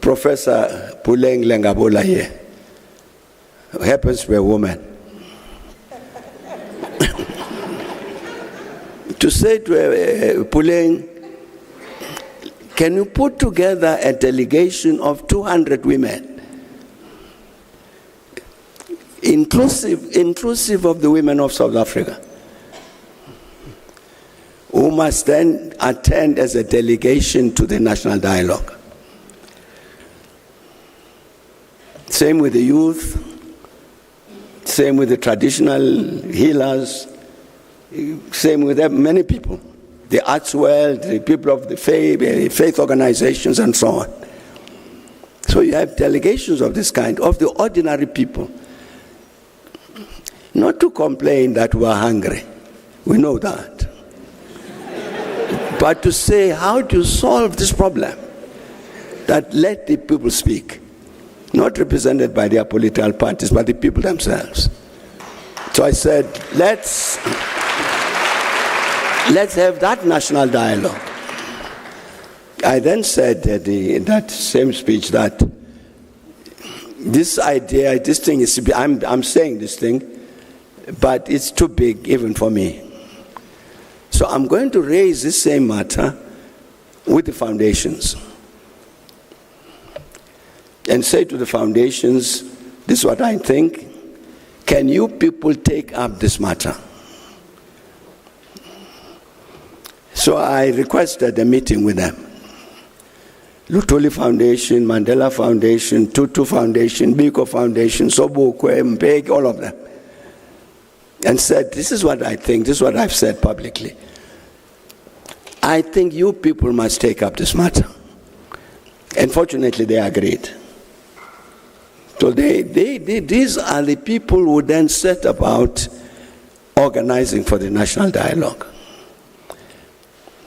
Professor Puleng Lengabola here, who happens to be a woman, to say to Puleng, can you put together a delegation of 200 women, inclusive of the women of South Africa, who must then attend as a delegation to the national dialogue? Same with the youth, same with the traditional healers, same with many people, the arts world, the people of the faith organizations, and so on. So you have delegations of this kind, of the ordinary people. Not to complain that we are hungry, we know that. But to say, how do you solve this problem? That let the people speak, not represented by their political parties, but the people themselves. So I said, let's have that national dialogue. I then said in that same speech that this idea, this thing is, I'm saying this thing, but it's too big even for me. So I'm going to raise this same matter with the foundations and say to the foundations, this is what I think. Can you people take up this matter? So I requested a meeting with them. Lutuli Foundation, Mandela Foundation, Tutu Foundation, Biko Foundation, Sobukwe, Mbeki, all of them. And said, this is what I think, this is what I've said publicly. I think you people must take up this matter. And fortunately, they agreed. So these are the people who then set about organizing for the national dialogue.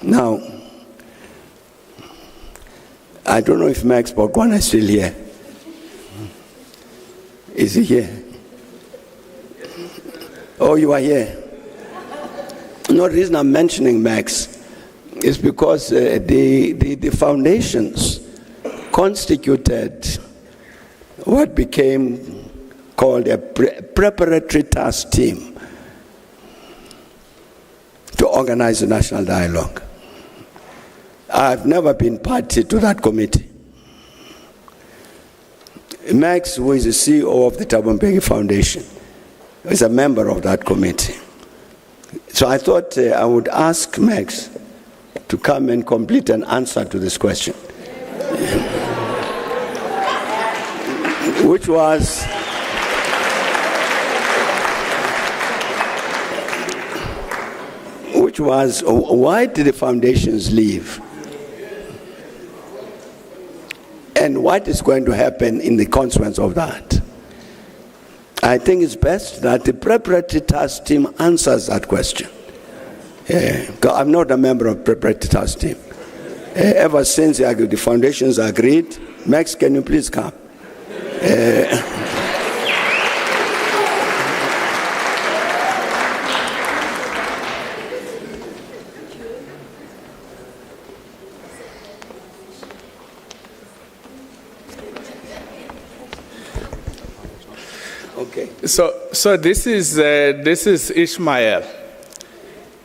Now, I don't know if Max Bogwana is still here. Is he here? Oh, you are here. No, the reason I'm mentioning Max is because the foundations constituted what became called a preparatory task team to organize a national dialogue. I've never been party to that committee. Max, who is the CEO of the Thabo Mbeki Foundation, is a member of that committee. So I thought I would ask Max to come and complete an answer to this question. Which was, why did the foundations leave? And what is going to happen in the consequence of that? I think it's best that the preparatory task team answers that question. I'm not a member of the preparatory task team. Ever since the foundations agreed, Max, can you please come? Okay. So this is Ishmael,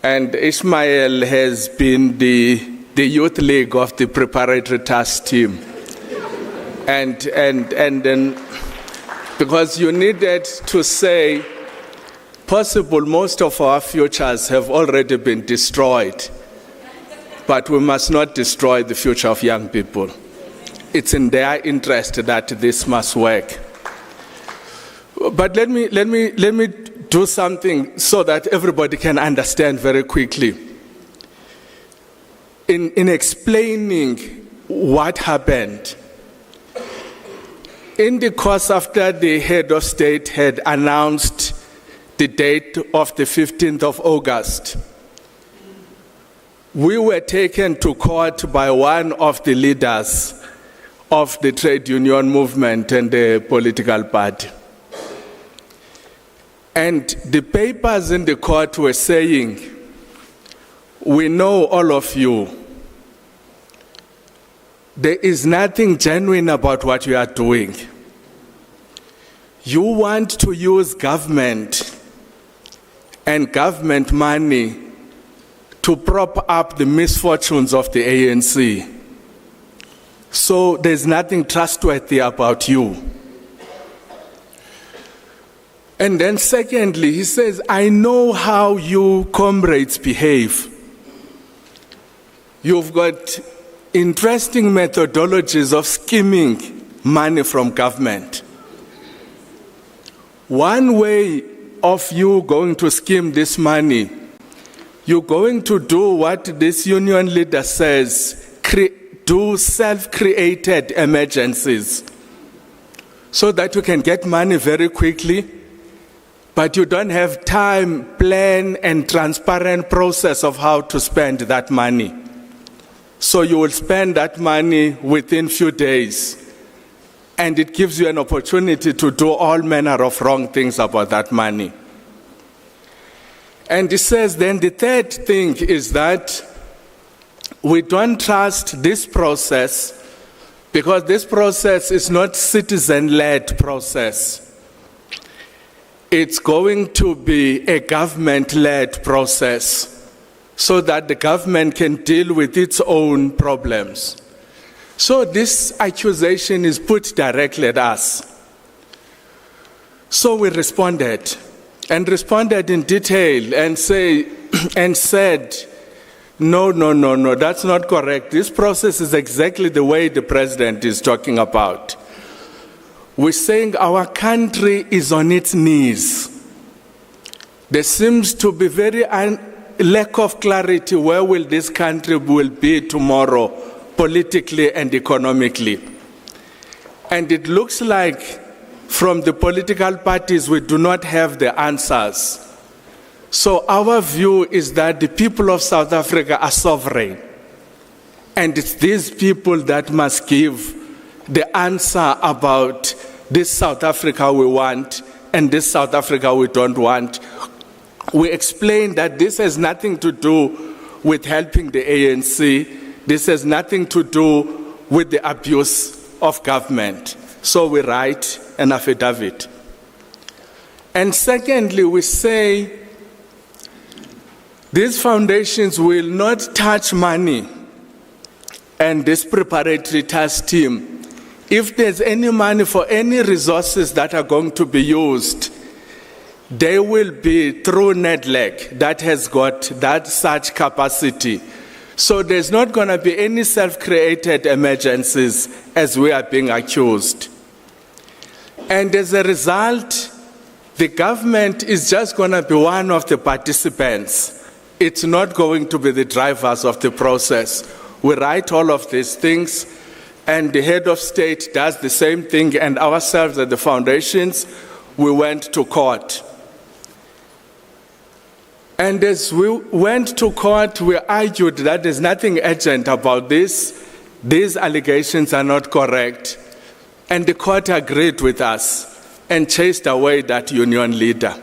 and Ishmael has been the youth league of the preparatory task team, and then because you needed to say, possible most of our futures have already been destroyed, but we must not destroy the future of young people. It's in their interest that this must work. But let me do something so that everybody can understand very quickly. In explaining what happened, in the course after the head of state had announced the date of the 15th of August, we were taken to court by one of the leaders of the trade union movement and the political party. And the papers in the court were saying, we know all of you. There is nothing genuine about what you are doing. You want to use government and government money to prop up the misfortunes of the ANC. So there's nothing trustworthy about you. And then secondly, he says, I know how you comrades behave. You've got interesting methodologies of skimming money from government. One way of you going to scheme this money, you're going to do what this union leader says, do self-created emergencies so that you can get money very quickly, but you don't have time, plan, and transparent process of how to spend that money. So you will spend that money within few days, and it gives you an opportunity to do all manner of wrong things about that money. And it says then the third thing is that we don't trust this process because this process is not citizen-led process. It's going to be a government-led process so that the government can deal with its own problems. So this accusation is put directly at us. So we responded in detail and said, no, that's not correct. This process is exactly the way the president is talking about. We're saying our country is on its knees. There seems to be very lack of clarity where will this country will be tomorrow, politically and economically. And it looks like from the political parties we do not have the answers. So our view is that the people of South Africa are sovereign. And it's these people that must give the answer about this South Africa we want and this South Africa we don't want. We explained that this has nothing to do with helping the ANC. This has nothing to do with the abuse of government. So we write an affidavit. And secondly, we say these foundations will not touch money and this preparatory task team. If there's any money for any resources that are going to be used, they will be through NEDLEC that has got that such capacity. So there's not going to be any self-created emergencies as we are being accused. And as a result, the government is just going to be one of the participants. It's not going to be the drivers of the process. We write all of these things, and the head of state does the same thing, and ourselves at the foundations, we went to court. And as we went to court, we argued that there's nothing urgent about this. These allegations are not correct. And the court agreed with us and chased away that union leader.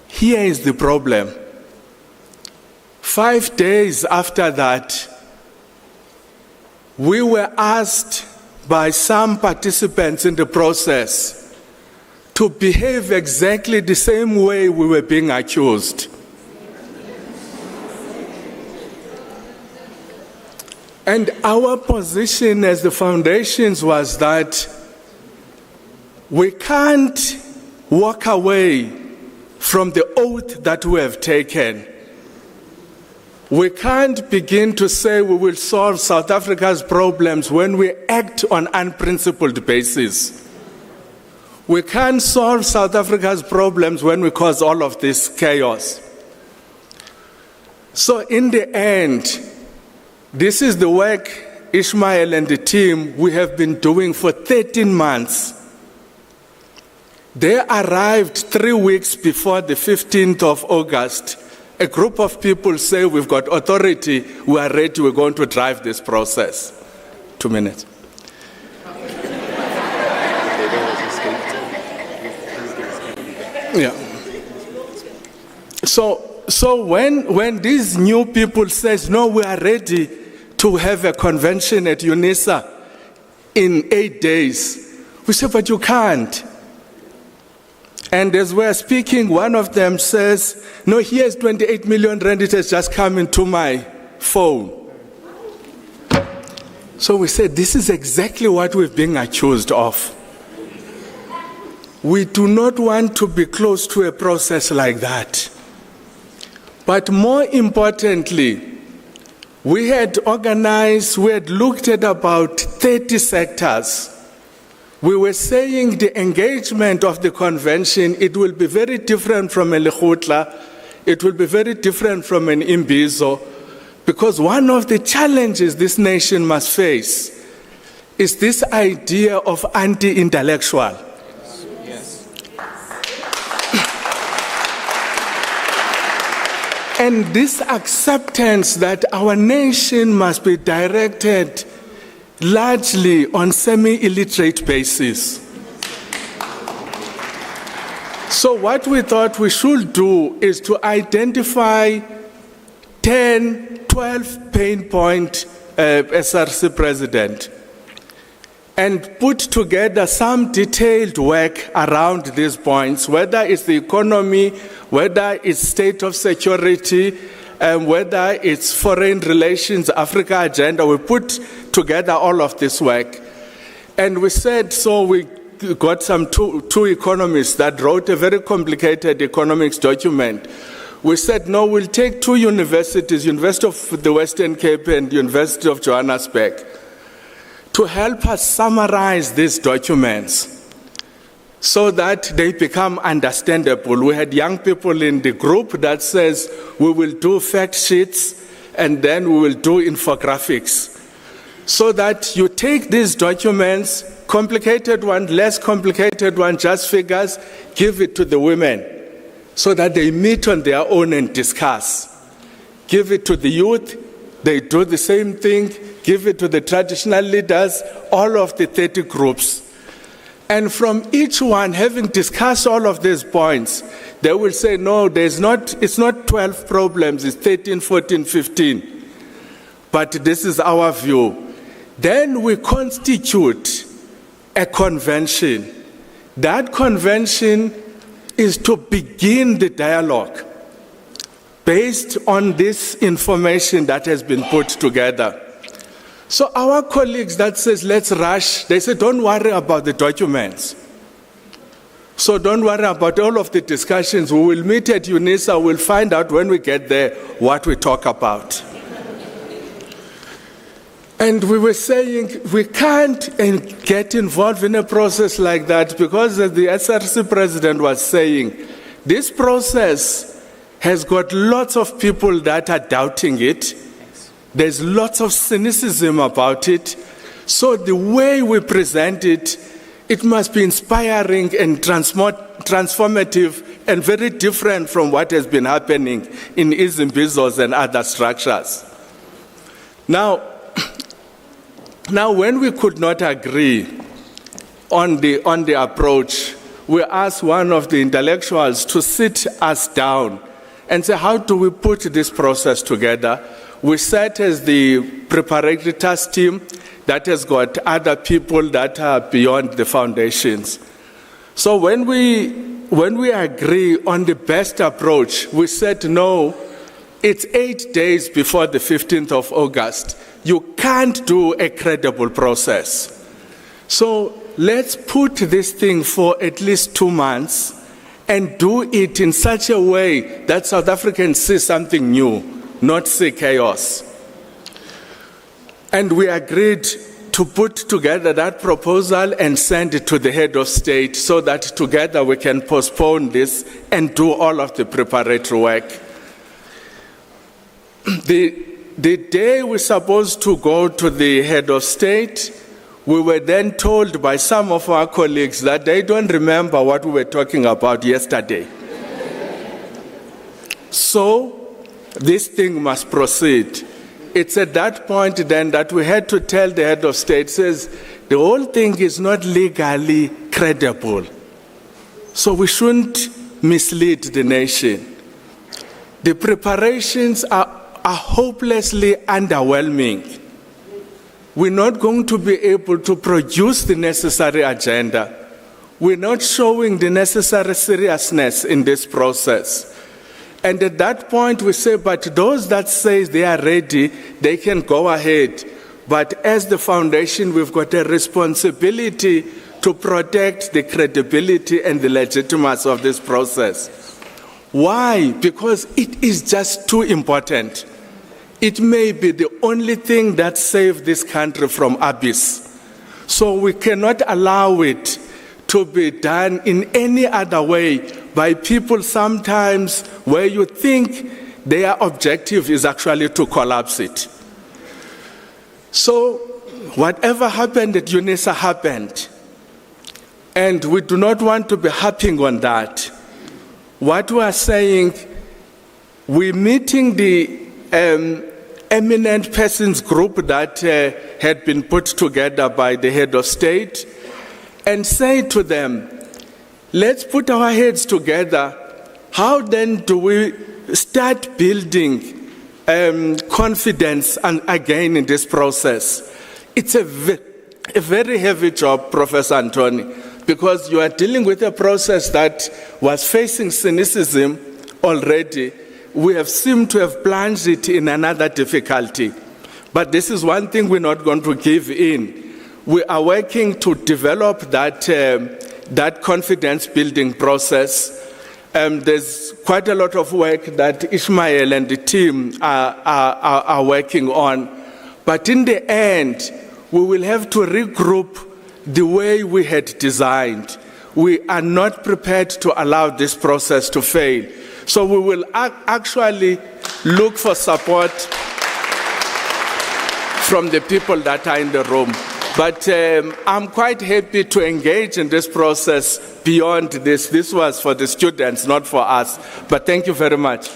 Here is the problem. 5 days after that, we were asked by some participants in the process to behave exactly the same way we were being accused. And our position as the foundations was that we can't walk away from the oath that we have taken. We can't begin to say we will solve South Africa's problems when we act on unprincipled basis. We can't solve South Africa's problems when we cause all of this chaos. So in the end, this is the work Ishmael and the team we have been doing for 13 months. They arrived 3 weeks before the 15th of August. A group of people say, we've got authority, we are ready, we're going to drive this process. 2 minutes. Yeah. So when these new people says, no, we are ready to have a convention at UNISA in 8 days, we say, but you can't. And as we're speaking, one of them says, no, here's 28 million rand, it has just come into my phone. So we said, this is exactly what we're being accused of. We do not want to be close to a process like that. But more importantly, we had organized, we had looked at about 30 sectors we were saying the engagement of the convention, it will be very different from a Lekgotla, it will be very different from an Imbizo, because one of the challenges this nation must face is this idea of anti-intellectual. And this acceptance that our nation must be directed largely on semi-illiterate basis. So what we thought we should do is to identify 10, 12 pain points, SRC President, and put together some detailed work around these points, whether it's the economy, whether it's state of security, whether it's foreign relations, Africa agenda. We put together all of this work. And we said, so we got some two economists that wrote a very complicated economics document. We said, no, we'll take two universities, University of the Western Cape and University of Johannesburg, to help us summarize these documents so that they become understandable. We had young people in the group that says we will do fact sheets and then we will do infographics, so that you take these documents, complicated one, less complicated one, just figures, give it to the women so that they meet on their own and discuss. Give it to the youth, they do the same thing. Give it to the traditional leaders, all of the 30 groups. And from each one, having discussed all of these points, they will say, no, it's not 12 problems, it's 13, 14, 15. But this is our view. Then we constitute a convention. That convention is to begin the dialogue based on this information that has been put together. So our colleagues that says, let's rush, they say, don't worry about the documents. So don't worry about all of the discussions. We will meet at UNISA, we'll find out when we get there what we talk about. And we were saying we can't get involved in a process like that because, as the SRC president was saying, this process has got lots of people that are doubting it. There's lots of cynicism about it. So the way we present it, it must be inspiring and transformative and very different from what has been happening in Izimbizos and other structures. Now, when we could not agree on the approach, we asked one of the intellectuals to sit us down and say, how do we put this process together? We sat as the preparatory task team that has got other people that are beyond the foundations. So when we agree on the best approach, we said, no, it's 8 days before the 15th of August. You can't do a credible process. So let's put this thing for at least 2 months and do it in such a way that South Africans see something new, not see chaos. And we agreed to put together that proposal and send it to the head of state so that together we can postpone this and do all of the preparatory work. The day we're supposed to go to the head of state, we were then told by some of our colleagues that they don't remember what we were talking about yesterday. So this thing must proceed. It's at that point then that we had to tell the head of state, says, the whole thing is not legally credible. So we shouldn't mislead the nation. The preparations are hopelessly underwhelming. We're not going to be able to produce the necessary agenda. We're not showing the necessary seriousness in this process. And at that point we say, but those that say they are ready, they can go ahead. But as the foundation, we've got a responsibility to protect the credibility and the legitimacy of this process. Why? Because it is just too important. It may be the only thing that saved this country from abyss. So we cannot allow it to be done in any other way by people sometimes where you think their objective is actually to collapse it. So whatever happened at UNISA happened, and we do not want to be harping on that. What we are saying, we're meeting the eminent persons group that had been put together by the head of state, and say to them, let's put our heads together. How then do we start building confidence again in this process? It's a very heavy job, Professor Antony, because you are dealing with a process that was facing cynicism already. We have seemed to have plunged it in another difficulty. But this is one thing we're not going to give in. We are working to develop that confidence-building process. There's quite a lot of work that Ishmael and the team are working on. But in the end, we will have to regroup the way we had designed. We are not prepared to allow this process to fail. So we will actually look for support from the people that are in the room. But I'm quite happy to engage in this process beyond this. This was for the students, not for us. But thank you very much.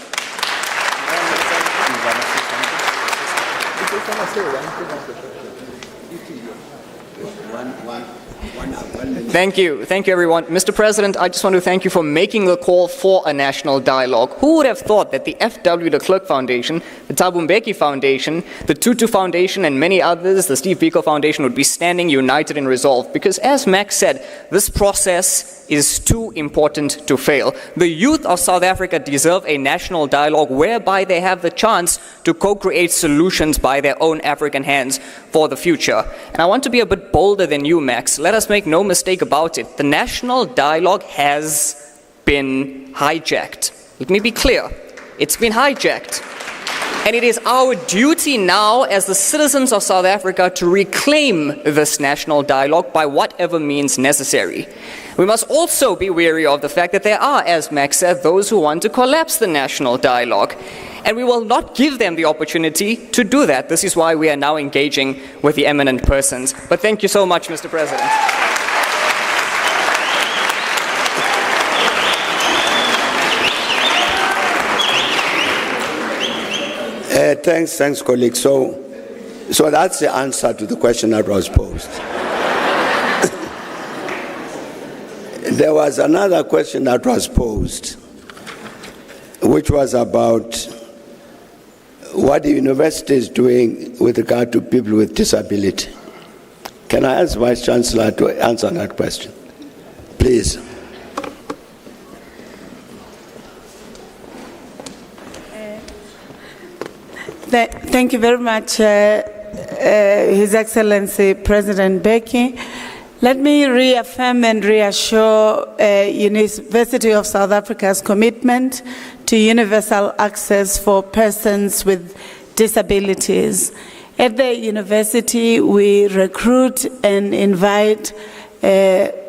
Thank you, everyone. Mr. President, I just want to thank you for making the call for a national dialogue. Who would have thought that the F.W. de Klerk Foundation, the Thabo Mbeki Foundation, the Tutu Foundation, and many others, the Steve Biko Foundation, would be standing united in resolve? Because as Max said, this process is too important to fail. The youth of South Africa deserve a national dialogue whereby they have the chance to co-create solutions by their own African hands for the future. And I want to be a bit bolder than you, Max. Let us make no mistake about it. The national dialogue has been hijacked. Let me be clear. It's been hijacked. And it is our duty now as the citizens of South Africa to reclaim this national dialogue by whatever means necessary. We must also be wary of the fact that there are, as Max said, those who want to collapse the national dialogue. And we will not give them the opportunity to do that. This is why we are now engaging with the eminent persons. But thank you so much, Mr. President. Thanks, colleague. So that's the answer to the question that was posed. There was another question that was posed, which was about what the university is doing with regard to people with disability. Can I ask Vice Chancellor to answer that question, please? Thank you very much, His Excellency President Mbeki. Let me reaffirm and reassure University of South Africa's commitment to universal access for persons with disabilities. At the university, we recruit and invite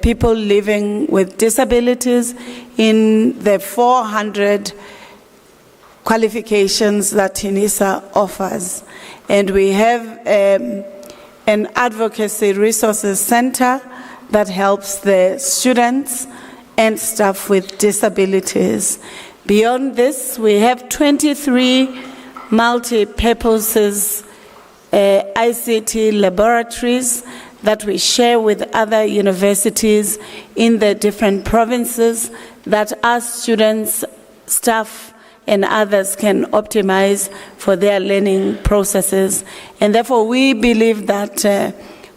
people living with disabilities in the 400 qualifications that UNISA offers. And we have an advocacy resources center that helps the students and staff with disabilities. Beyond this, we have 23 multi-purposes ICT laboratories that we share with other universities in the different provinces that our students, staff, and others can optimize for their learning processes. And therefore, we believe that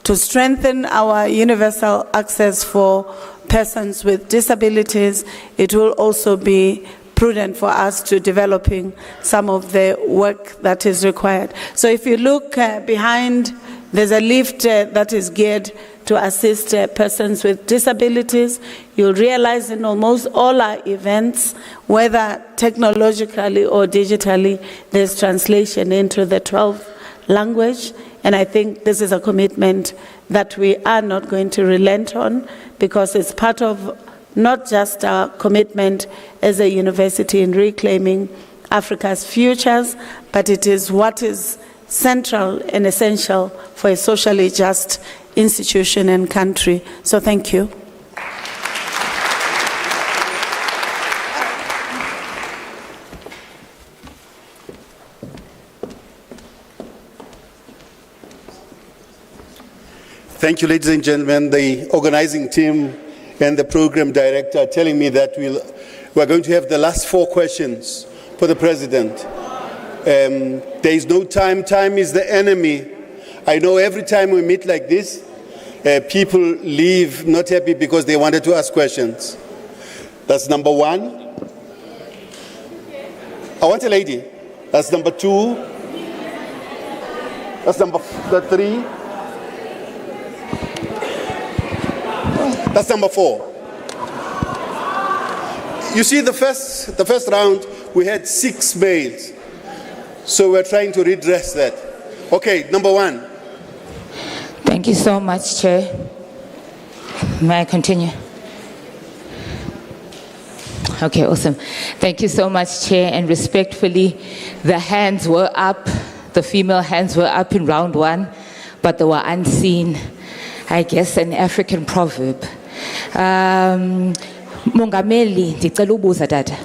to strengthen our universal access for persons with disabilities, it will also be prudent for us to developing some of the work that is required. So if you look behind, there's a lift that is geared to assist persons with disabilities. You'll realize in almost all our events, whether technologically or digitally, there's translation into the 12th language. And I think this is a commitment that we are not going to relent on, because it's part of not just our commitment as a university in reclaiming Africa's futures, but it is what is central and essential for a socially just institution and country. So thank you. Thank you, ladies and gentlemen. The organizing team and the program director are telling me that we're going to have the last 4 questions for the president. There is no time. Time is the enemy. I know every time we meet like this, people leave not happy because they wanted to ask questions. That's number 1. I want a lady. That's number 2. That's number 3. That's number 4. You see, the first round, we had 6 males. So we're trying to redress that. Okay, number 1. Thank you so much, Chair. May I continue? Okay, awesome. Thank you so much, Chair, and respectfully, the hands were up, the female hands were up in round 1, but they were unseen. I guess an African proverb. Mongameli, ndicela ubuza tata.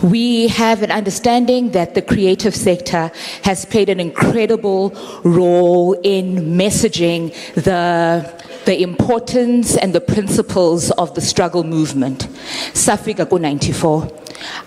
We have an understanding that the creative sector has played an incredible role in messaging the importance and the principles of the struggle movement. Safika ku 94.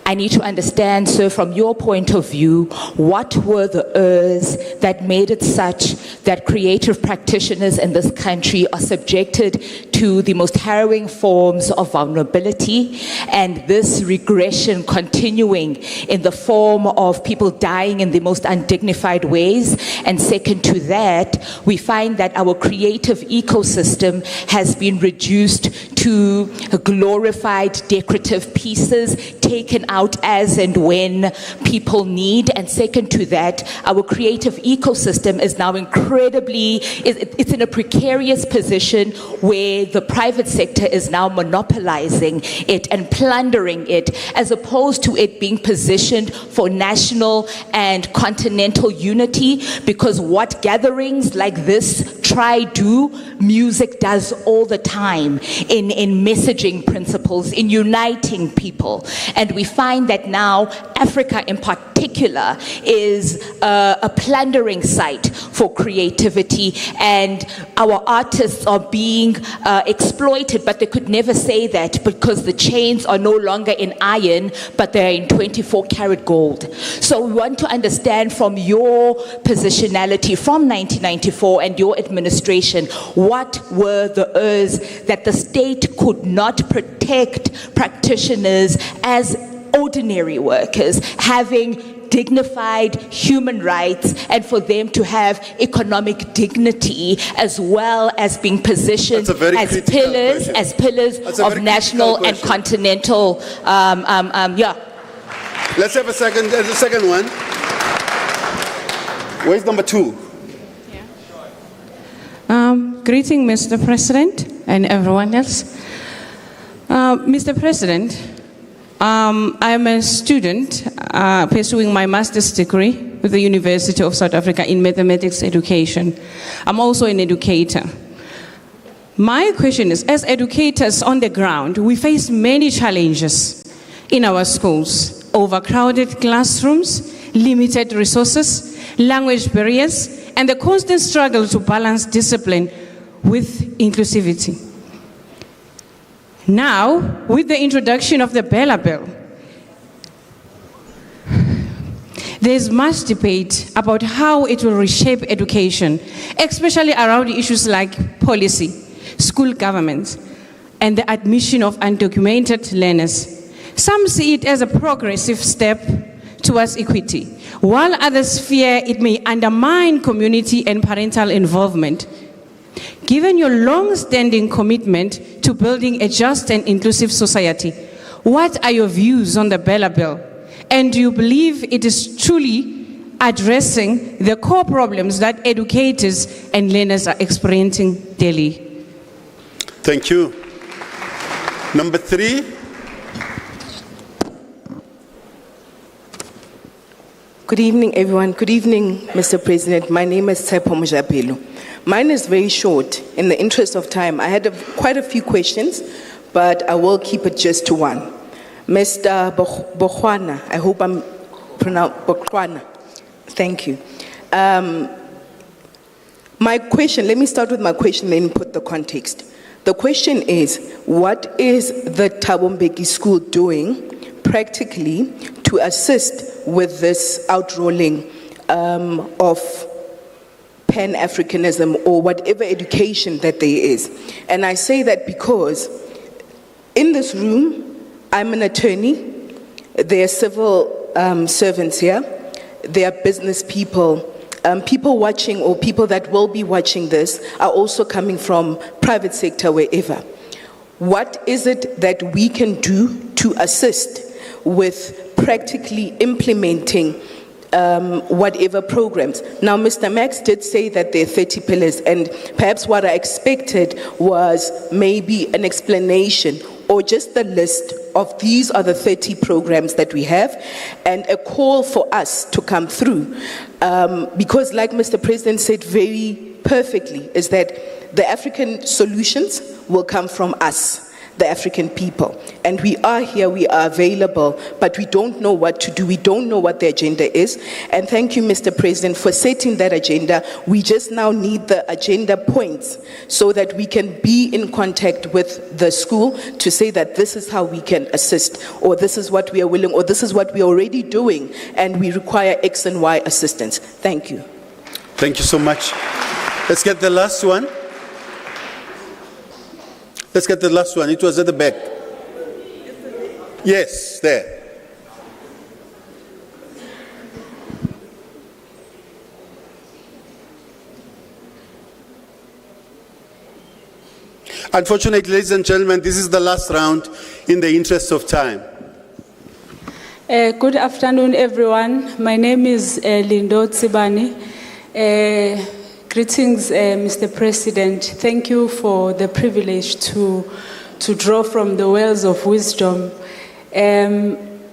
I need to understand, sir, from your point of view, what were the errors that made it such that creative practitioners in this country are subjected to the most harrowing forms of vulnerability, and this regression continuing in the form of people dying in the most undignified ways. And second to that, we find that our creative ecosystem has been reduced to glorified decorative pieces taken out as and when people need. And second to that, our creative ecosystem is now it's in a precarious position where the private sector is now monopolizing it and plundering it, as opposed to it being positioned for national and continental unity, because what gatherings like this do, music does all the time in messaging principles, in uniting people. And we find that now Africa in particular is a plundering site for creativity, and our artists are being exploited, but they could never say that because the chains are no longer in iron, but they're in 24-karat gold. So we want to understand from your positionality from 1994 and your administration, what were the errors that the state could not protect practitioners as ordinary workers, having dignified human rights, and for them to have economic dignity, as well as being positioned as pillars of national and continental. Let's have the second one. Where's number 2? Greeting, Mr. President and everyone else. Mr. President, I'm a student pursuing my master's degree with the University of South Africa in mathematics education. I'm also an educator. My question is, as educators on the ground, we face many challenges in our schools: overcrowded classrooms, limited resources, language barriers, and the constant struggle to balance discipline with inclusivity. Now, with the introduction of the Bella Bill, there is much debate about how it will reshape education, especially around issues like policy, school governance, and the admission of undocumented learners. Some see it as a progressive step towards equity, while others fear it may undermine community and parental involvement. Given your long-standing commitment to building a just and inclusive society, what are your views on the Bella Bill? And do you believe it is truly addressing the core problems that educators and learners are experiencing daily. Thank you. Number 3. Good evening, everyone. Good evening, Mr. President. My name is Thabo Mbeki. Mine is very short. In the interest of time, I had quite a few questions, but I will keep it just to one. Mr. Bokhwana, I hope I'm pronounced Bokhwana. Thank you. My question, let me start with my question, then put the context. The question is, what is the Thabo Mbeki School doing practically to assist with this outrolling of Pan-Africanism or whatever education that there is? And I say that because in this room, I'm an attorney, there are civil servants here, there are business people, people watching or people that will be watching this are also coming from private sector, wherever. What is it that we can do to assist with practically implementing whatever programs? Now, Mr. Max did say that there are 30 pillars, and perhaps what I expected was maybe an explanation or just the list of these are the 30 programs that we have, and a call for us to come through. Because like Mr. President said very perfectly, is that the African solutions will come from us, the African people. And we are here, we are available, but we don't know what to do. We don't know what the agenda is. And thank you, Mr. President, for setting that agenda. We just now need the agenda points so that we can be in contact with the school to say that this is how we can assist, or this is what we are willing, or this is what we are already doing, and we require X and Y assistance. Thank you. Thank you so much. Let's get the last one. Let's get the last one. It was at the back. Yes, there. Unfortunately, ladies and gentlemen, this is the last round in the interest of time. Good afternoon, everyone. My name is Lindo Tsibani. Greetings, Mr. President. Thank you for the privilege to draw from the wells of wisdom.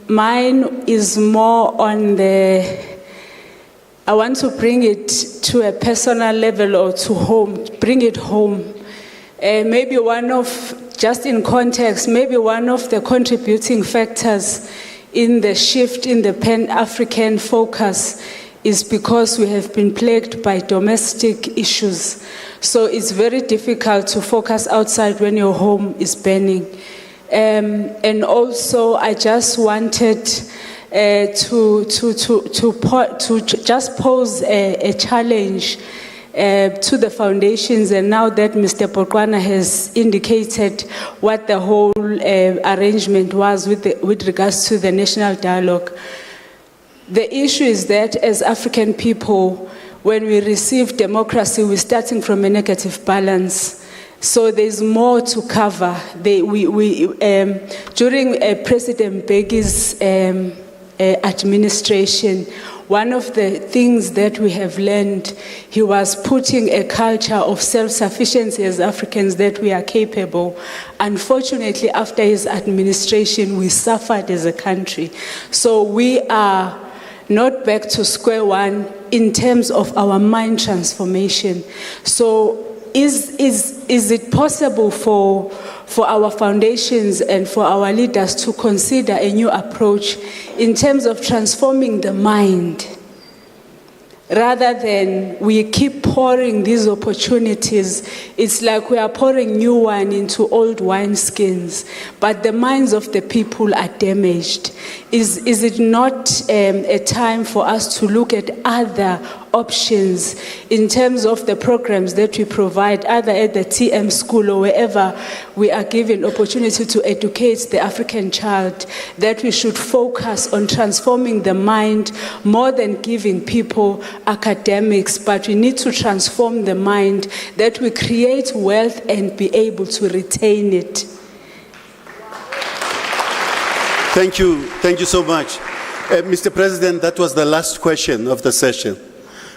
Mine is more on I want to bring it to a personal level or to home, bring it home. Maybe just in context, maybe one of the contributing factors in the shift in the Pan-African focus is because we have been plagued by domestic issues. So it's very difficult to focus outside when your home is burning. And also, I just wanted to just pose a challenge to the foundations, and now that Mr. Bokhwana has indicated what the whole arrangement was with regards to the national dialogue. The issue is that as African people, when we receive democracy, we're starting from a negative balance. So there's more to cover. During President Mbeki's administration, one of the things that we have learned, he was putting a culture of self-sufficiency as Africans, that we are capable. Unfortunately, after his administration, we suffered as a country. So we are not back to square one in terms of our mind transformation. So is it possible for our foundations and for our leaders to consider a new approach in terms of transforming the mind, rather than we keep pouring these opportunities? It's like we are pouring new wine into old wineskins, but the minds of the people are damaged. Is it not a time for us to look at other options in terms of the programs that we provide, either at the TM school or wherever we are given opportunity to educate the African child, that we should focus on transforming the mind more than giving people academics, but we need to transform the mind, that we create wealth and be able to retain it. Thank you so much. Mr. President, that was the last question of the session.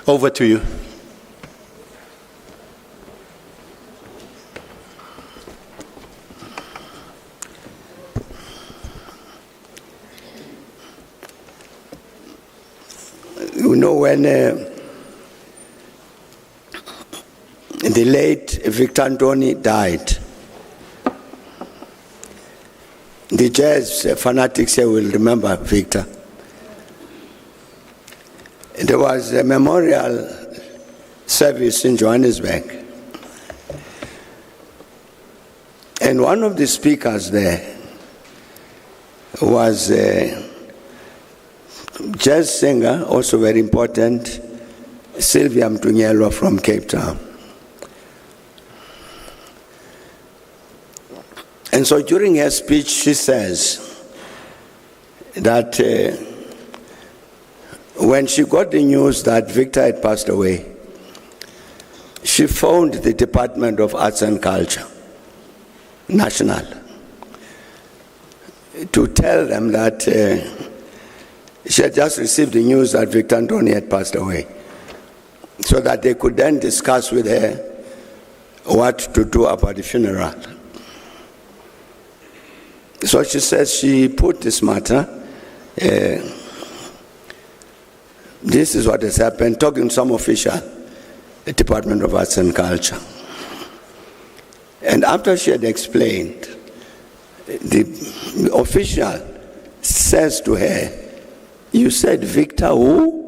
Over to you. You know, when the late Victor Ntoni died, the jazz fanatics here will remember Victor. There was a memorial service in Johannesburg. And one of the speakers there was a jazz singer, also very important, Sylvia Mtunyelwa from Cape Town. And so during her speech, she says that when she got the news that Victor had passed away, she phoned the Department of Arts and Culture, National, to tell them that she had just received the news that Victor Ntoni had passed away, so that they could then discuss with her what to do about the funeral. So she says she put this matter, this is what has happened, talking to some official, the Department of Arts and Culture. And after she had explained, the official says to her, "You said Victor who?"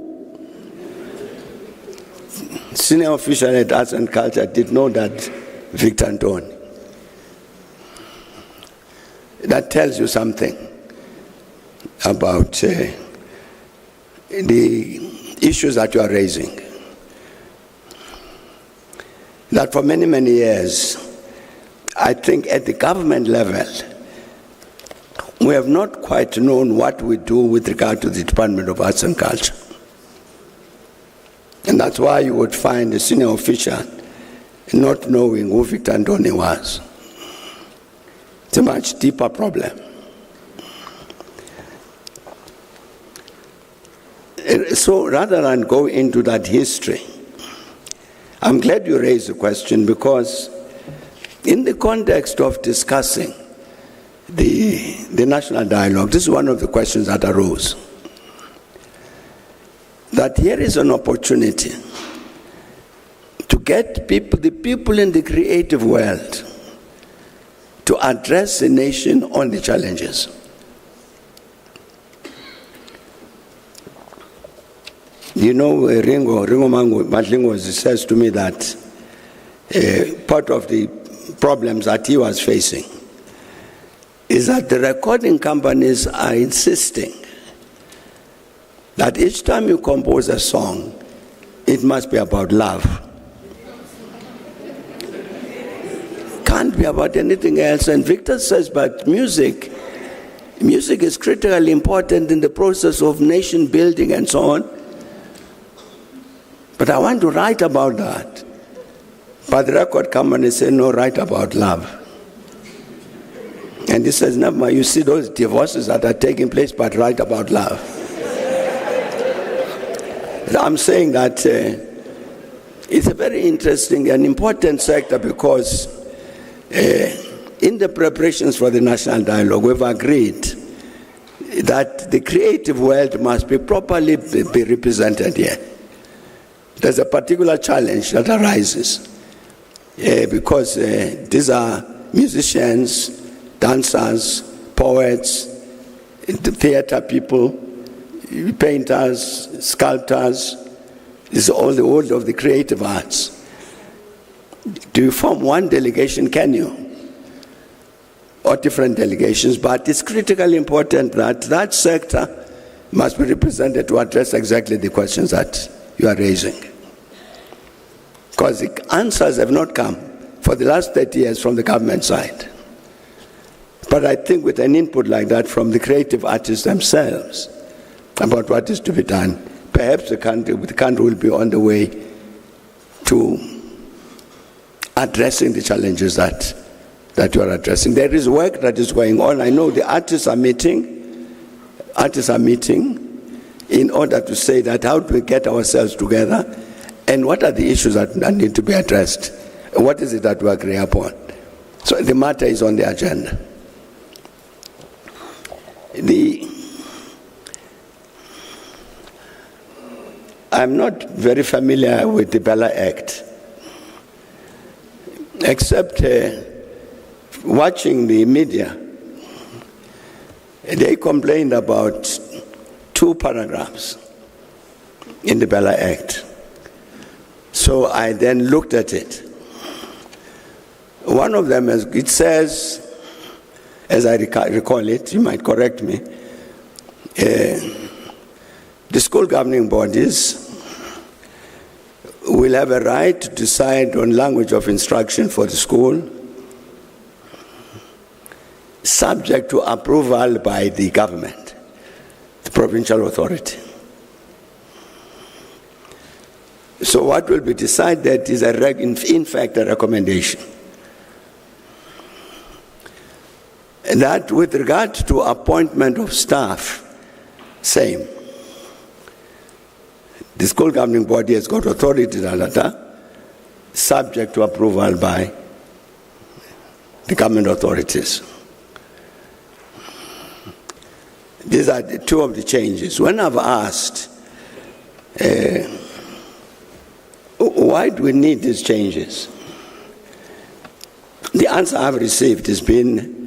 Senior official at Arts and Culture did know that Victor Ntoni. That tells you something about the issues that you are raising. That for many, many years, I think at the government level, we have not quite known what we do with regard to the Department of Arts and Culture. And that's why you would find a senior official not knowing who Victor Ntoni was. It's a much deeper problem. So rather than go into that history, I'm glad you raised the question, because in the context of discussing the national dialogue, this is one of the questions that arose. That here is an opportunity to get people, the people in the creative world, to address the nation on the challenges. You know, Ringo Madlingo says to me that part of the problems that he was facing is that the recording companies are insisting that each time you compose a song, it must be about love. Can't be about anything else. And Victor says, but music is critically important in the process of nation building and so on. But I want to write about that. But the record company said, no, write about love. And he says, never, you see those divorces that are taking place, but write about love. I'm saying that it's a very interesting and important sector, because in the preparations for the national dialogue, we've agreed that the creative world must be properly be represented here. There's a particular challenge that arises because these are musicians, dancers, poets, theater people, painters, sculptors. This is all the world of the creative arts. Do you form one delegation? Can you? Or different delegations, but it's critically important that that sector must be represented to address exactly the questions that you are raising. Because the answers have not come for the last 30 years from the government side. But I think with an input like that from the creative artists themselves about what is to be done, perhaps the country will be on the way to addressing the challenges that you are addressing. There is work that is going on. I know the artists are meeting in order to say that how do we get ourselves together and what are the issues that need to be addressed? What is it that we agree upon? So the matter is on the agenda. I'm not very familiar with the Bella Act, except watching the media. They complained about 2 paragraphs in the Bella Act. So I then looked at it. One of them, it says, as I recall it, you might correct me, the school governing bodies will have a right to decide on language of instruction for the school, subject to approval by the government, the provincial authority. So what will be decided is, in fact, a recommendation. That with regard to appointment of staff, same. The school governing body has got authority, subject to approval by the government authorities. These are the 2 of the changes. When I've asked, why do we need these changes? The answer I've received has been,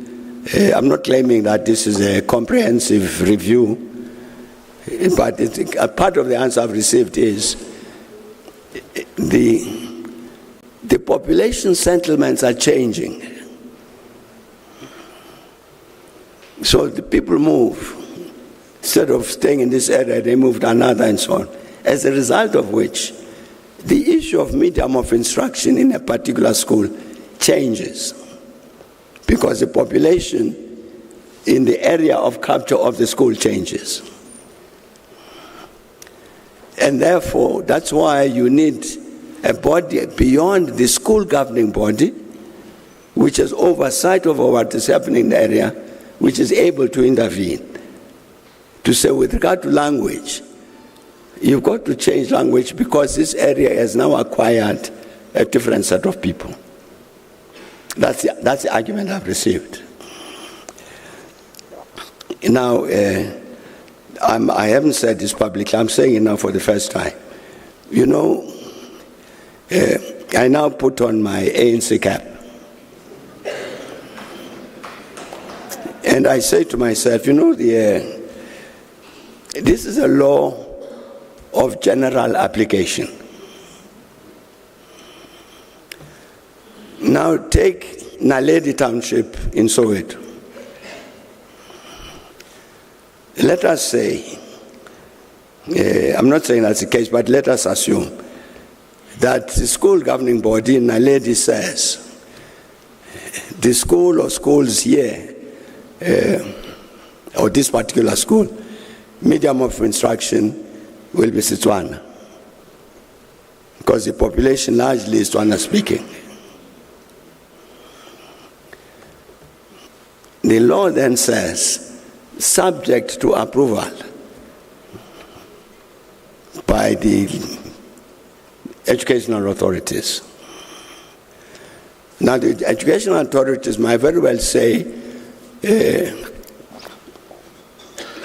I'm not claiming that this is a comprehensive review, but a part of the answer I've received is the population settlements are changing. So the people move. Instead of staying in this area, they move to another and so on. As a result of which, the issue of medium of instruction in a particular school changes, because the population in the area of capture of the school changes. And therefore, that's why you need a body beyond the school governing body, which has oversight over what is happening in the area, which is able to intervene. To say, with regard to language, you've got to change language because this area has now acquired a different set of people. That's the argument I've received. Now, I haven't said this publicly, I'm saying it now for the first time. You know, I now put on my ANC cap. And I say to myself, you know, this is a law of general application. Now take Naledi Township in Soweto. Let us say, I'm not saying that's the case, but let us assume that the school governing body in Naledi says the school or schools here, or this particular school, medium of instruction will be Setswana, because the population largely is Tswana speaking. The law then says, subject to approval by the educational authorities. Now, the educational authorities might very well say,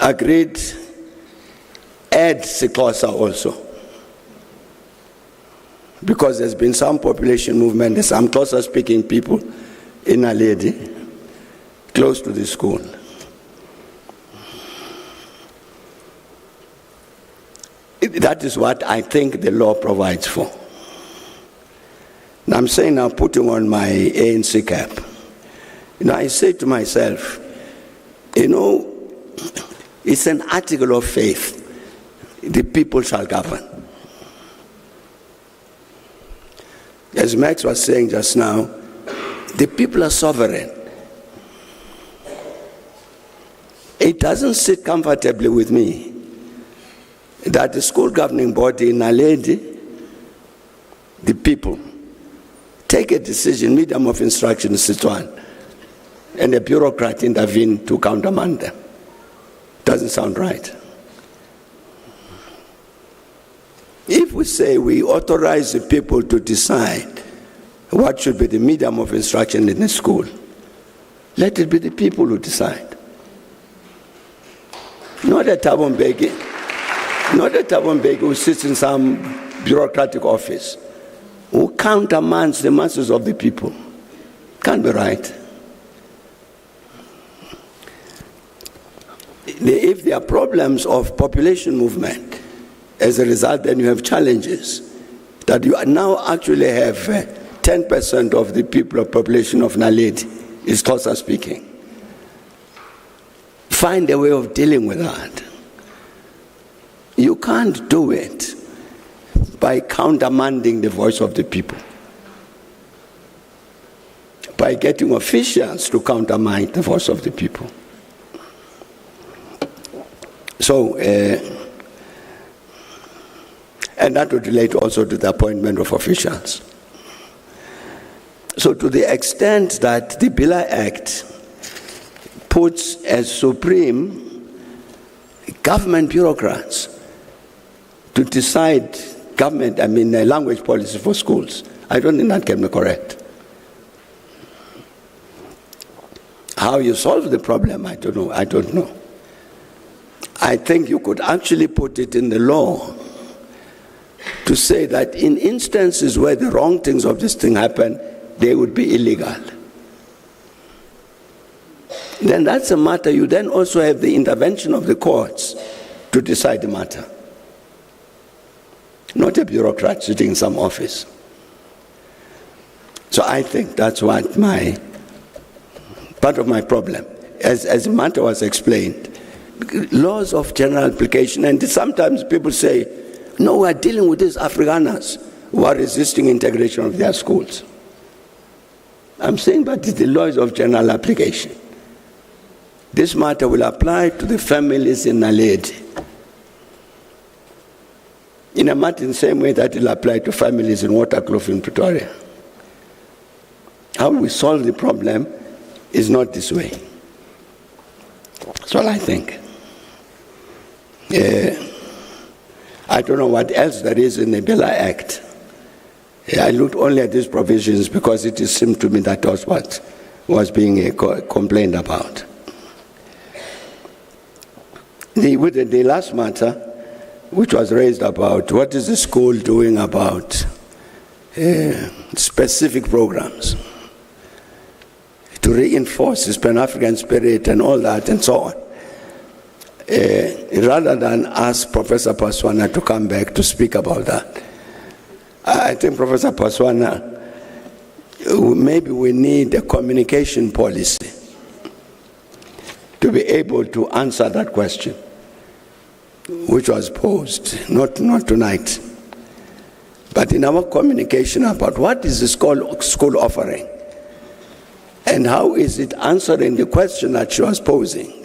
agreed, add Sikhosa also. Because there's been some population movement, there's some Xhosa speaking people in Naledi, close to the school. That is what I think the law provides for. Now I'm saying now, putting on my ANC cap, you know, I say to myself, you know, it's an article of faith. The people shall govern. As Max was saying just now, the people are sovereign. It doesn't sit comfortably with me that the school governing body in Naledi, the people, take a decision, medium of instruction is Setswana, and a bureaucrat intervene to countermand them. Doesn't sound right. we say we authorize the people to decide what should be the medium of instruction in the school, let it be the people who decide. Not a Thabo Mbeki who sits in some bureaucratic office, who countermands the masses of the people. Can't be right. If there are problems of population movement, as a result, then you have challenges that you now actually have 10% of the people of population of Naledi, is Xhosa speaking. Find a way of dealing with that. You can't do it by countermanding the voice of the people, by getting officials to countermand the voice of the people. So, and that would relate also to the appointment of officials. So to the extent that the Bila Act puts as supreme government bureaucrats to decide language policy for schools, I don't think that can be correct. How you solve the problem, I don't know. I think you could actually put it in the law to say that in instances where the wrong things of this thing happen, they would be illegal. Then that's a matter. You then also have the intervention of the courts to decide the matter. Not a bureaucrat sitting in some office. So I think that's what part of my problem. As the matter was explained, laws of general application, and sometimes people say, no, we're dealing with these Afrikaners who are resisting integration of their schools. I'm saying, but it's the laws of general application. This matter will apply to the families in Naledi, in the same way that it will apply to families in Waterkloof in Pretoria. How we solve the problem is not this way. That's all I think. I don't know what else there is in the Bila Act. I looked only at these provisions because it seemed to me that was what was being complained about. With the last matter, which was raised about what is the school doing about specific programs to reinforce this Pan-African spirit and all that and so on. Rather than ask Professor Paswana to come back to speak about that, I think Professor Paswana, maybe we need a communication policy to be able to answer that question, which was posed, not tonight, but in our communication about what is the school offering and how is it answering the question that she was posing.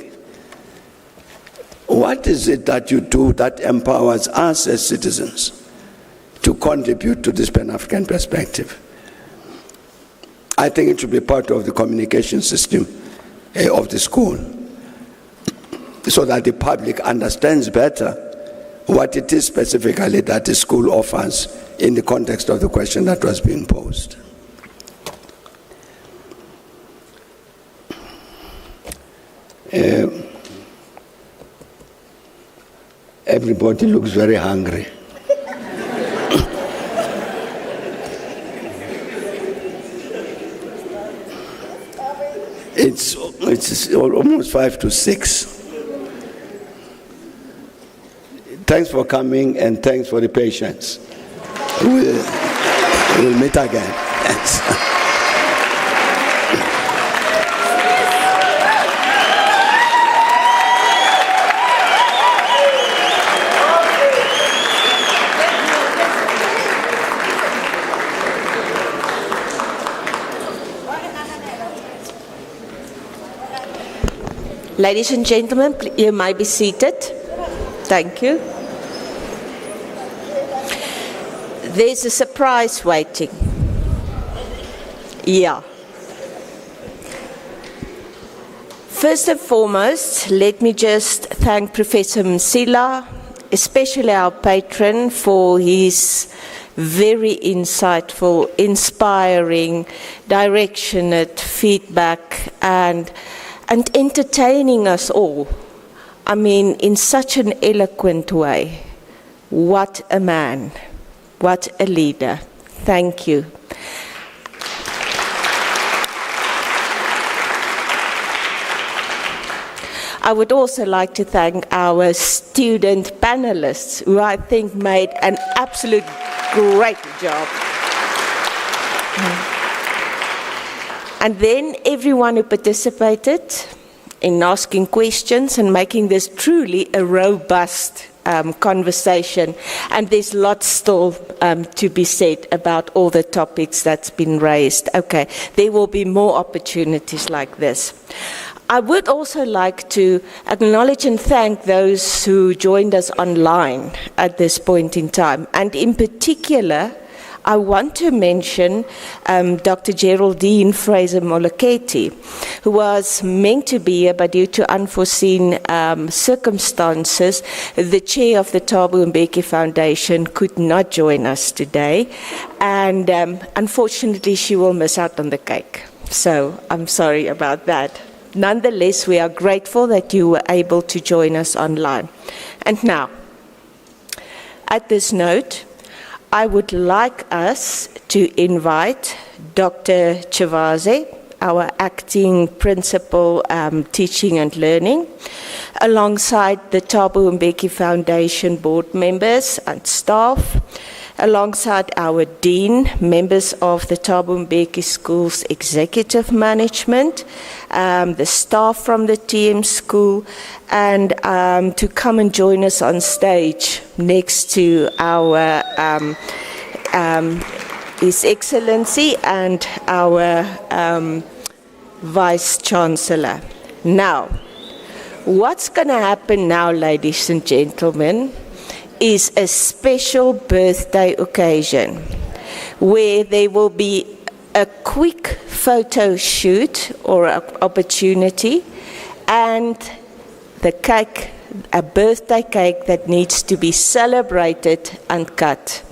What is it that you do that empowers us as citizens to contribute to this Pan-African perspective? I think it should be part of the communication system of the school, so that the public understands better what it is specifically that the school offers in the context of the question that was being posed. Everybody looks very hungry. It's almost 5 to 6. Thanks for coming and thanks for the patience. We'll meet again. Thanks. Ladies and gentlemen, you may be seated. Thank you. There's a surprise waiting. Yeah. First and foremost, let me just thank Professor Msila especially our patron, for his very insightful, inspiring, directionate feedback and entertaining us all. I mean, in such an eloquent way. What a man. What a leader. Thank you. I would also like to thank our student panelists, who I think made an absolute great job. And then everyone who participated in asking questions and making this truly a robust conversation. And there's lots still to be said about all the topics that's been raised. Okay, there will be more opportunities like this. I would also like to acknowledge and thank those who joined us online at this point in time. And in particular, I want to mention Dr. Geraldine Fraser-Moleketi, who was meant to be here, but due to unforeseen circumstances, the chair of the Thabo Mbeki Foundation could not join us today. And unfortunately, she will miss out on the cake. So I'm sorry about that. Nonetheless, we are grateful that you were able to join us online. And now, at this note, I would like us to invite Dr. Chavaze, our acting principal teaching and learning, alongside the Thabo Mbeki Foundation board members and staff, alongside our dean, members of the Thabo Mbeki School's executive management, the staff from the TM School, and to come and join us on stage next to our His Excellency and our Vice Chancellor. Now, what's going to happen now, ladies and gentlemen, is a special birthday occasion where there will be a quick photo shoot or an opportunity and the cake, a birthday cake that needs to be celebrated and cut.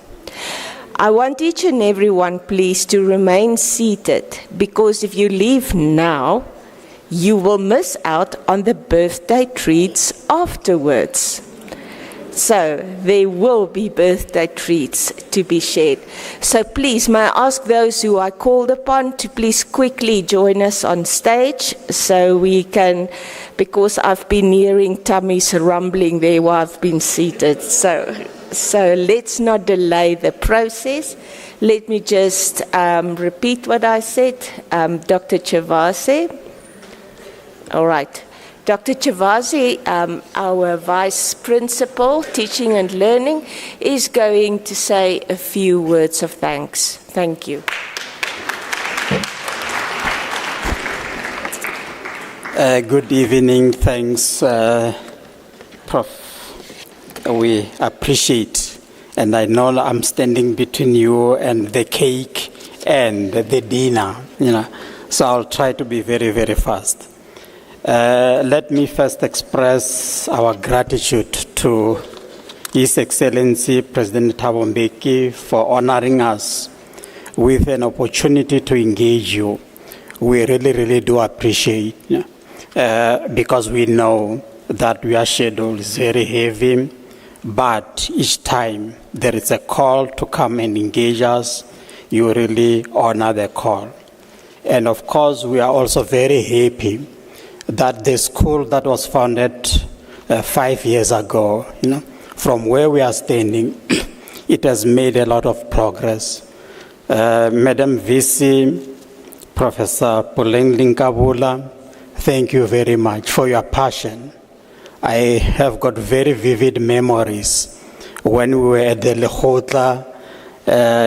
I want each and every one, please, to remain seated, because if you leave now, you will miss out on the birthday treats afterwards. So there will be birthday treats to be shared. So please, may I ask those who I called upon to please quickly join us on stage so we can, because I've been hearing tummies rumbling there while I've been seated. So let's not delay the process. Let me just repeat what I said. Dr. Chavaze. All right. Dr. Chavaze, our Vice Principal, Teaching and Learning, is going to say a few words of thanks. Thank you. Good evening. Thanks, Prof. We appreciate, and I know I'm standing between you and the cake and the dinner, so I'll try to be very, very fast. Let me first express our gratitude to His Excellency President Thabo Mbeki for honoring us with an opportunity to engage you. We really, really do appreciate, because we know that your schedule is very heavy, but each time there is a call to come and engage us, you really honor the call. And of course, we are also very happy that the school that was founded 5 years ago, from where we are standing, it has made a lot of progress. Madam VC, Professor Puleng Linkabula, thank you very much for your passion. I have got very vivid memories when we were at the Lekgotla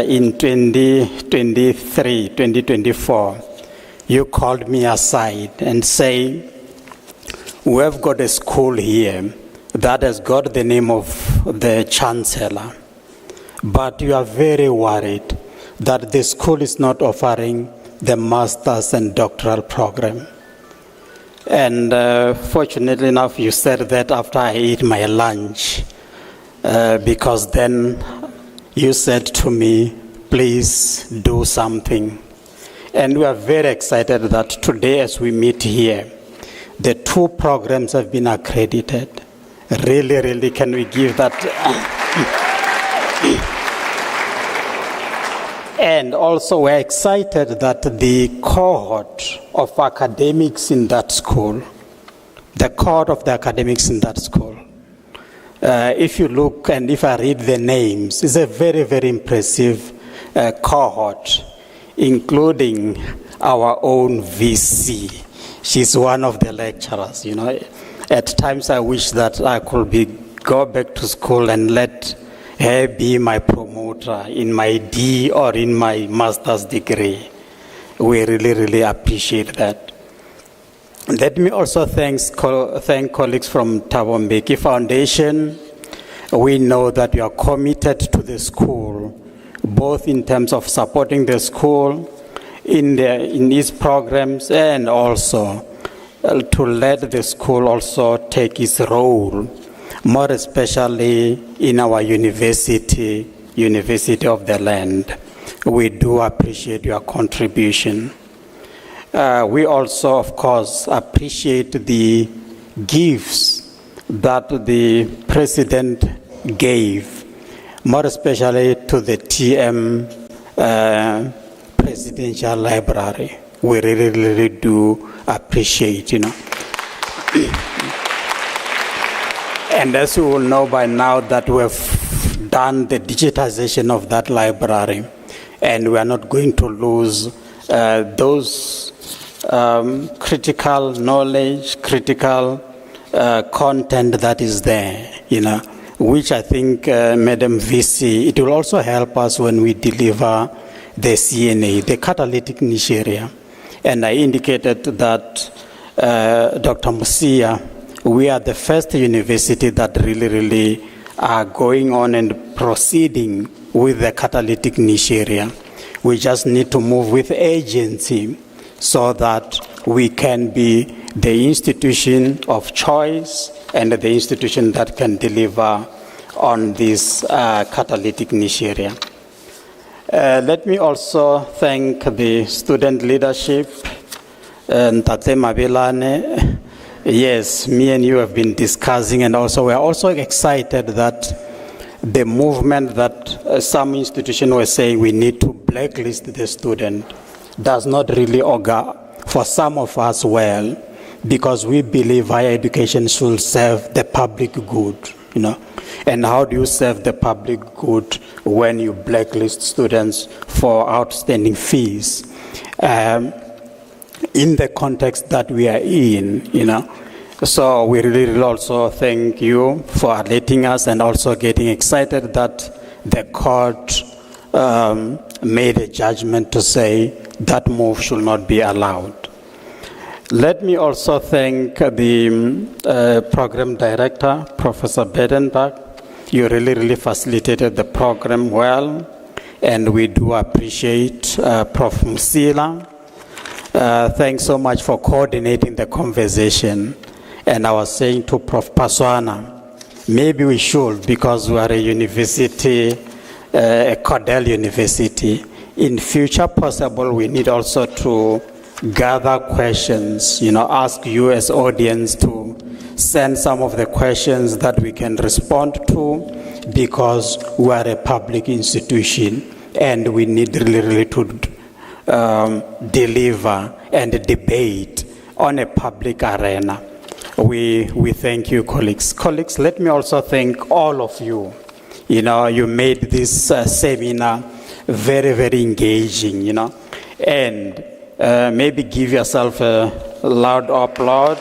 in 2024. You called me aside and say, we have got a school here that has got the name of the Chancellor, but you are very worried that the school is not offering the master's and doctoral program. And fortunately enough, you said that after I ate my lunch, because then you said to me, please do something. And we are very excited that today as we meet here, the 2 programs have been accredited. Really, really, can we give that? And also we're excited that the cohort of academics in that school, if you look and if I read the names, it's a very, very impressive cohort, including our own VC. She's one of the lecturers, you know. At times I wish that I could go back to school and let her be my promoter in my D or in my master's degree. We really, really appreciate that. Let me also thank colleagues from Thabo Mbeki Foundation. We know that you are committed to the school, both in terms of supporting the school in its programs and also to let the school also take its role, more especially in our university of the land. We do appreciate your contribution. We also, of course, appreciate the gifts that the President gave, more especially to the TM Presidential Library. We really, really do appreciate, you know. And as you will know by now that we have done the digitization of that library, and we are not going to lose those critical knowledge, critical content that is there, you know, which I think, Madam VC, it will also help us when we deliver the CNA, the catalytic niche area. And I indicated that, Dr. Musia, we are the first university that really are going on and proceeding with the catalytic niche area. We just need to move with agency so that we can be the institution of choice and the institution that can deliver on this catalytic niche area. Let me also thank the student leadership, Ntate Mabelane. Yes, me and you have been discussing, and also we're also excited that the movement that some institutions were saying we need to blacklist the student does not really augur for some of us well, because we believe higher education should serve the public good, you know. And how do you serve the public good when you blacklist students for outstanding fees? In the context that we are in, you know. So we really also thank you for letting us and also getting excited that the court made a judgment to say that move should not be allowed. Let me also thank the program director, Professor Bedenbach. You really facilitated the program well, and we do appreciate Prof. Musila. Thanks so much for coordinating the conversation. And I was saying to Prof. Paswana, maybe we should, because we are a university, a Cordell University. In future possible, we need also to gather questions, you know, ask you as audience to send some of the questions that we can respond to, because we are a public institution and we need really to deliver and debate on a public arena. We thank you, colleagues. Colleagues, let me also thank all of you. You know, you made this seminar very engaging, you know, and maybe give yourself a loud applaud.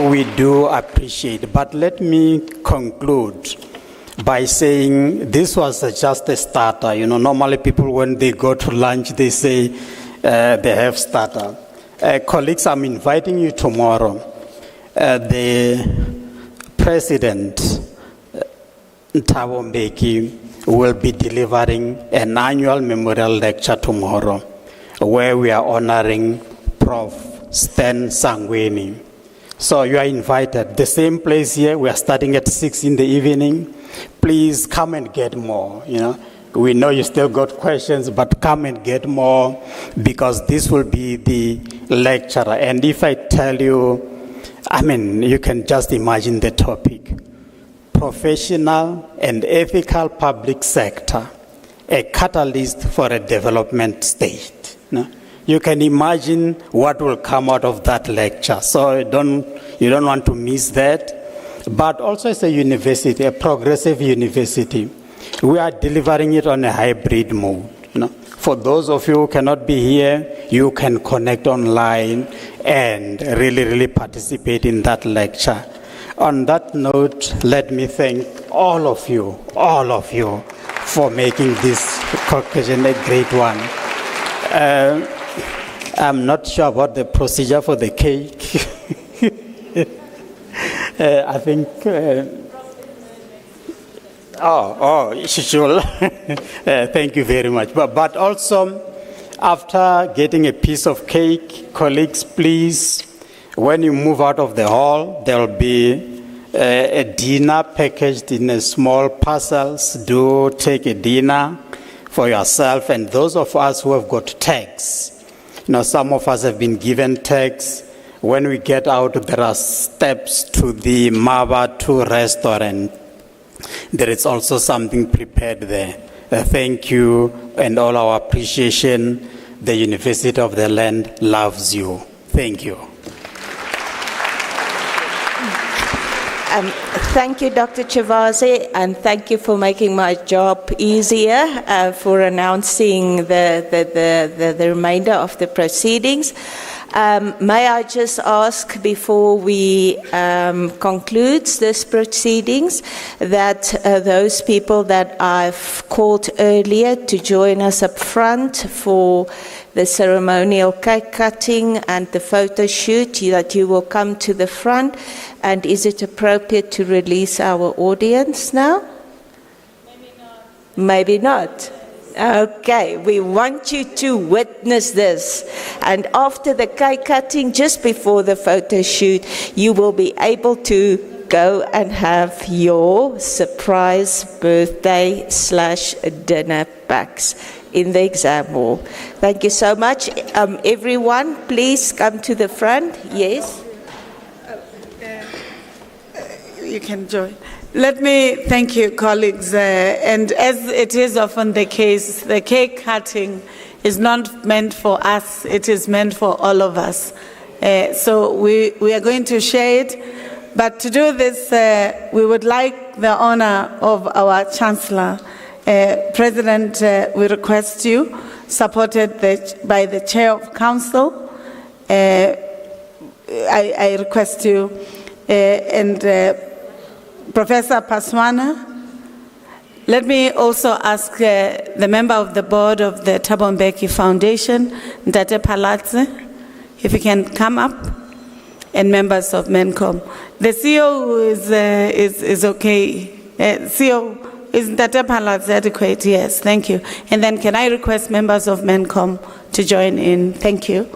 We do appreciate, but let me conclude by saying this was just a starter. You know, normally people, when they go to lunch, they say they have starter. Colleagues, I'm inviting you tomorrow. The President, Thabo Mbeki, will be delivering an annual memorial lecture tomorrow, where we are honoring Prof. Stan Sangweni. So you are invited. The same place here, we are starting at 6 in the evening. Please come and get more, We know you still got questions, but come and get more, because this will be the lecturer. And if I tell you, you can just imagine the topic. Professional and ethical public sector, a catalyst for a development state. You can imagine what will come out of that lecture. So you don't want to miss that. But also as a university, a progressive university, we are delivering it on a hybrid mode. For those of you who cannot be here, you can connect online and really participate in that lecture. On that note, let me thank all of you, for making this occasion a great one. I'm not sure about the procedure for the cake. I think... sure. Thank you very much. But also, after getting a piece of cake, colleagues, please, when you move out of the hall, there will be a dinner packaged in a small parcels. Do take a dinner for yourself. And those of us who have got tags, some of us have been given tags. When we get out, there are steps to the Maba 2 restaurant. There is also something prepared there. Thank you and all our appreciation. The University of the Land loves you. Thank you. Thank you, Dr. Chivazi, and thank you for making my job easier for announcing the remainder of the proceedings. May I just ask, before we conclude this proceedings, that those people that I've called earlier to join us up front for the ceremonial cake cutting and the photo shoot, that you will come to the front. And is it appropriate to release our audience now? Maybe not. Okay, we want you to witness this. And after the cake cutting, just before the photo shoot, you will be able to go and have your surprise birthday/dinner packs in the exam hall. Thank you so much. Everyone, please come to the front. Yes? You can join. Let me thank you, colleagues. And as it is often the case, the cake cutting is not meant for us, it is meant for all of us. So we are going to share it. But to do this, we would like the honor of our Chancellor. President, we request you, supported by the Chair of Council, I request you, and Professor Paswana. Let me also ask the member of the board of the Thabo Mbeki Foundation, Ntate Palatse, if you can come up, and members of MENCOM. The CEO is okay. CEO, is Ntate Palatse adequate? Yes, thank you. And then can I request members of MENCOM to join in? Thank you.